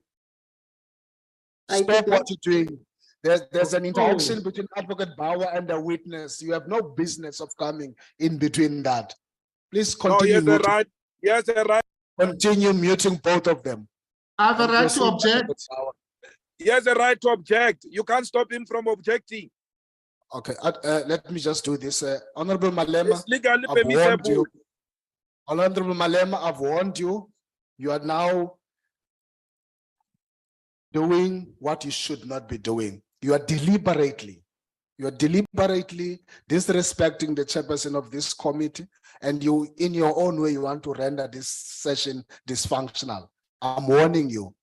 I: I
A: Stop
I: did
A: what
I: not-
A: you're doing. There's an interaction between Advocate Bauer and the witness. You have no business of coming in between that. Please
R: No,
A: continue.
R: yes, a
A: muting.
R: right. Yes, a right.
A: Continue muting both of them.
B: I have a
A: And
B: right
A: proceed,
B: to object.
A: Advocate Bauer.
R: He has a right to object. You can't stop him from objecting.
A: Okay, let me just do this. Honorable Malema,
R: It's legally
A: I've warned
R: permissible.
A: you. Honorable Malema, I've warned you. You are now doing what you should not be doing. You are deliberately disrespecting the chairperson of this committee, and you, in your own way, you want to render this session dysfunctional. I'm warning you.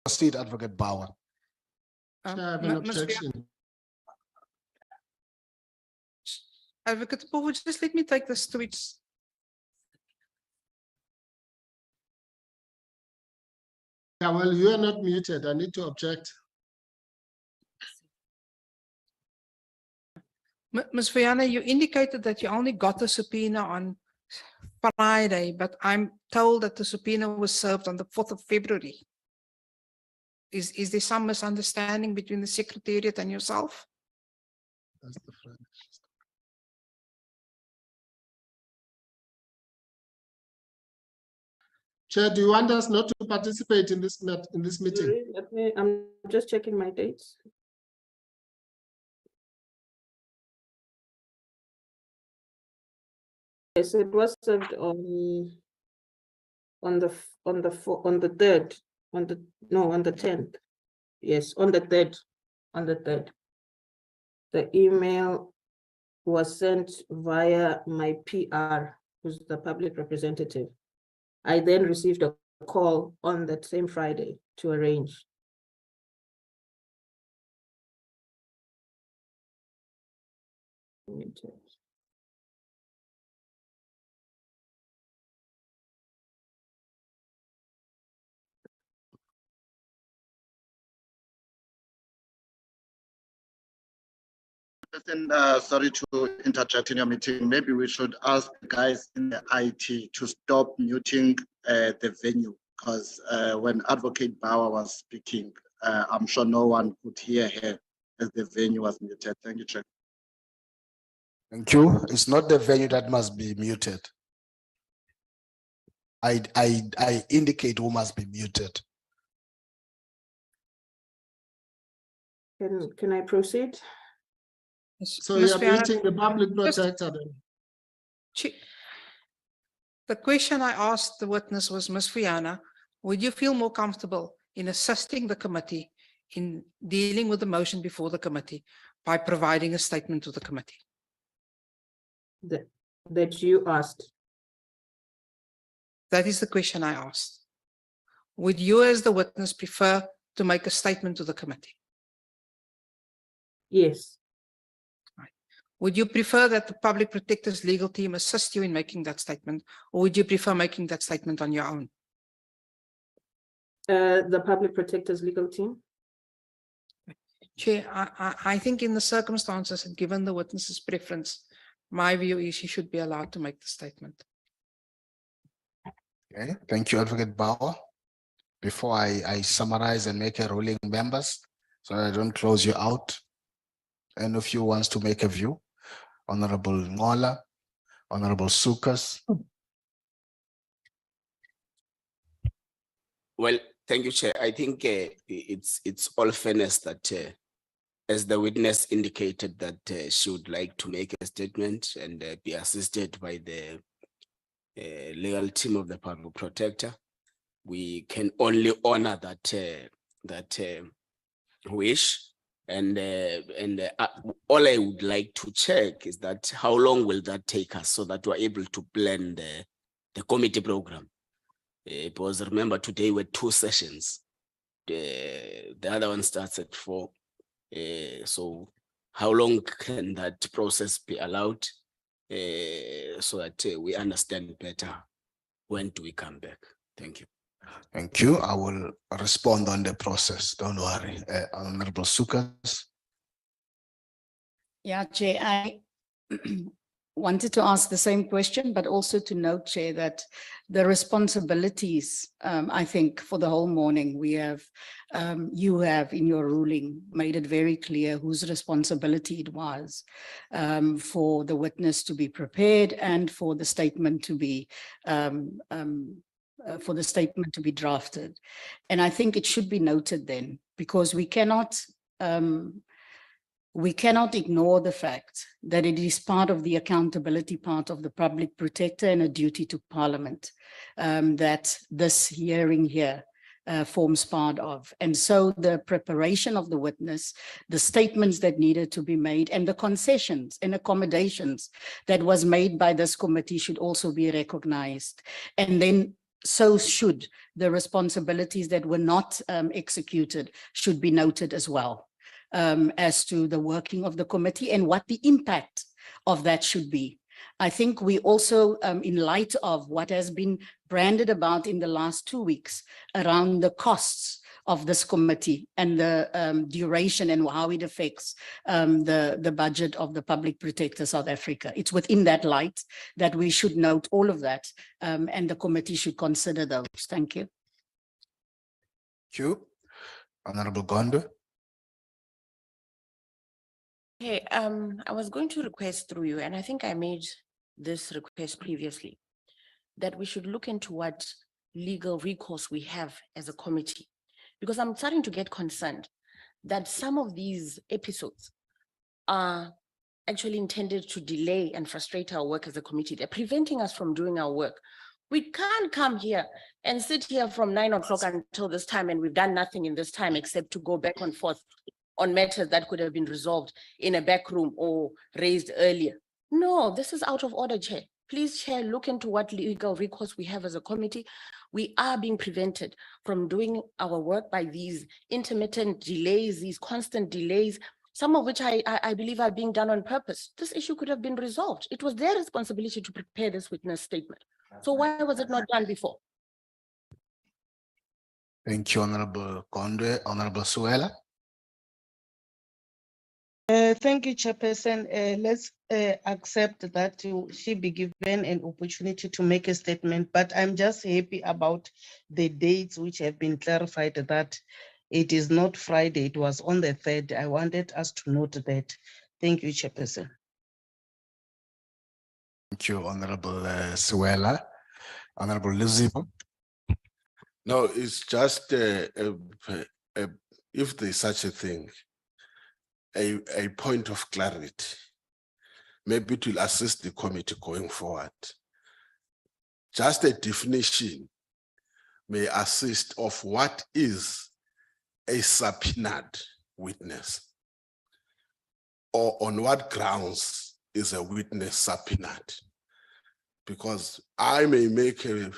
A: Proceed, Advocate Bauer.
B: Chair, I have an objection.
P: Advocate Paul, just let me take this to its.
B: Yeah, well, you are not muted. I need to object.
P: Ms. Viana, you indicated that you only got the subpoena on Friday, but I'm told that the subpoena was served on the 4th of February. Is there some misunderstanding between the Secretariat and yourself?
B: That's the French. Chair, do you want us not to participate in this meeting?
I: I'm just checking my dates. Yes, it was served on the 3rd, on the 10th. Yes, on the 3rd. The email was sent via my PR, who's the public representative. I then received a call on that same Friday to arrange.
T: Sorry to interject in your meeting. Maybe we should ask the guys in the IT to stop muting the venue, because when Advocate Bauer was speaking, I'm sure no one could hear her as the venue was muted. Thank you, Chair.
A: Thank you. It's not the venue that must be muted. I indicate who must be muted.
I: Can I proceed?
B: So you are meeting the public protector then?
P: The question I asked the witness was, Ms. Fiona, would you feel more comfortable in assisting the committee in dealing with the motion before the committee by providing a statement to the committee?
I: That you asked.
P: That is the question I asked. Would you as the witness prefer to make a statement to the committee?
I: Yes.
P: Would you prefer that the public protector's legal team assist you in making that statement, or would you prefer making that statement on your own?
I: The public protector's legal team.
P: Chair, I think in the circumstances and given the witness's preference, my view is she should be allowed to make the statement.
A: Okay, thank you, Advocate Bauer. Before I summarize and make a ruling, members, so I don't close you out. Any of you wants to make a view? Honorable Ngola, Honorable Sukas.
K: Well, thank you, Chair. I think it's all fairness that as the witness indicated that she would like to make a statement and be assisted by the legal team of the public protector, we can only honor that wish. And all I would like to check is that how long will that take us so that we're able to plan the committee program? Because remember, today were 2 sessions. The other one starts at 4. So how long can that process be allowed so that we understand better when do we come back? Thank you.
A: Thank you. I will respond on the process. Don't worry. Honorable Sukas.
H: Yeah, Chair, I wanted to ask the same question, but also to note, Chair, that the responsibilities, I think for the whole morning, we have, you have in your ruling made it very clear whose responsibility it was for the witness to be prepared and for the statement to be drafted. And I think it should be noted then, because we cannot ignore the fact that it is part of the accountability part of the public protector and a duty to Parliament that this hearing here forms part of. And so the preparation of the witness, the statements that needed to be made, and the concessions and accommodations that was made by this committee should also be recognized. And then so should the responsibilities that were not executed should be noted as well, as to the working of the committee and what the impact of that should be. I think we also, in light of what has been branded about in the last 2 weeks around the costs of this committee and the duration and how it affects the budget of the Public Protector South Africa. It's within that light that we should note all of that, and the committee should consider those. Thank you.
A: Thank you. Honorable Gondo.
G: Hey, I was going to request through you, and I think I made this request previously, that we should look into what legal recourse we have as a committee, because I'm starting to get concerned that some of these episodes are actually intended to delay and frustrate our work as a committee. They're preventing us from doing our work. We can't come here and sit here from 9 o'clock until this time, and we've done nothing in this time except to go back and forth on matters that could have been resolved in a back room or raised earlier. No, this is out of order, Chair. Please, Chair, look into what legal recourse we have as a committee. We are being prevented from doing our work by these intermittent delays, these constant delays, some of which I believe are being done on purpose. This issue could have been resolved. It was their responsibility to prepare this witness statement. So why was it not done before?
A: Thank you, Honorable Gondwe. Honorable Suela.
J: Thank you, Chairperson. Let's accept that she be given an opportunity to make a statement, but I'm just happy about the dates which have been clarified that it is not Friday, it was on the 3rd. I wanted us to note that. Thank you, Chairperson.
A: Thank you, Honorable Suela. Honorable Luzibo.
M: No, it's just if there's such a thing, a point of clarity. Maybe it will assist the committee going forward. just a definition may assist of what is a subpoenaed witness, or on what grounds is a witness subpoenaed? Because I may make a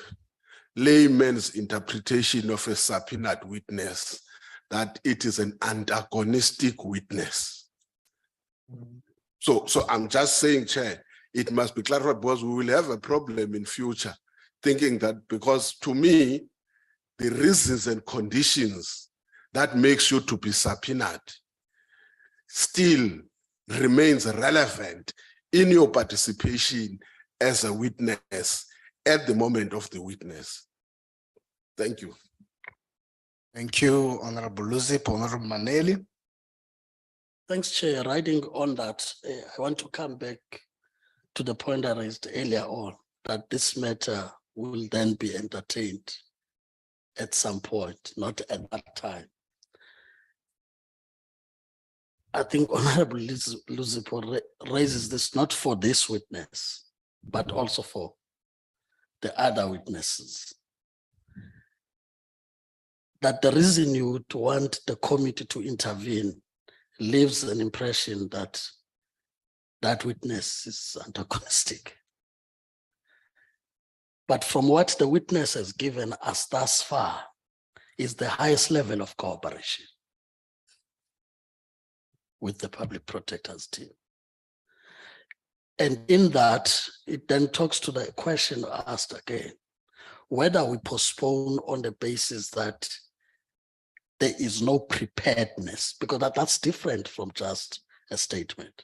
M: layman's interpretation of a subpoenaed witness that it is an antagonistic witness. So I'm just saying, Chair, it must be clarified, because we will have a problem in future thinking that, because to me, the reasons and conditions that makes you to be subpoenaed still remains relevant in your participation as a witness at the moment of the witness. Thank you.
A: Thank you, Honorable Luzip. Honorable Maneli.
L: Thanks, Chair. Riding on that, I want to come back to the point I raised earlier on, that this matter will then be entertained at some point, not at that time. I think Honorable Luzipo raises this not for this witness, but also for the other witnesses. That the reason you would want the committee to intervene leaves an impression that that witness is antagonistic. But from what the witness has given us thus far is the highest level of cooperation with the public protector's team. And in that, it then talks to the question asked again, whether we postpone on the basis that there is no preparedness, because that's different from just a statement.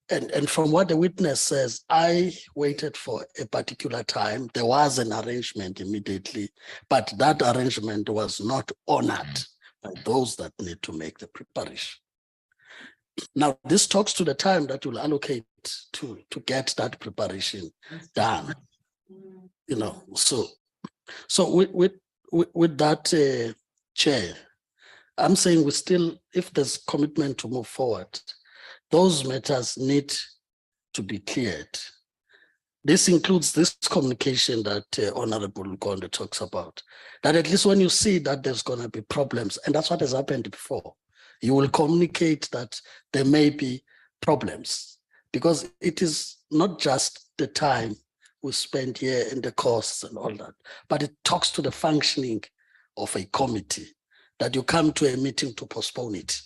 L: And from what the witness says, I waited for a particular time. There was an arrangement immediately, but that arrangement was not honored by those that need to make the preparation. Now, this talks to the time that you'll allocate to get that preparation done. You know, so with that, Chair, I'm saying we still, if there's commitment to move forward, those matters need to be cleared. This includes this communication that Honorable Gondwe talks about, that at least when you see that there's going to be problems, and that's what has happened before, you will communicate that there may be problems, because it is not just the time we spend here and the costs and all that, but it talks to the functioning of a committee, that you come to a meeting to postpone it,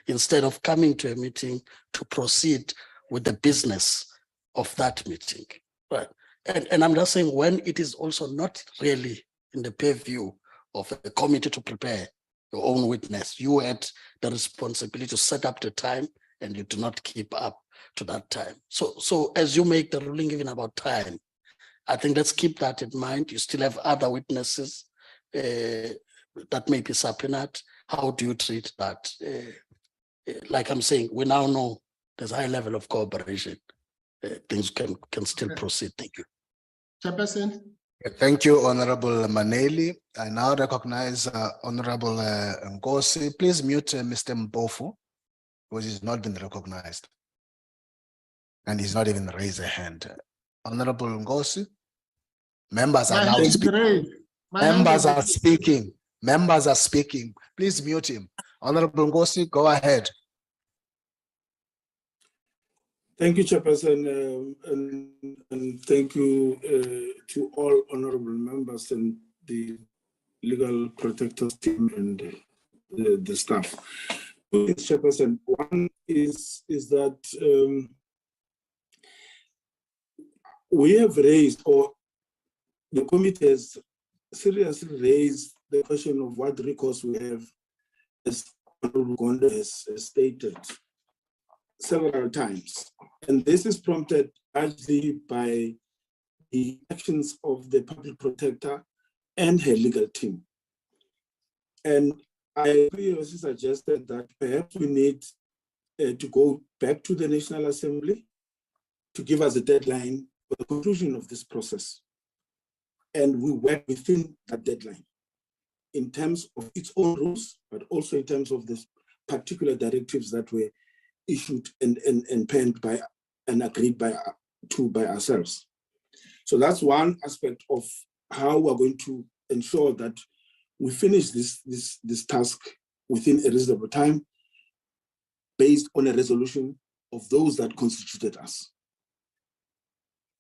L: instead of coming to a meeting to proceed with the business of that meeting, right? And I'm just saying, when it is also not really in the purview of a committee to prepare your own witness, you had the responsibility to set up the time and you do not keep up to that time. So as you make the ruling even about time, I think let's keep that in mind. You still have other witnesses that may be subpoenaed. How do you treat that? Like I'm saying, we now know there's a high level of cooperation. Things can still proceed. Thank you.
B: Chairperson.
A: Thank you, Honorable Maneli. I now recognize Honorable Ngosi. Please mute Mr. Mpofu, because he's not been recognized. And he's not even raised a hand. Honorable Ngosi. Members are now speaking. Members are speaking. Members are speaking. Please mute him. Honorable Ngosi, go ahead.
N: Thank you, Chairperson, and thank you to all honorable members and the legal protectors team and the staff. Chairperson, one is that we have raised, or the committee has seriously raised the question of what recourse we have, as Honorable Gondwe has stated several times. And this is prompted largely by the actions of the public protector and her legal team. And I previously suggested that perhaps we need to go back to the National Assembly to give us a deadline for the conclusion of this process. And we work within that deadline in terms of its own rules, but also in terms of the particular directives that were issued and penned by and agreed by ourselves. So that's one aspect of how we're going to ensure that we finish this task within a reasonable time based on a resolution of those that constituted us.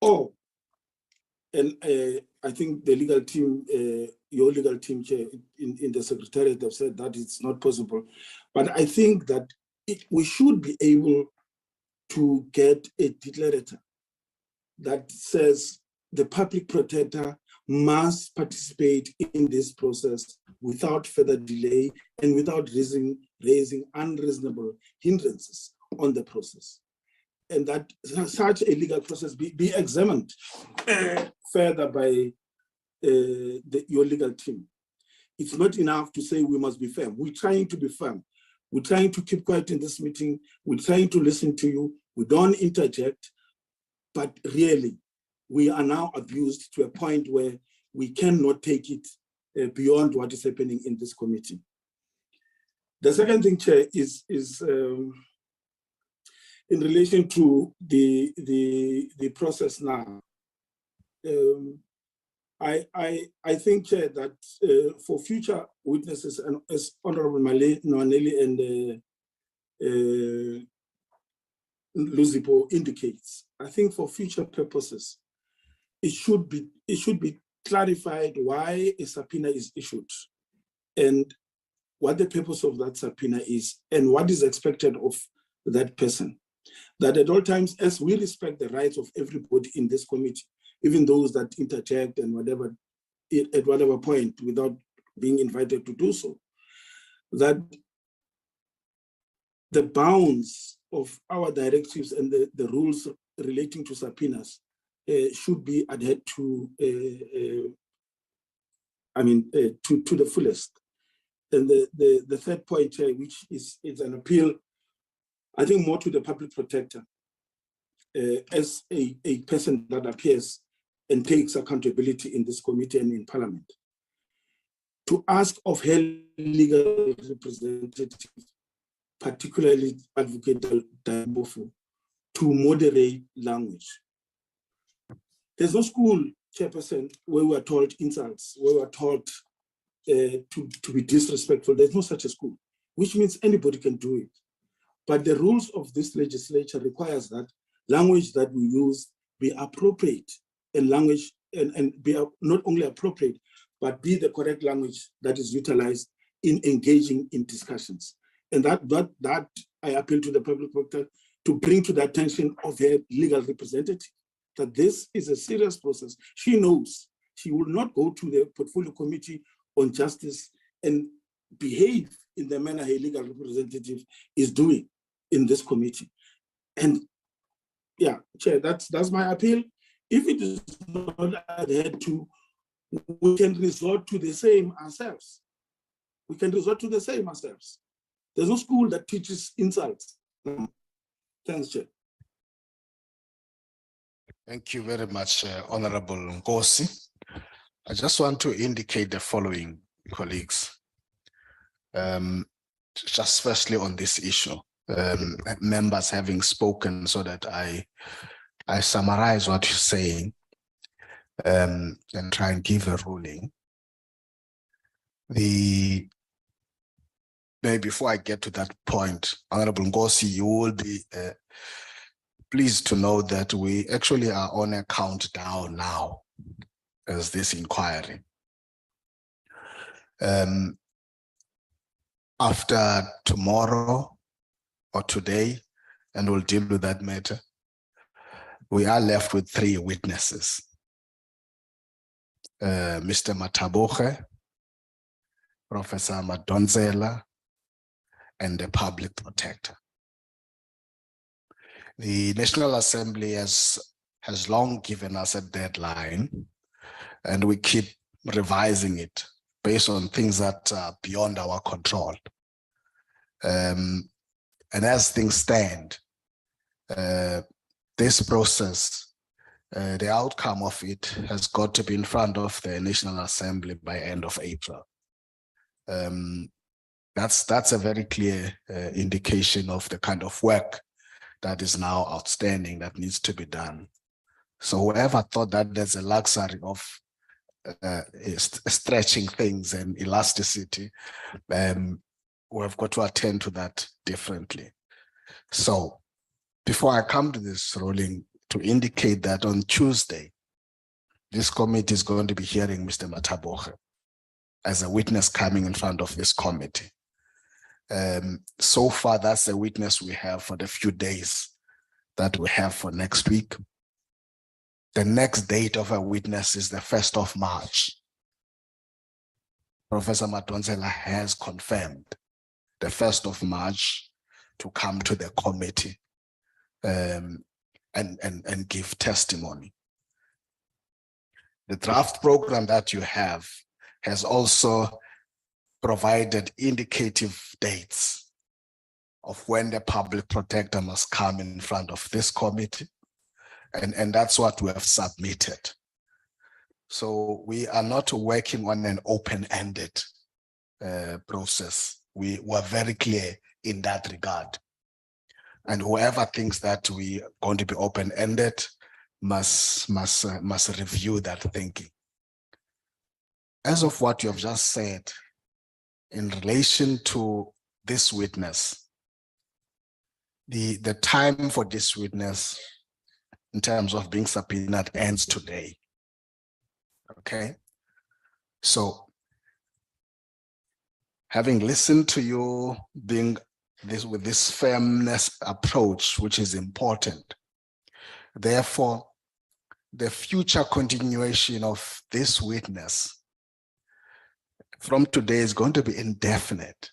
N: Oh, and I think the legal team, your legal team chair in the secretariat have said that it's not possible. But I think that we should be able to get a declarator that says the public protector must participate in this process without further delay and without raising unreasonable hindrances on the process. And that such a legal process be examined further by your legal team. It's not enough to say we must be firm. We're trying to be firm. We're trying to keep quiet in this meeting. We're trying to listen to you. We don't interject, but really, we are now abused to a point where we cannot take it beyond what is happening in this committee. The second thing, Chair, is in relation to the process now. I think, Chair, that for future witnesses, and as Honorable Noaneli and Luzipo indicates, I think for future purposes, it should be clarified why a subpoena is issued and what the purpose of that subpoena is and what is expected of that person. That at all times, as we respect the rights of everybody in this committee, even those that interject and whatever, at whatever point without being invited to do so, that the bounds of our directives and the rules relating to subpoenas should be adhered to, to the fullest. And the third point, which is an appeal, I think more to the public protector as a person that appears and takes accountability in this committee and in Parliament, to ask of her legal representative, particularly Advocate Mataboge, to moderate language. There's no school, Chairperson, where we are taught insults, where we are taught to be disrespectful. There's no such a school, which means anybody can do it. But the rules of this legislature requires that language that we use be appropriate, and language and be not only appropriate, but be the correct language that is utilized in engaging in discussions. And that I appeal to the public protector to bring to the attention of her legal representative that this is a serious process. She knows she will not go to the portfolio committee on justice and behave in the manner her legal representative is doing in this committee. And yeah, Chair, that's my appeal. If it is not adhered to, we can resort to the same ourselves. We can resort to the same ourselves. There's no school that teaches insults. Thanks, Chair.
M: Thank you very much, Honorable Nkosi. I just want to indicate the following, colleagues. Just firstly on this issue, members having spoken so that I summarize what you're saying and try and give a ruling. Maybe before I get to that point, Honorable Nkosi, you will be pleased to know that we actually are on a countdown now as this inquiry. After tomorrow or today, and we'll deal with that matter, we are left with 3 witnesses. Mr. Mataboge, Professor Madonzela, and the public protector. The National Assembly has long given us a deadline, and we keep revising it based on things that are beyond our control. And as things stand, this process, the outcome of it has got to be in front of the National Assembly by end of April. That's a very clear indication of the kind of work that is now outstanding that needs to be done So whoever thought that there's a luxury of stretching things and elasticity, we've got to attend to that differently. So before I come to this ruling, to indicate that on Tuesday, this committee is going to be hearing Mr. Mataboge as a witness coming in front of this committee. So far, that's the witness we have for the few days that we have for next week. The next date of a witness is the 1st of March. Professor Madonsela has confirmed the 1st of March to come to the committee and give testimony. The draft program that you have has also provided indicative dates of when the public protector must come in front of this committee. And that's what we have submitted. So we are not working on an open-ended process. We were very clear in that regard. And whoever thinks that we are going to be open-ended must review that thinking. As of what you have just said, in relation to this witness, the time for this witness in terms of being subpoenaed ends today. Okay, so having listened to you being with this firmness approach, which is important, therefore, the future continuation of this witness from today is going to be indefinite,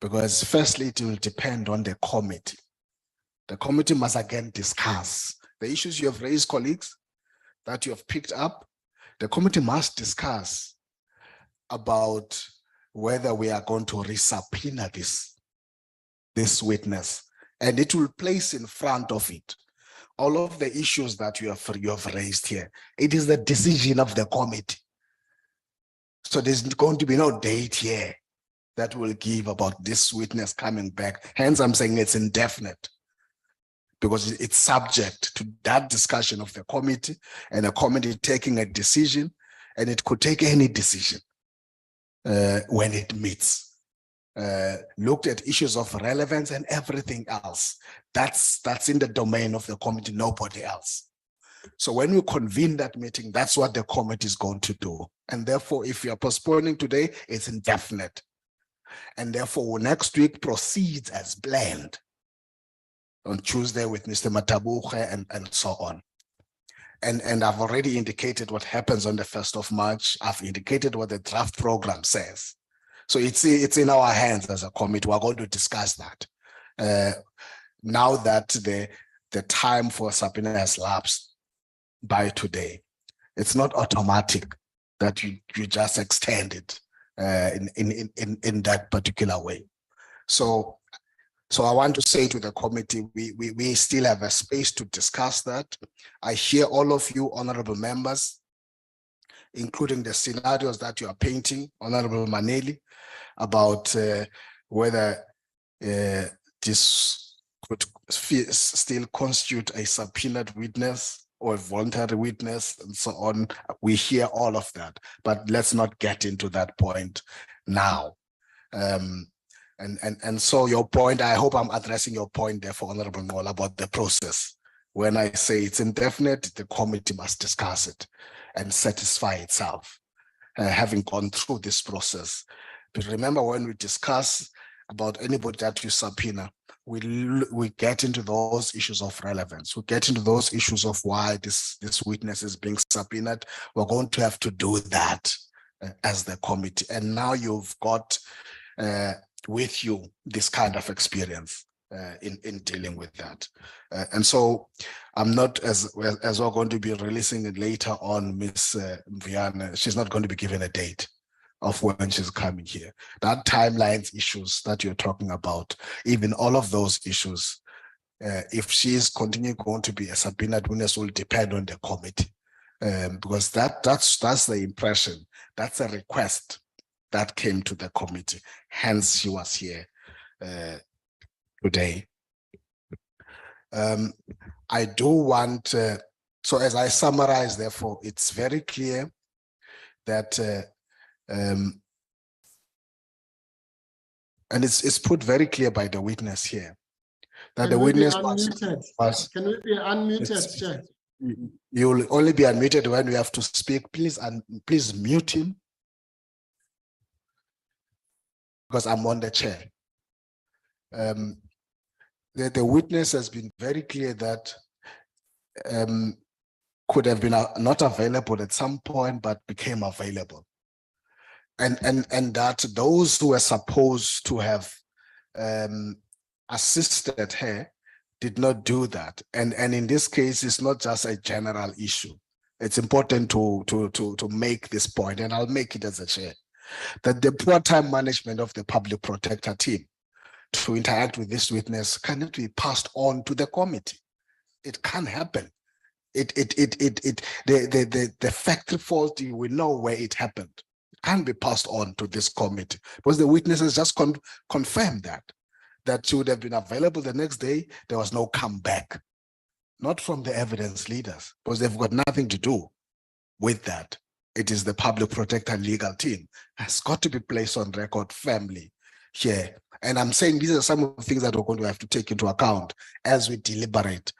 M: because firstly, it will depend on the committee. The committee must again discuss the issues you have raised, colleagues, that you have picked up. The committee must discuss about whether we are going to resubpoena this witness, and it will place in front of it all of the issues that you have raised here. It is the decision of the committee. So there's going to be no date here that will give about this witness coming back. Hence, I'm saying it's indefinite, because it's subject to that discussion of the committee and the committee taking a decision, and it could take any decision when it meets. Looked at issues of relevance and everything else. That's in the domain of the committee, nobody else. So when we convene that meeting, that's what the committee is going to do. And therefore, if you are postponing today, it's indefinite. And therefore, next week proceeds as planned on Tuesday with Mr. Mataboge and so on. And I've already indicated what happens on the 1st of March. I've indicated what the draft program says. So it's in our hands as a committee. We're going to discuss that. Now that the time for subpoena has lapsed by today, it's not automatic that you just extend it in that particular way. So I want to say to the committee, we still have a space to discuss that. I hear all of you, honorable members, including the scenarios that you are painting, Honorable Maneli, about whether this could still constitute a subpoenaed witness or a voluntary witness and so on. We hear all of that, but let's not get into that point now. And so your point, I hope I'm addressing your point there for Honorable Ngola about the process. When I say it's indefinite, the committee must discuss it and satisfy itself, having gone through this process. But remember, when we discuss about anybody that you subpoena, we get into those issues of relevance. We get into those issues of why this witness is being subpoenaed. We're going to have to do that as the committee. And now you've got with you this kind of experience in dealing with that. And so I'm not, as we're going to be releasing it later on, Ms. Viana, she's not going to be given a date of when she's coming here. That timelines issues that you're talking about, even all of those issues, if she's going to be a subpoenaed witness, will depend on the committee, because that's the impression, that's a request that came to the committee. Hence, she was here today. I do want
A: So as I summarize, therefore, it's very clear that, and it's put very clear by the witness here, that the witness was
B: Can we be unmuted, Chair?
A: You'll only be unmuted when we have to speak. Please, please mute him, because I'm on the chair. The witness has been very clear that could have been not available at some point, but became available. And that those who were supposed to have assisted her did not do that. And in this case, it's not just a general issue. It's important to make this point, and I'll make it as a chair, that the poor time management of the public protector team to interact with this witness cannot be passed on to the committee. It can't happen. The factory fault, we know where it happened. It can't be passed on to this committee, because the witnesses just confirmed that she would have been available the next day. There was no comeback, not from the evidence leaders, because they've got nothing to do with that. It is the public protector legal team has got to be placed on record firmly here. And I'm saying these are some of the things that we're going to have to take into account as we deliberate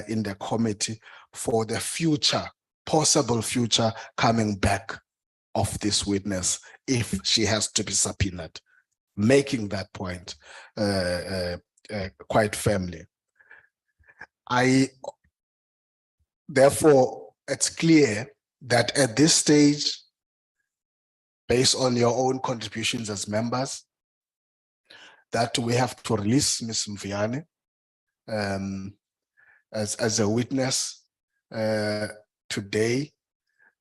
A: in the committee for the future, possible future coming back of this witness if she has to be subpoenaed, making that point quite firmly. Therefore, it's clear that at this stage, based on your own contributions as members, that we have to release Ms. Mviane as a witness today,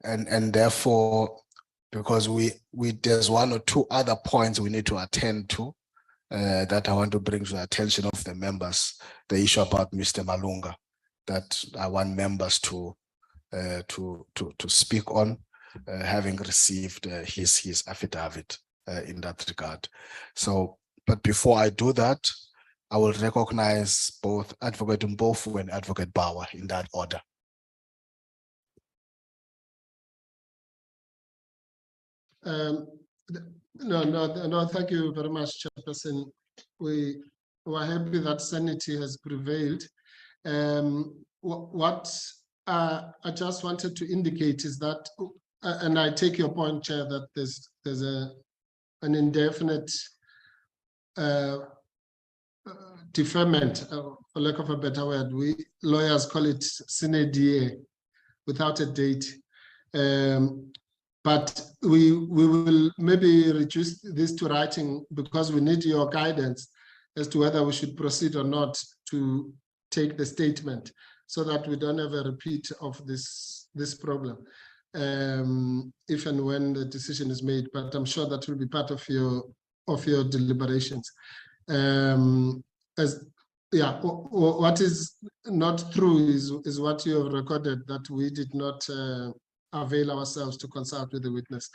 A: and therefore, because there's one or two other points we need to attend to that I want to bring to the attention of the members. The issue about Mr. Malunga, that I want members to speak on, having received his affidavit in that regard. So, but before I do that, I will recognize both Advocate Mpofu and Advocate Bauer in that order.
B: No, thank you very much, Chairperson. We were happy that sanity has prevailed. What I just wanted to indicate is that, and I take your point, Chair, that there's an indefinite deferment, for lack of a better word. We lawyers call it sine die, without a date. But we will maybe reduce this to writing, because we need your guidance as to whether we should proceed or not to take the statement, so that we don't have a repeat of this problem if and when the decision is made. But I'm sure that will be part of your deliberations. What is not true is what you have recorded, that we did not avail ourselves to consult with the witness.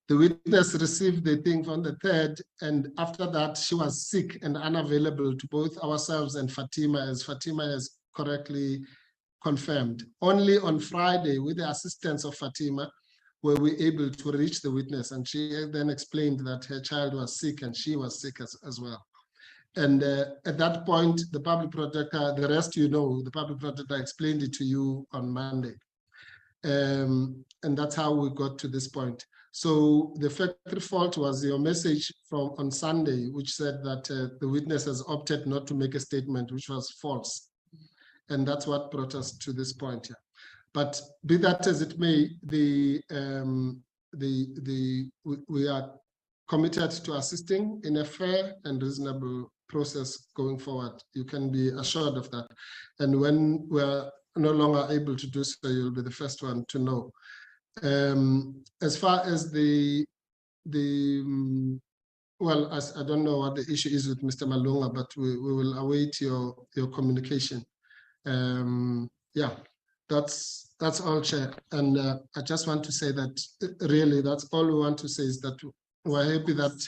B: The witness received the thing on the 3rd, and after that she was sick and unavailable to both ourselves and Fatima, as Fatima has correctly confirmed. Only on Friday, with the assistance of Fatima, were we able to reach the witness, and she then explained that her child was sick and she was sick as well. And at that point, the public protector, the rest you know, the public protector explained it to you on Monday. And that's how we got to this point. So the factory fault was your message from on Sunday, which said that the witness has opted not to make a statement, which was false. And that's what brought us to this point here. But be that as it may, we are committed to assisting in a fair and reasonable process going forward. You can be assured of that. And when we're no longer able to do so, you'll be the first one to know. As far as well, I don't know what the issue is with Mr. Malunga, but we will await your communication. Yeah, that's all, Chair. And I just want to say that really that's all we want to say, is that we're happy that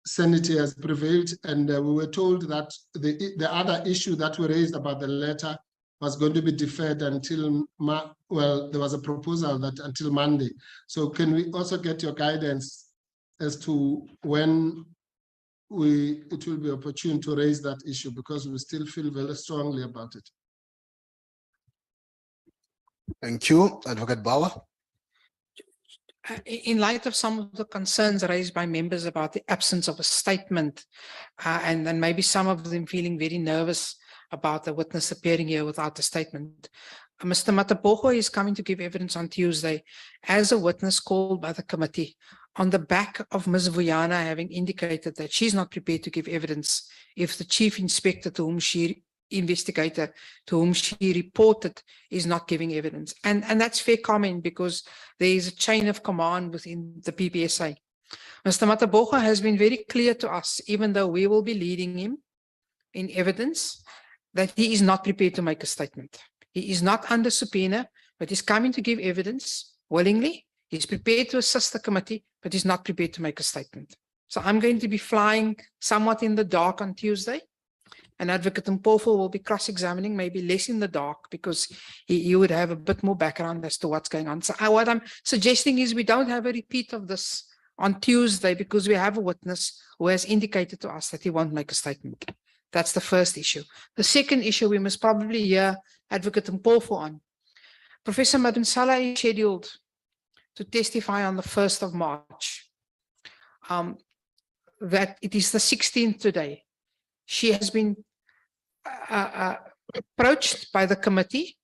B: sanity has prevailed, and we were told that the other issue that we raised about the letter was going to be deferred until, well, there was a proposal that until Monday. So can we also get your guidance as to when it will be opportune to raise that issue, because we still feel very strongly about it.
A: Thank you, Advocate Bauer.
P: In light of some of the concerns raised by members about the absence of a statement, and then maybe some of them feeling very nervous about the witness appearing here without a statement, Mr. Mataboge is coming to give evidence on Tuesday as a witness called by the committee on the back of Ms. Vuyana having indicated that she's not prepared to give evidence if the chief inspector investigator to whom she reported is not giving evidence. And that's fair comment, because there is a chain of command within the PPSA. Mr. Mataboge has been very clear to us, even though we will be leading him in evidence, that he is not prepared to make a statement. He is not under subpoena, but he's coming to give evidence willingly. He's prepared to assist the committee, but he's not prepared to make a statement. So I'm going to be flying somewhat in the dark on Tuesday. And Advocate Mpofu will be cross-examining, maybe less in the dark, because he would have a bit more background as to what's going on. So what I'm suggesting is we don't have a repeat of this on Tuesday, because we have a witness who has indicated to us that he won't make a statement. That's the first issue. The second issue we must probably hear Advocate Mpofu on. Professor Madunsala is scheduled to testify on the 1st of March. That it is the 16th today. She has been approached by the committee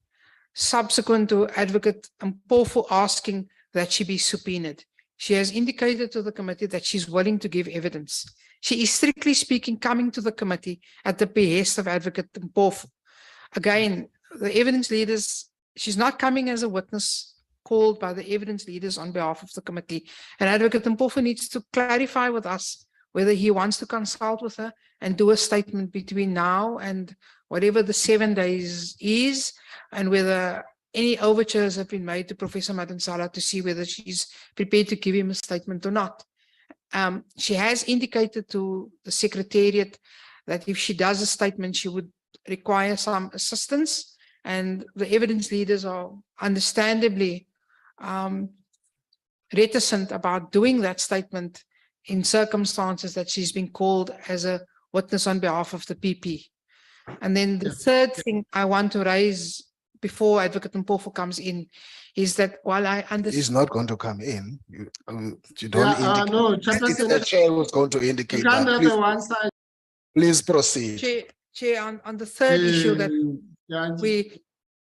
P: subsequent to Advocate Mpofu asking that she be subpoenaed. She has indicated to the committee that she's willing to give evidence. She is strictly speaking coming to the committee at the behest of Advocate Mpofu. Again, the evidence leaders, she's not coming as a witness called by the evidence leaders on behalf of the committee. And Advocate Mpofu needs to clarify with us whether he wants to consult with her and do a statement between now and whatever the 7 days is, and whether any overtures have been made to Professor Madunsala to see whether she's prepared to give him a statement or not. She has indicated to the Secretariat that if she does a statement, she would require some assistance, and the evidence leaders are understandably reticent about doing that statement in circumstances that she's been called as a witness on behalf of the PP. And then the third thing I want to raise before Advocate Mpofu comes in is that while I understand—
A: He's not going to come in. You don't indicate.
B: No,
A: It's the chair who's going to indicate
B: you can't
A: that.
B: have a one side.
A: Please proceed.
P: Chair, on the third issue that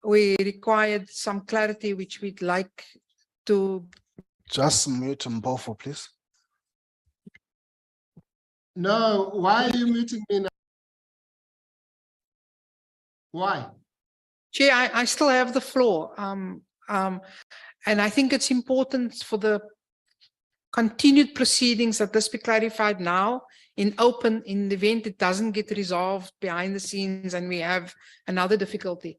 P: we required some clarity, which we'd like to—
A: Just mute Mpofu, please.
B: No, why are you muting me now? Why?
P: Chair, I still have the floor. And I think it's important for the continued proceedings that this be clarified now in open, in the event it doesn't get resolved behind the scenes and we have another difficulty.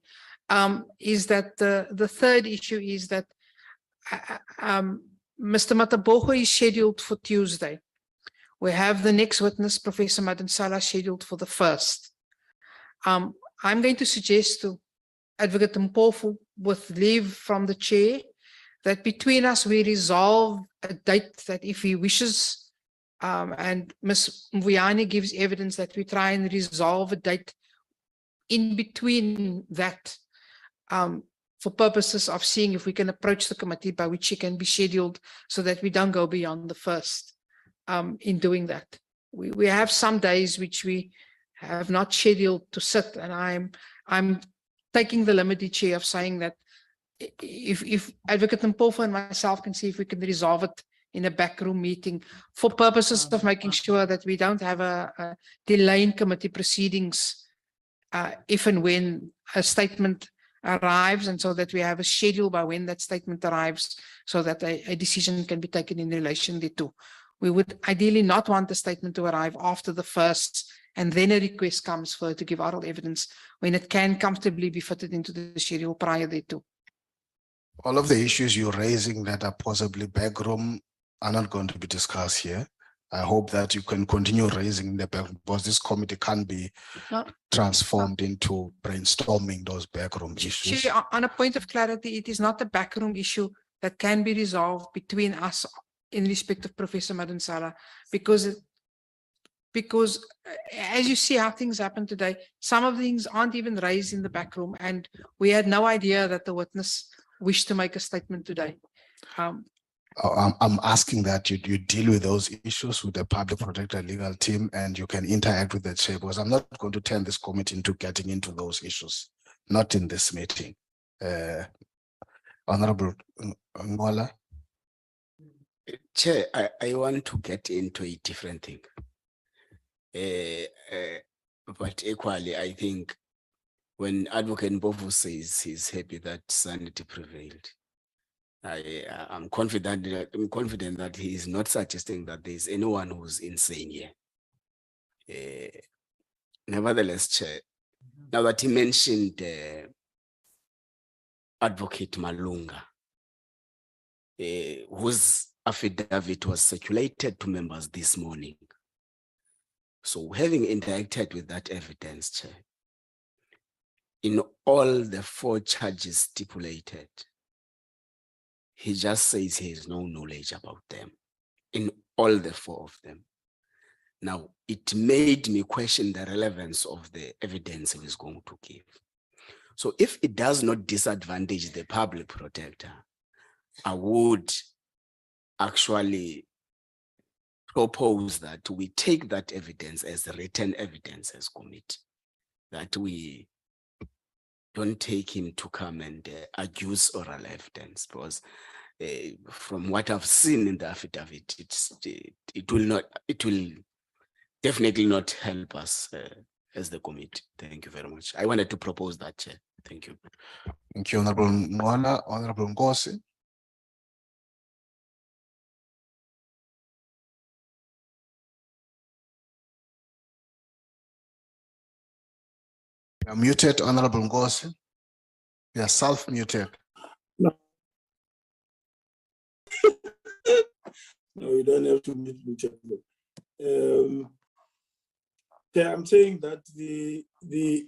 P: Is that the third issue is that Mr. Mataboge is scheduled for Tuesday. We have the next witness, Professor Madunsala, scheduled for the 1st. I'm going to suggest to Advocate Mpofu, with leave from the chair, that between us we resolve a date that if he wishes, and Ms. Mvuyane gives evidence, that we try and resolve a date in between that, for purposes of seeing if we can approach the committee by which she can be scheduled, so that we don't go beyond the 1st. In doing that, we have some days which we have not scheduled to sit, and I'm taking the liberty, Chair, of saying that if Advocate Mpofu and myself can see if we can resolve it in a backroom meeting for purposes of making sure that we don't have a delay in committee proceedings if and when a statement arrives, and so that we have a schedule by when that statement arrives, so that a decision can be taken in relation thereto. We would ideally not want the statement to arrive after the 1st, and then a request comes for her to give oral evidence when it can comfortably be fitted into the schedule prior thereto.
A: All of the issues you're raising that are possibly backroom are not going to be discussed here.
M: I hope that you can continue raising the back because this committee can be transformed into brainstorming those backroom issues.
P: Chair, on a point of clarity, it is not a backroom issue that can be resolved between us in respect of Professor Madunsala, because as you see how things happen today, some of the things aren't even raised in the back room, and we had no idea that the witness wished to make a statement today.
M: I'm asking that you deal with those issues with the public protector legal team, and you can interact with the chair, because I'm not going to turn this committee into getting into those issues, not in this meeting. Honorable Ngola.
K: Chair, I want to get into a different thing. But equally, I think when Advocate Mbovu says he's happy that sanity prevailed, I'm confident that he is not suggesting that there is anyone who's insane here. Nevertheless, Chair, now that he mentioned Advocate Malunga, whose affidavit was circulated to members this morning. So having interacted with that evidence, Chair, in all the 4 charges stipulated, he just says he has no knowledge about them, in all the 4 of them. Now, it made me question the relevance of the evidence he was going to give. So if it does not disadvantage the public protector, I would actually propose that we take that evidence as written evidence as committee, that we don't take him to come and adduce oral evidence, because from what I've seen in the affidavit, it will definitely not help us as the committee. Thank you very much. I wanted to propose that, Chair. Thank you.
M: Thank you, Honorable Nwala. Honorable Ngosi. You're muted, Honorable Ngosi. You're self-muted.
N: No. No, you don't have to mute me, Chair. I'm saying that the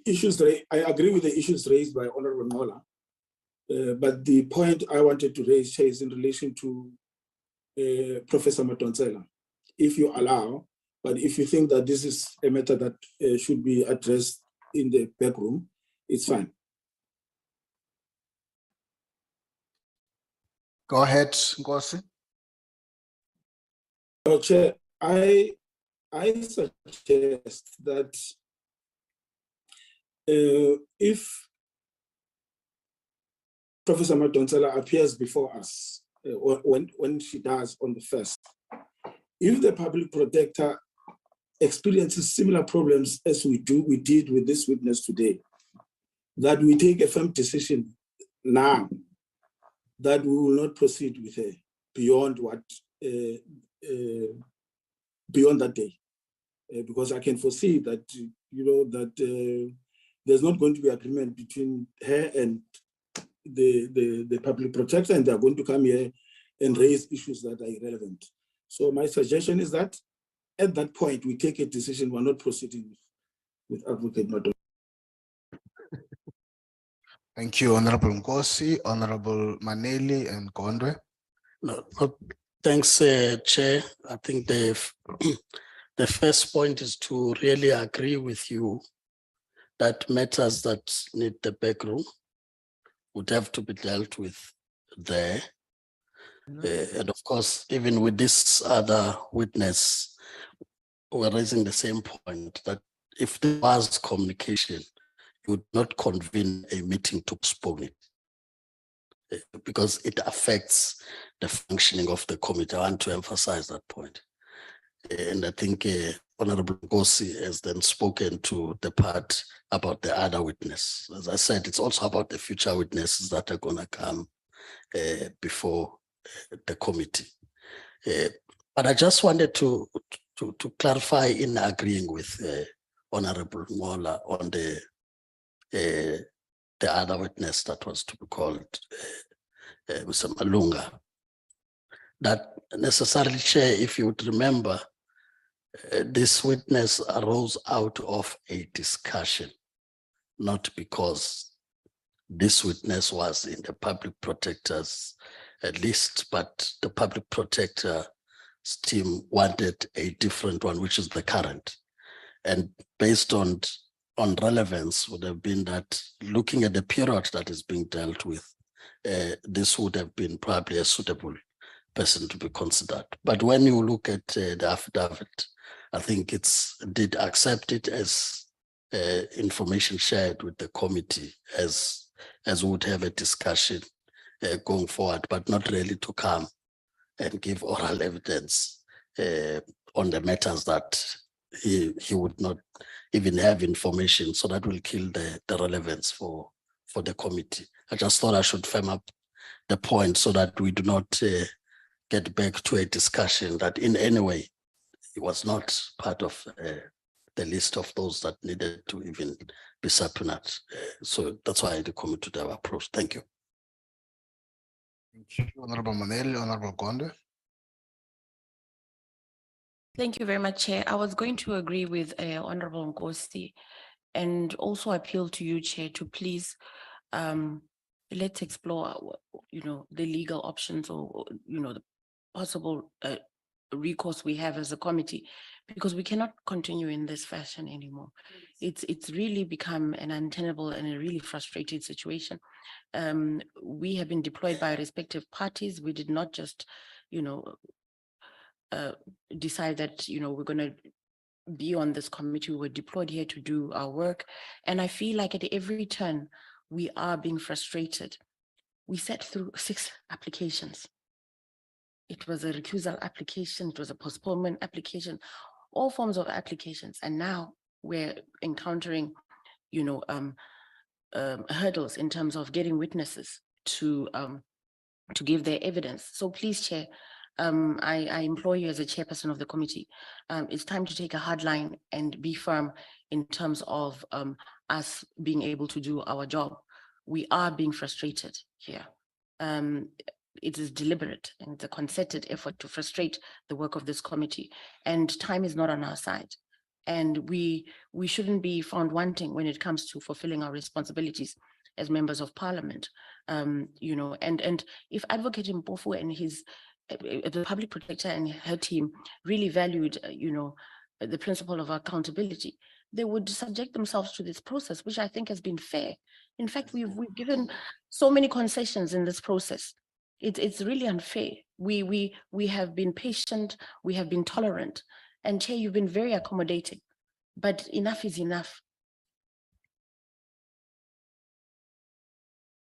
N: issues, I agree with the issues raised by Honorable Mola, but the point I wanted to raise, Chair, is in relation to Professor Matonsela, if you allow, but if you think that this is a matter that should be addressed in the back room, it's fine.
M: Go ahead, Ngosi.
N: Chair, I suggest that if Professor Matonsela appears before us, when she does on the 1st, if the public protector experiences similar problems as we did with this witness today, that we take a firm decision now that we will not proceed with her beyond what beyond that day, because I can foresee that there's not going to be agreement between her and the public protector, and they're going to come here and raise issues that are irrelevant. So my suggestion is that at that point we take a decision. We're not proceeding with Advocate Madon.
M: Thank you, Honorable Ngosi, Honorable Maneli and Gondwe.
L: No, thanks, Chair. I think the first point is to really agree with you that matters that need the back room would have to be dealt with there. And of course, even with this other witness, we're raising the same point that if there was communication, you would not convene a meeting to postpone it, because it affects the functioning of the committee. I want to emphasize that point. And I think Honorable Ngosi has then spoken to the part about the other witness. As I said, it's also about the future witnesses that are going to come before the committee. But I just wanted to clarify in agreeing with Honorable Mola on the other witness that was to be called Mr. Malunga, that necessarily, Chair, if you would remember, This witness arose out of a discussion, not because this witness was in the public protector's list, but the public protector's team wanted a different one, which is the current. And based on relevance would have been that looking at the period that is being dealt with, this would have been probably a suitable person to be considered. But when you look at the affidavit, I think it's did accept it as information shared with the committee as we would have a discussion going forward, but not really to come and give oral evidence on the matters that he would not even have information. So that will kill the relevance for the committee. I just thought I should firm up the point so that we do not get back to a discussion that in any way it was not part of the list of those that needed to even be subpoenaed. So that's why the committee to have approach. Thank you.
M: Thank you, Honorable Maneli, Honorable Gondwe.
G: Thank you very much, Chair. I was going to agree with Honorable Nkosi and also appeal to you, Chair, to please let's explore, the legal options or, the possible recourse we have as a committee, because we cannot continue in this fashion anymore. It's really become an untenable and a really frustrated situation. We have been deployed by respective parties. We did not just, decide that, we're going to be on this committee. We were deployed here to do our work. And I feel like at every turn, we are being frustrated. We sat through 6 applications. It was a recusal application. It was a postponement application, all forms of applications. And now we're encountering, hurdles in terms of getting witnesses to give their evidence. So please, Chair, I implore you as a chairperson of the committee, it's time to take a hard line and be firm in terms of us being able to do our job. We are being frustrated here. It is deliberate and it's a concerted effort to frustrate the work of this committee, and time is not on our side. And we shouldn't be found wanting when it comes to fulfilling our responsibilities as members of parliament. And if Advocate Mpofu and the public protector and her team really valued, the principle of accountability, they would subject themselves to this process, which I think has been fair. In fact, we've given so many concessions in this process. It's really unfair. We have been patient, we have been tolerant, and Chair, you've been very accommodating, but enough is enough.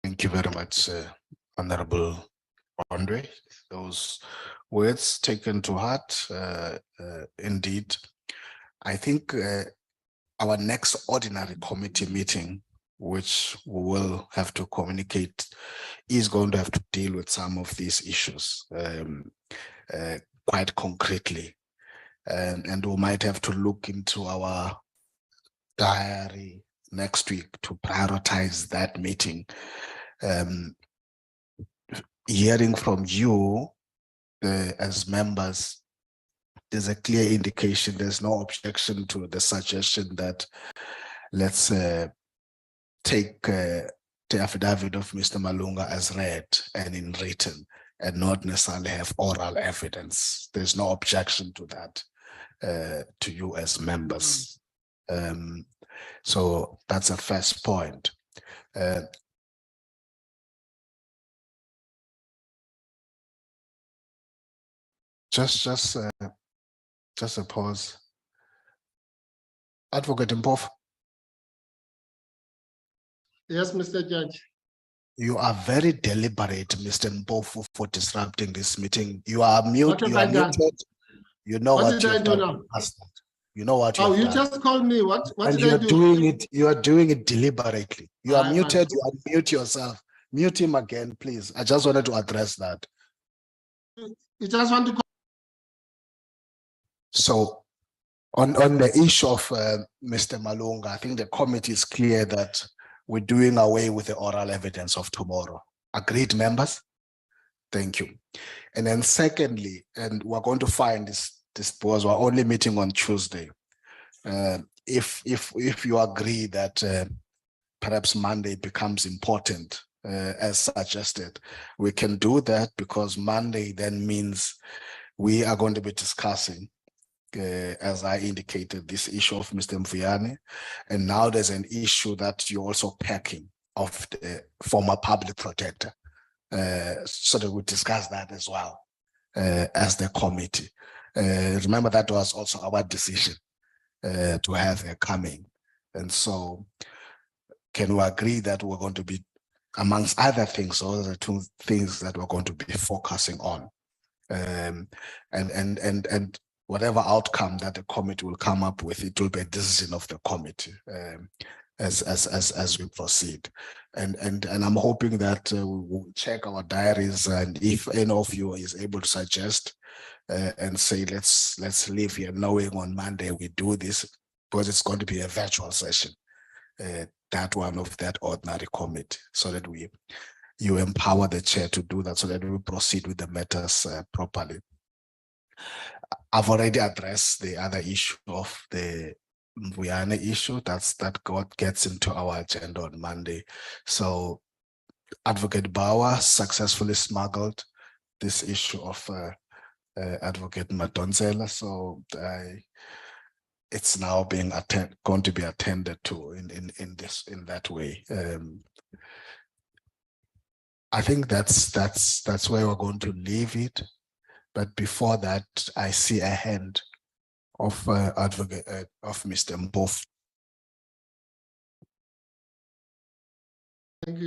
M: Thank you very much, Honorable Andre. Those words taken to heart, indeed. I think our next ordinary committee meeting, which we will have to communicate, is going to have to deal with some of these issues quite concretely. And we might have to look into our diary next week to prioritize that meeting. Hearing from you as members, there's a clear indication, there's no objection to the suggestion that let's take the affidavit of Mr. Malunga as read and in written and not necessarily have oral evidence. There's no objection to that to you as members. So that's a first point. Just a pause. Advocate Mpofu.
B: Yes, Mr. Judge.
M: You are very deliberate, Mr. Mpofu, for disrupting this meeting. You are muted. You are muted. You know what you have done. You know what you have done.
B: Oh, you just called me. What
M: and
B: did I do?
M: You are doing it deliberately. You are muted. You unmute yourself. Mute him again, please. I just wanted to address that.
B: You just want to call.
M: So on the issue of Mr. Malunga, I think the committee is clear that we're doing away with the oral evidence of tomorrow. Agreed, members? Thank you. And then secondly, and we're going to find this this was we're only meeting on Tuesday. If you agree that perhaps Monday becomes important as suggested, we can do that, because Monday then means we are going to be discussing, as I indicated, this issue of Mr. Mvuyane, and now there's an issue that you're also packing of the former public protector, so that we discuss that as well as the committee. Remember, that was also our decision to have her coming, and so can we agree that we're going to be, amongst other things, those are the two things that we're going to be focusing on, and whatever outcome that the committee will come up with, it will be a decision of the committee as we proceed. And I'm hoping that we'll check our diaries, and if any of you is able to suggest and say, let's leave here knowing on Monday we do this, because it's going to be a virtual session, that one of that ordinary committee, so that you empower the chair to do that, so that we proceed with the matters properly. I've already addressed the other issue of the Mvuyane issue. That gets into our agenda on Monday. So Advocate Bauer successfully smuggled this issue of Advocate Madonsela. So it's now being going to be attended to in that way. I think that's where we're going to leave it. But before that, I see a hand of advocate of Mr. Mpofu.
B: Thank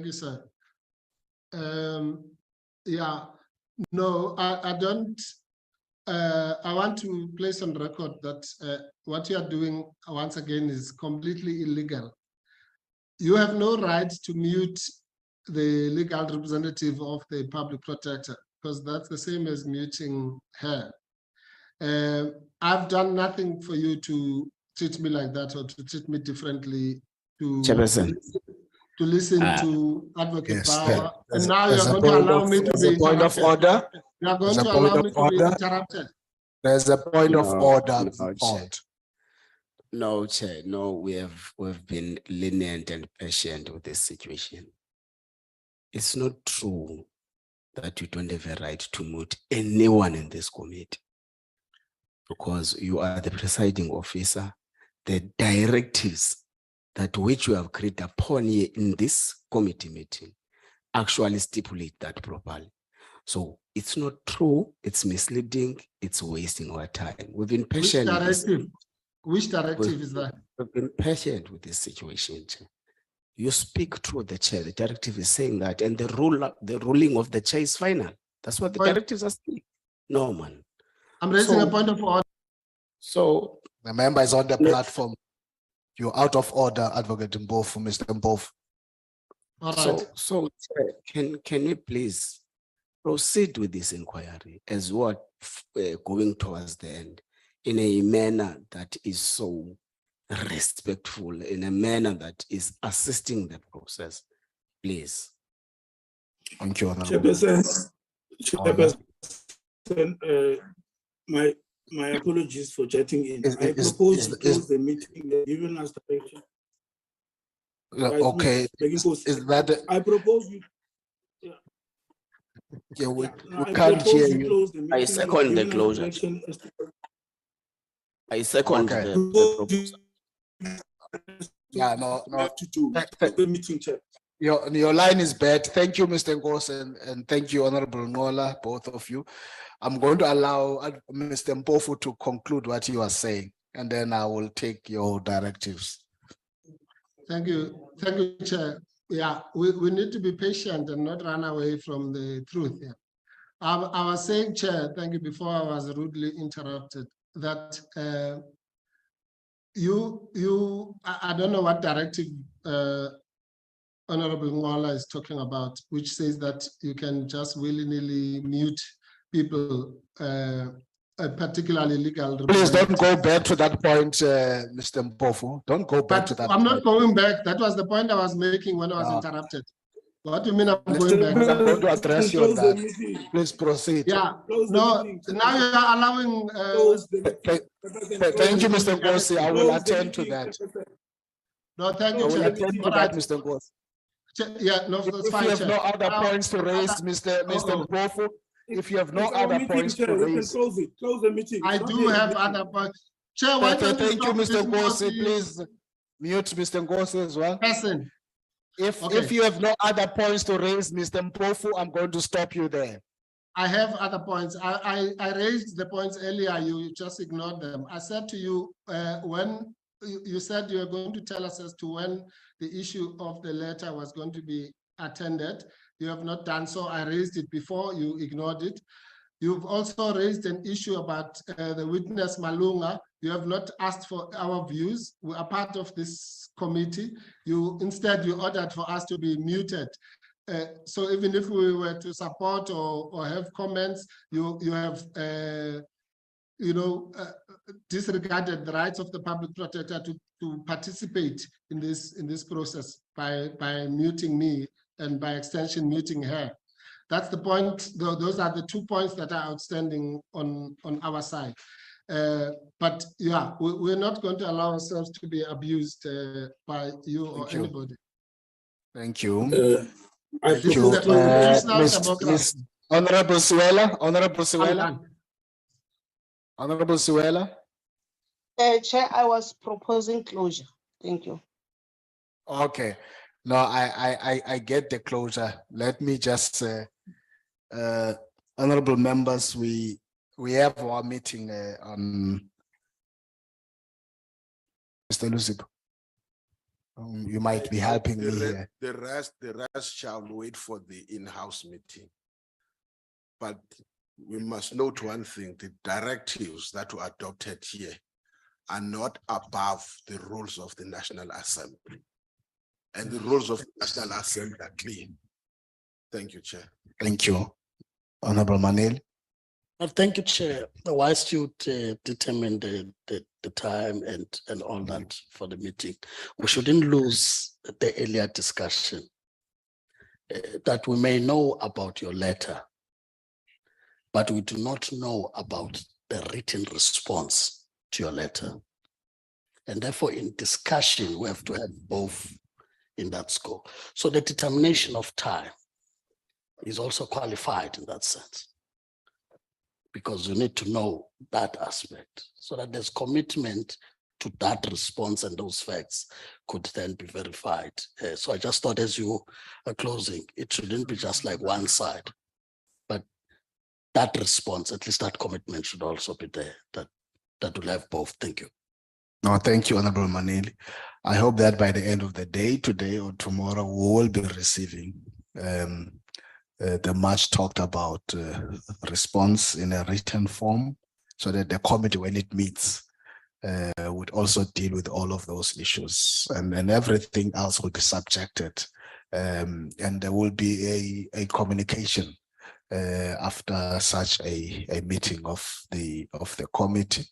B: you, sir. Yeah, no, I don't. I want to place on record that what you are doing once again is completely illegal. You have no right to mute the legal representative of the public protector, because that's the same as muting her. I've done nothing for you to treat me like that, or to treat me differently, to listen to Advocate Bauer. And now you're going to allow me to be interrupted.
M: Point of order.
B: You are going to allow me to be interrupted.
M: There's a point of order.
K: No, Chair. No, we've been lenient and patient with this situation. It's not true that you don't have a right to mute anyone in this committee, because you are the presiding officer. The directives that which you have agreed upon here in this committee meeting actually stipulate that properly. So it's not true, it's misleading, it's wasting our time. We've been patient.
B: Which directive is that?
K: We've been patient with this situation, Chair. You speak through the chair. The directive is saying that, and the ruling of the chair is final. That's what the directives are saying. No, man.
B: I'm raising a point of order.
K: So
M: the member is on the platform. You're out of order, Advocate Mpofu, Mr. Mpofu.
B: All right.
K: So can we please proceed with this inquiry as what going towards the end in a manner that is so respectful, in a manner that is assisting the process, please.
M: Thank you,
N: Chairperson, my apologies for chatting in. I propose to close the meeting, given us direction.
M: Okay, is that
N: I propose you.
M: Yeah, we can't hear you.
K: I second the closure. I second the proposal.
M: Yeah, no.
N: To do the meeting, Chair.
M: Your line is bad. Thank you, Mr. Ngos, and thank you, Honorable Ngola, both of you. I'm going to allow Mr. Mpofu to conclude what you are saying, and then I will take your directives.
B: Thank you, Chair. Yeah, we need to be patient and not run away from the truth. Yeah. I was saying, Chair, thank you, before I was rudely interrupted, that I don't know what directive Honorable Ngola is talking about, which says that you can just willy-nilly mute people, particularly legal.
M: Please don't go back to that point, Mr. Mpofu. Don't go back to that.
B: I'm not going back. That was the point I was making when I was interrupted. What do you mean I'm
N: Mr.
B: going back?
A: I'm going to address you on
N: Close the
A: that.
N: meeting.
A: Please proceed.
B: Yeah,
N: Close the
B: no,
N: meeting.
B: now you are allowing,
N: Close the meeting.
A: Thank you, Mr. Ngosi. I will
N: Close the
A: attend to
N: meeting,
A: that.
N: Chairperson.
B: no, thank
A: I
B: you,
A: will
B: Chair.
A: attend to
B: All
A: that,
B: right.
A: Mr. Ngosi.
B: Yeah, no, that's
A: If
B: fine,
A: you have
B: Chair.
A: no other
B: Now,
A: points to raise, Mr. Mpofu, if you have no
N: It's our
A: other
N: meeting,
A: points to
N: Chair. We can
A: raise.
N: close it. Close the meeting.
B: I
N: It's
B: do
N: not
B: have
N: a
B: other points. Chair, why don't you
A: Thank you,
B: stop
A: Mr.
B: this
A: Ngosi. Please mute Mr. Ngosi as well.
B: person?
A: If you have no other points to raise, Mr. Mpofu, I'm going to stop you there.
B: I have other points. I raised the points earlier. You just ignored them. I said to you, when you said you were going to tell us as to when the issue of the letter was going to be attended. You have not done so. I raised it before, you ignored it. You've also raised an issue about the witness Malunga. You have not asked for our views. We are part of this committee. Instead, you ordered for us to be muted. So even if we were to support or have comments, you have disregarded the rights of the public protector to participate in this process by muting me and by extension muting her. That's the point. Those are the 2 points that are outstanding on our side. But yeah, we're not going to allow ourselves to be abused by you or anybody.
A: Thank you.
B: This is a constitutional democracy.
A: Honorable Suela, Honorable Suela.
J: Chair, I was proposing closure. Thank you.
A: Okay. No, I get the closure. Let me just honorable members, we have our meeting on Mr. Lucido. You might be helping me here.
U: The rest shall wait for the in-house meeting. But we must note one thing: the directives that were adopted here are not above the rules of the National Assembly. And the rules of the National Assembly are clear. Thank you, Chair.
A: Thank you. Honorable Manel.
L: Thank you, Chair. Whilst you determine the time and all that for the meeting, we shouldn't lose the earlier discussion that we may know about your letter, but we do not know about the written response to your letter. And therefore, in discussion, we have to have both in that scope. So the determination of time is also qualified in that sense, because you need to know that aspect so that there's commitment to that response and those facts could then be verified. So I just thought as you are closing, it shouldn't be just like one side, but that response, at least that commitment should also be there, that will have both. Thank you.
A: No, thank you, Honorable Maneli. I hope that by the end of the day, today or tomorrow, we will be receiving the much talked about response in a written form, so that the committee, when it meets, would also deal with all of those issues, and everything else will be subjected, and there will be a communication after such a meeting of the committee.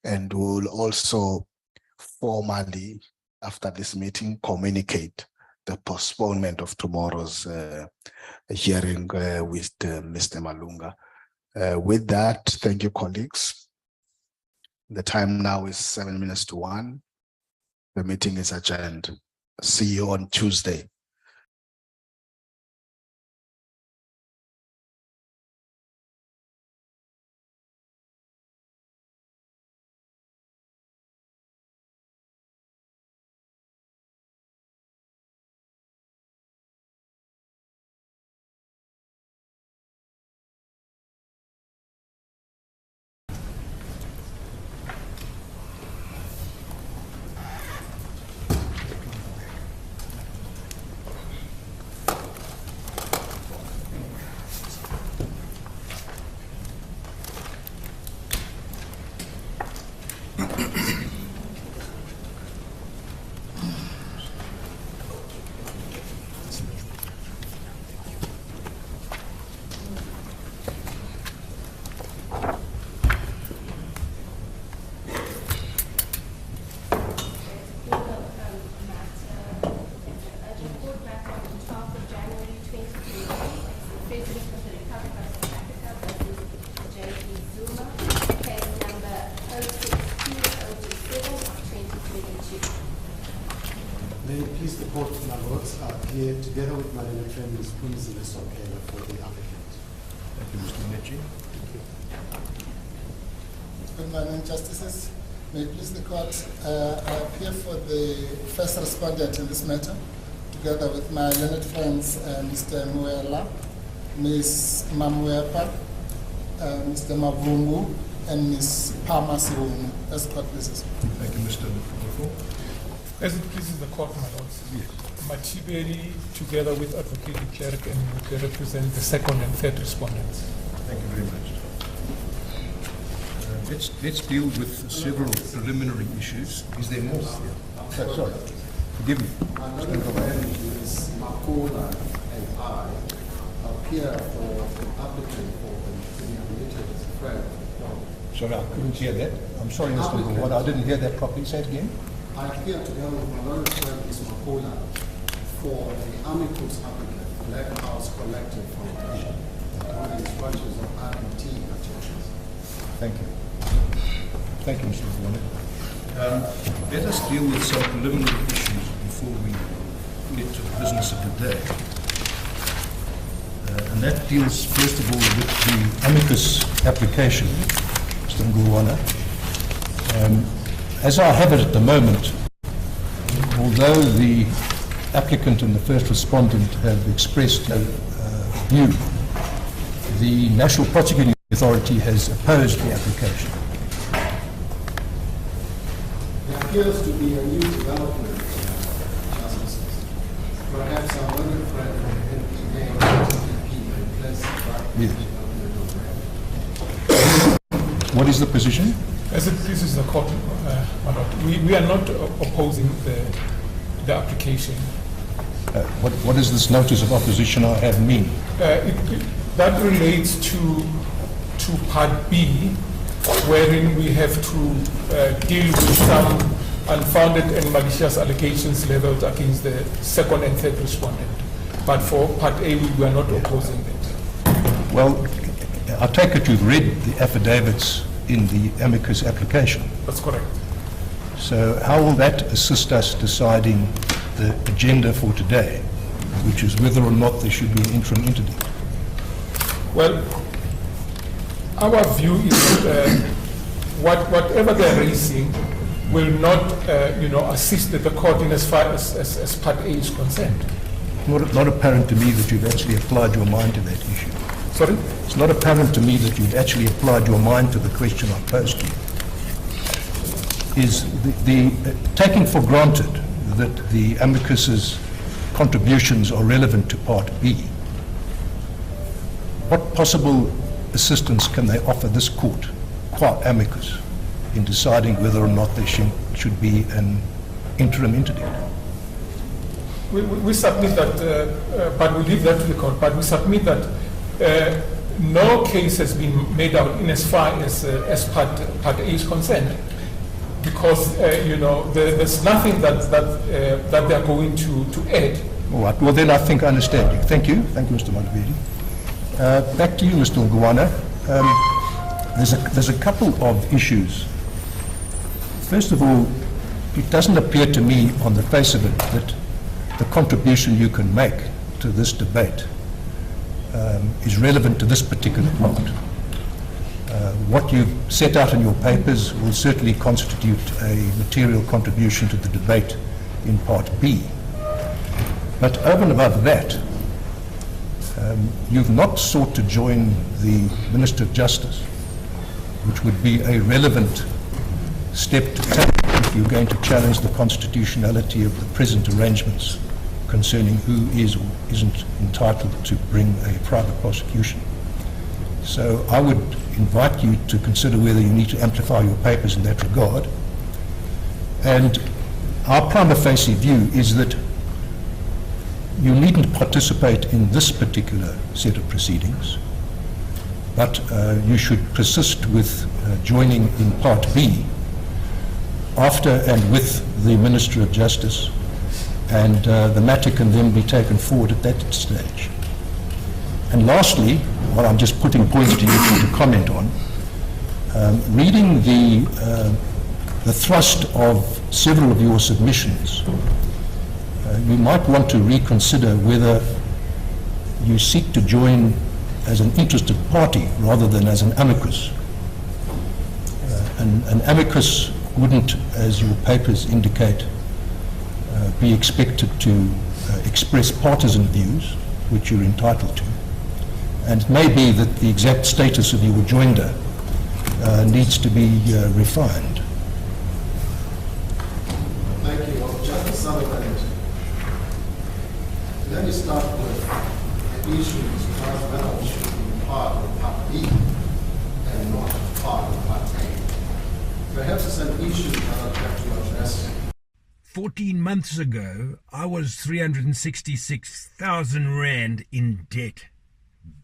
A: And we'll also formally, after this meeting, communicate the postponement of tomorrow's hearing with Mr. Malunga. With that, thank you, colleagues. The time now is 1:07. The meeting is adjourned. See you on Tuesday.
D: May it please the court, my lords, here together with my learned friend, Ms. Punzi Lesokela for the applicant.
V: Thank you, Mr. Mechi.
W: Good morning, Justices. May it please the court, I appear for the first respondent in this matter, together with my learned friends, Mr. Muela, Ms. Mamuepa, Mr. Mavungu, and Ms. Palmer Siwunu. As court pleases.
V: Thank you, Mr. Mufo.
E: As it pleases the court, my lords. Yes. Matiberi, together with Advocate de Klerk, and we represent the second and third respondents.
V: Thank you very much. Let's deal with several preliminary issues. Is there more? Sorry, forgive me.
D: Ms. Makola and I appear for the applicant for the admitted as a friend.
V: Sorry, I couldn't hear that. I'm sorry, Mr. Ngwala, I didn't hear that properly. Say it again.
D: I appear together with my learned friend, Ms. Makola, for the amicus applicant, Black House Collective Foundation, on the instructions of RMT attorneys.
V: Thank you. Thank you, Mr. Ngwala. Let us deal with some preliminary issues before we get to the business of the day. And that deals, first of all, with the amicus application, Mr. Ngwala. As I have it at the moment, although the applicant and the first respondent have expressed a view, the National Prosecuting Authority has opposed the application.
D: There appears to be a new development, Justices. Perhaps our learned friend from NPA may place
V: Yes. What is the position?
E: As it pleases the court, my lord, we are not opposing the application.
V: What does this notice of opposition I have mean?
E: That relates to Part B, wherein we have to deal with some unfounded and malicious allegations leveled against the second and third respondent. But for Part A, we are not opposing it.
V: Well, I take it you've read the affidavits in the amicus application.
E: That's correct.
V: So how will that assist us deciding the agenda for today, which is whether or not there should be an interim interdict?
E: Well, our view is that whatever they're raising will not, assist the court in as far as Part A is concerned.
V: Not apparent to me that you've actually applied your mind to that issue.
E: Sorry?
V: It's not apparent to me that you've actually applied your mind to the question I posed to you. Is the taking for granted that the amicus's contributions are relevant to Part B, what possible assistance can they offer this court, qua amicus, in deciding whether or not there should be an interim interdict?
E: We submit that, but we leave that to the court, but we submit that no case has been made out in as far as Part A is concerned, because there's nothing that they're going to add.
V: All right. Well, then I think I understand you. Thank you, Mr. Mataboge. Back to you, Mr. Ngwana. There's a couple of issues. First of all, it doesn't appear to me on the face of it that the contribution you can make to this debate is relevant to this particular part. What you've set out in your papers will certainly constitute a material contribution to the debate in Part B. But over and above that, you've not sought to join the Minister of Justice, which would be a relevant step to take if you're going to challenge the constitutionality of the present arrangements concerning who is or isn't entitled to bring a private prosecution. So I would invite you to consider whether you need to amplify your papers in that regard. And our prima facie view is that you needn't participate in this particular set of proceedings, but you should persist with joining in Part B after and with the Minister of Justice, and the matter can then be taken forward at that stage. And lastly, what I'm just putting points to you to comment on, reading the thrust of several of your submissions, we might want to reconsider whether you seek to join as an interested party rather than as an amicus. An amicus wouldn't, as your papers indicate, be expected to express partisan views, which you're entitled to. And it may be that the exact status of your joinder needs to be refined.
D: Thank you. Well, Justice Sullivan, let me start with the issues as well should be part of Part B and not part of Part A. Perhaps it's an issue that I'd have to address.
C: 14 months ago, I was 366,000 Rand in debt.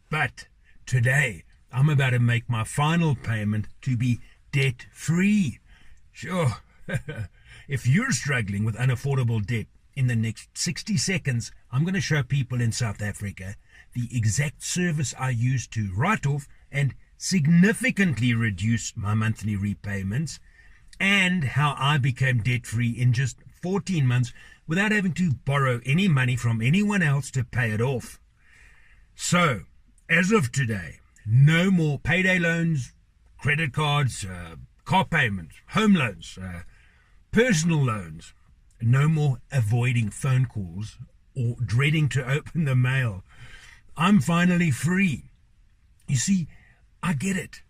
C: But today, I'm about to make my final payment to be debt-free. Sure, if you're struggling with unaffordable debt, in the next 60 seconds, I'm going to show people in South Africa the exact service I used to write off and significantly reduce my monthly repayments, and how I became debt-free in just 14 months without having to borrow any money from anyone else to pay it off. So, as of today, no more payday loans, credit cards, car payments, home loans, personal loans. No more avoiding phone calls or dreading to open the mail. I'm finally free. You see, I get it.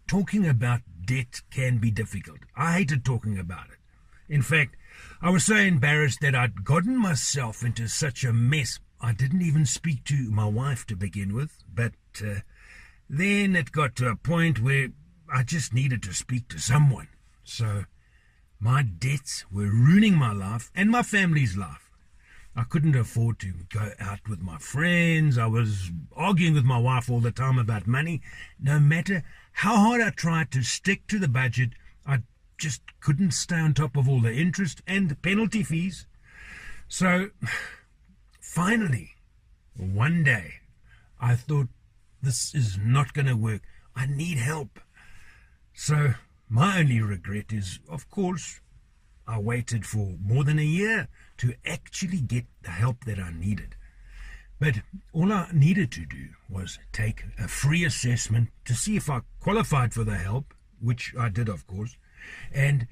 C: Talking about debt can be difficult. I hated talking about it. In fact, I was so embarrassed that I'd gotten myself into such a mess I didn't even speak to my wife to begin with, but then it got to a point where I just needed to speak to someone. So my debts were ruining my life and my family's life. I couldn't afford to go out with my friends. I was arguing with my wife all the time about money. No matter how hard I tried to stick to the budget, I just couldn't stay on top of all the interest and penalty fees. So finally, one day, I thought, this is not going to work. I need help. So my only regret is, of course, I waited for more than a year to actually get the help that I needed. But all I needed to do was take a free assessment to see if I qualified for the help, which I did, of course, and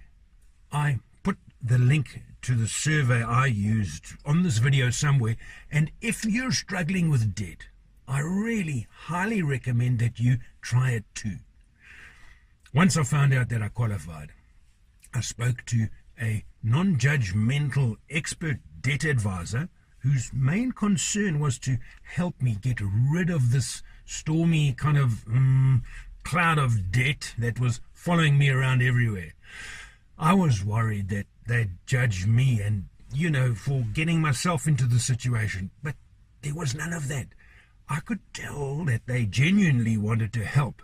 C: I put the link to the survey I used on this video somewhere. And if you're struggling with debt, I really highly recommend that you try it too. Once I found out that I qualified, I spoke to a non-judgmental expert debt advisor whose main concern was to help me get rid of this stormy kind of cloud of debt that was following me around everywhere. I was worried that they'd judge me and, for getting myself into the situation, but there was none of that. I could tell that they genuinely wanted to help.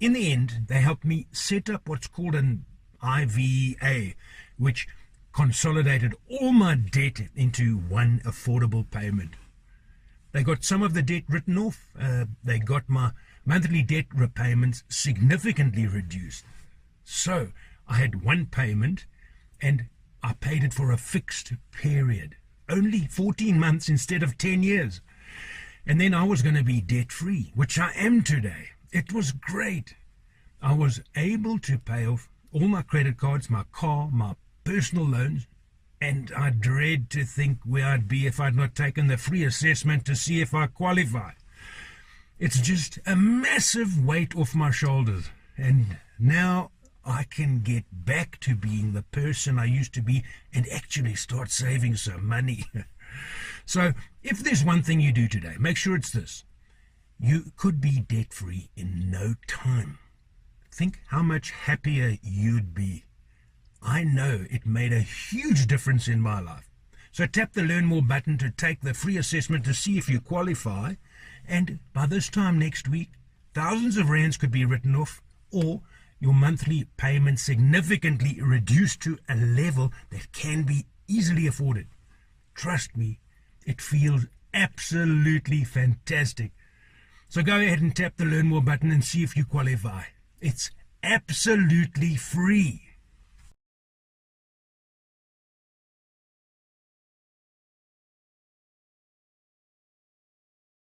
C: In the end, they helped me set up what's called an IVA, which consolidated all my debt into one affordable payment. They got some of the debt written off. They got my monthly debt repayments significantly reduced. So I had one payment and I paid it for a fixed period, only 14 months instead of 10 years. And then I was going to be debt-free, which I am today. It was great. I was able to pay off all my credit cards, my car, my personal loans, and I dread to think where I'd be if I'd not taken the free assessment to see if I qualified. It's just a massive weight off my shoulders, and now I can get back to being the person I used to be and actually start saving some money. So if there's one thing you do today, make sure it's this. You could be debt-free in no time. Think how much happier you'd be. I know it made a huge difference in my life. So tap the Learn More button to take the free assessment to see if you qualify. And by this time next week, thousands of rands could be written off, or your monthly payment significantly reduced to a level that can be easily afforded. Trust me, it feels absolutely fantastic. So go ahead and tap the Learn More button and see if you qualify. It's absolutely free.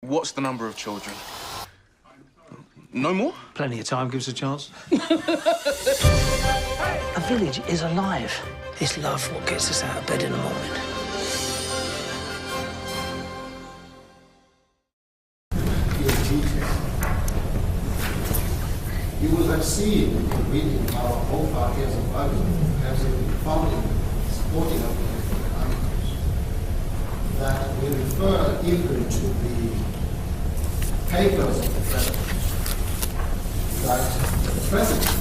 F: What's the number of children? No more?
O: Plenty of time gives a chance. A village is alive. It's love what gets us out of bed in the morning.
D: You will have seen in reading our both our years of argument as in founding, supporting of the articles, that we refer even to the papers of the president, that the president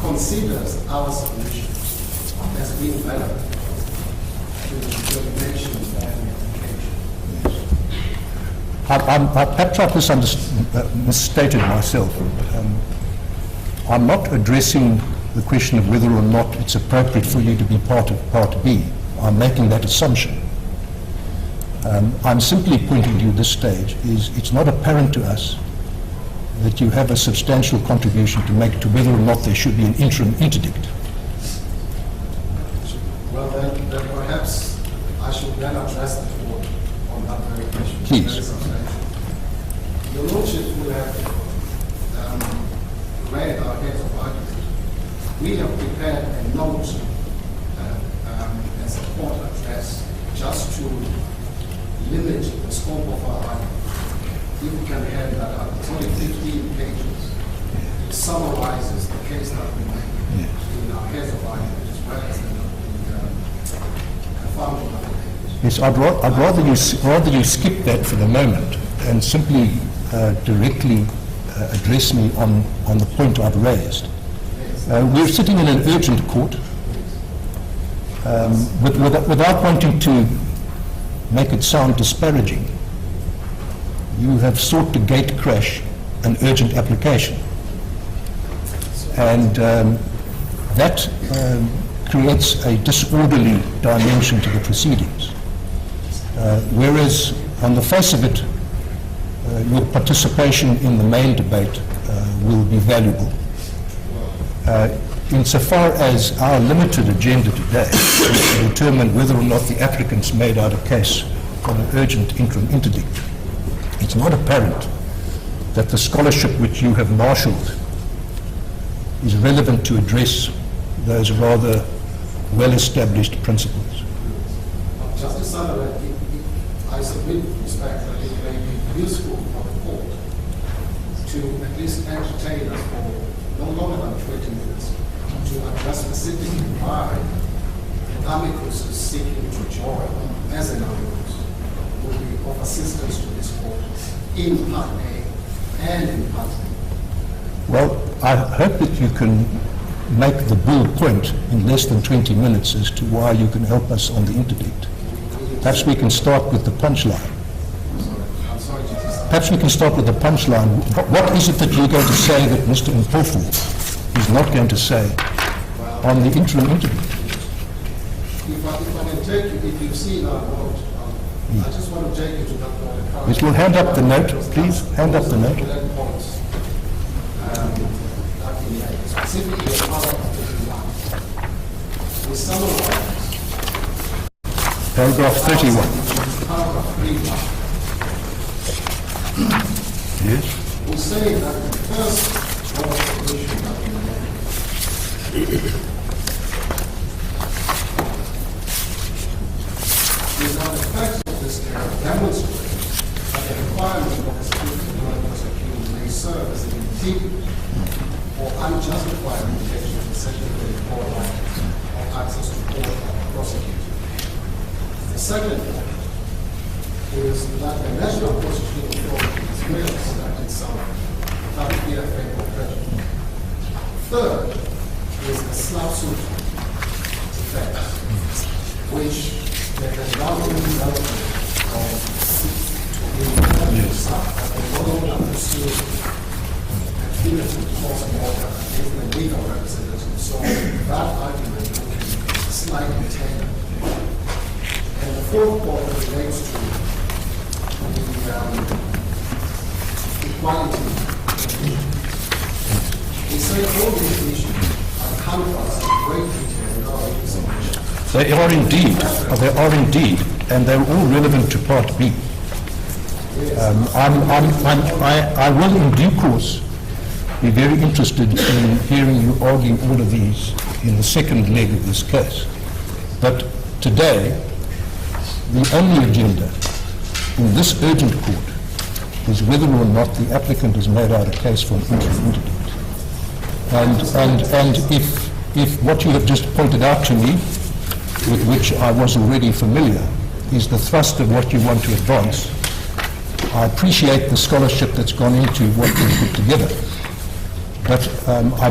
D: considers our submission as being relevant to the determination and application.
V: Perhaps I've misstated myself. I'm not addressing the question of whether or not it's appropriate for you to be part of Part B. I'm making that assumption. I'm simply pointing to you at this stage is it's not apparent to us that you have a substantial contribution to make to whether or not there should be an interim interdict.
D: Well, then perhaps I should then address the board on that very question.
V: Please.
D: Very substantial. Your Lordship will have read our heads of argument. We have prepared a note as a court address just to limit the scope of our argument. If we can have that up, it's only 15 pages. It summarizes the case that we made in our heads of argument as well as the founding of the pages.
V: Yes, I'd rather you skip that for the moment and simply directly address me on the point I've raised. We're sitting in an urgent court without wanting to make it sound disparaging. You have sought to gate crash an urgent application, and that creates a disorderly dimension to the proceedings. Whereas on the face of it, your participation in the main debate will be valuable. Insofar as our limited agenda today is to determine whether or not the applicants made out a case on an urgent interim interdict, it's not apparent that the scholarship which you have marshalled is relevant to address those rather well-established principles.
D: Justice Sutherland, I submit with respect that it may be useful for the court to at least entertain us for no longer than 20 minutes to address specifically why the amicus is seeking to join as an amicus will be of assistance to this court in Part A and in Part B.
V: Well, I hope that you can make the bull point in less than 20 minutes as to why you can help us on the interdict. Perhaps we can start with the punchline. Perhaps we can start with the punchline. What is it that you're going to say that Mr. Mpofu is not going to say on the interim interdict?
D: If I can take you, if you've seen our note, I just want to take you to that note.
V: Yes, we'll hand up the note, please. Hand up the note.
D: Specifically, we summarize
V: paragraph 31.
D: Paragraph 31.
V: Yes.
D: We say that the first proposition that we made is that the facts of this case demonstrate that the requirement of prosecution may serve as an indicator or unjustified limitation of the secondary court right of access to court or prosecution. The second point is that the National Prosecuting Authority is merely conduct itself without fear, faith, or prejudice. Third is the slap suit defense, which there has now been developed of the slap that they no longer pursue punitive cost of order against the legal representative. So that argument will be slightly tailored. And the fourth point relates to the equality. We say all these issues are canvassed in great detail in our submission.
V: They are indeed, and they're all relevant to Part B. I will in due course be very interested in hearing you argue all of these in the second leg of this case. But today, the only agenda in this urgent court is whether or not the applicant has made out a case for an interim interdict. And if what you have just pointed out to me, with which I was already familiar, is the thrust of what you want to advance, I appreciate the scholarship that's gone into what you put together. But I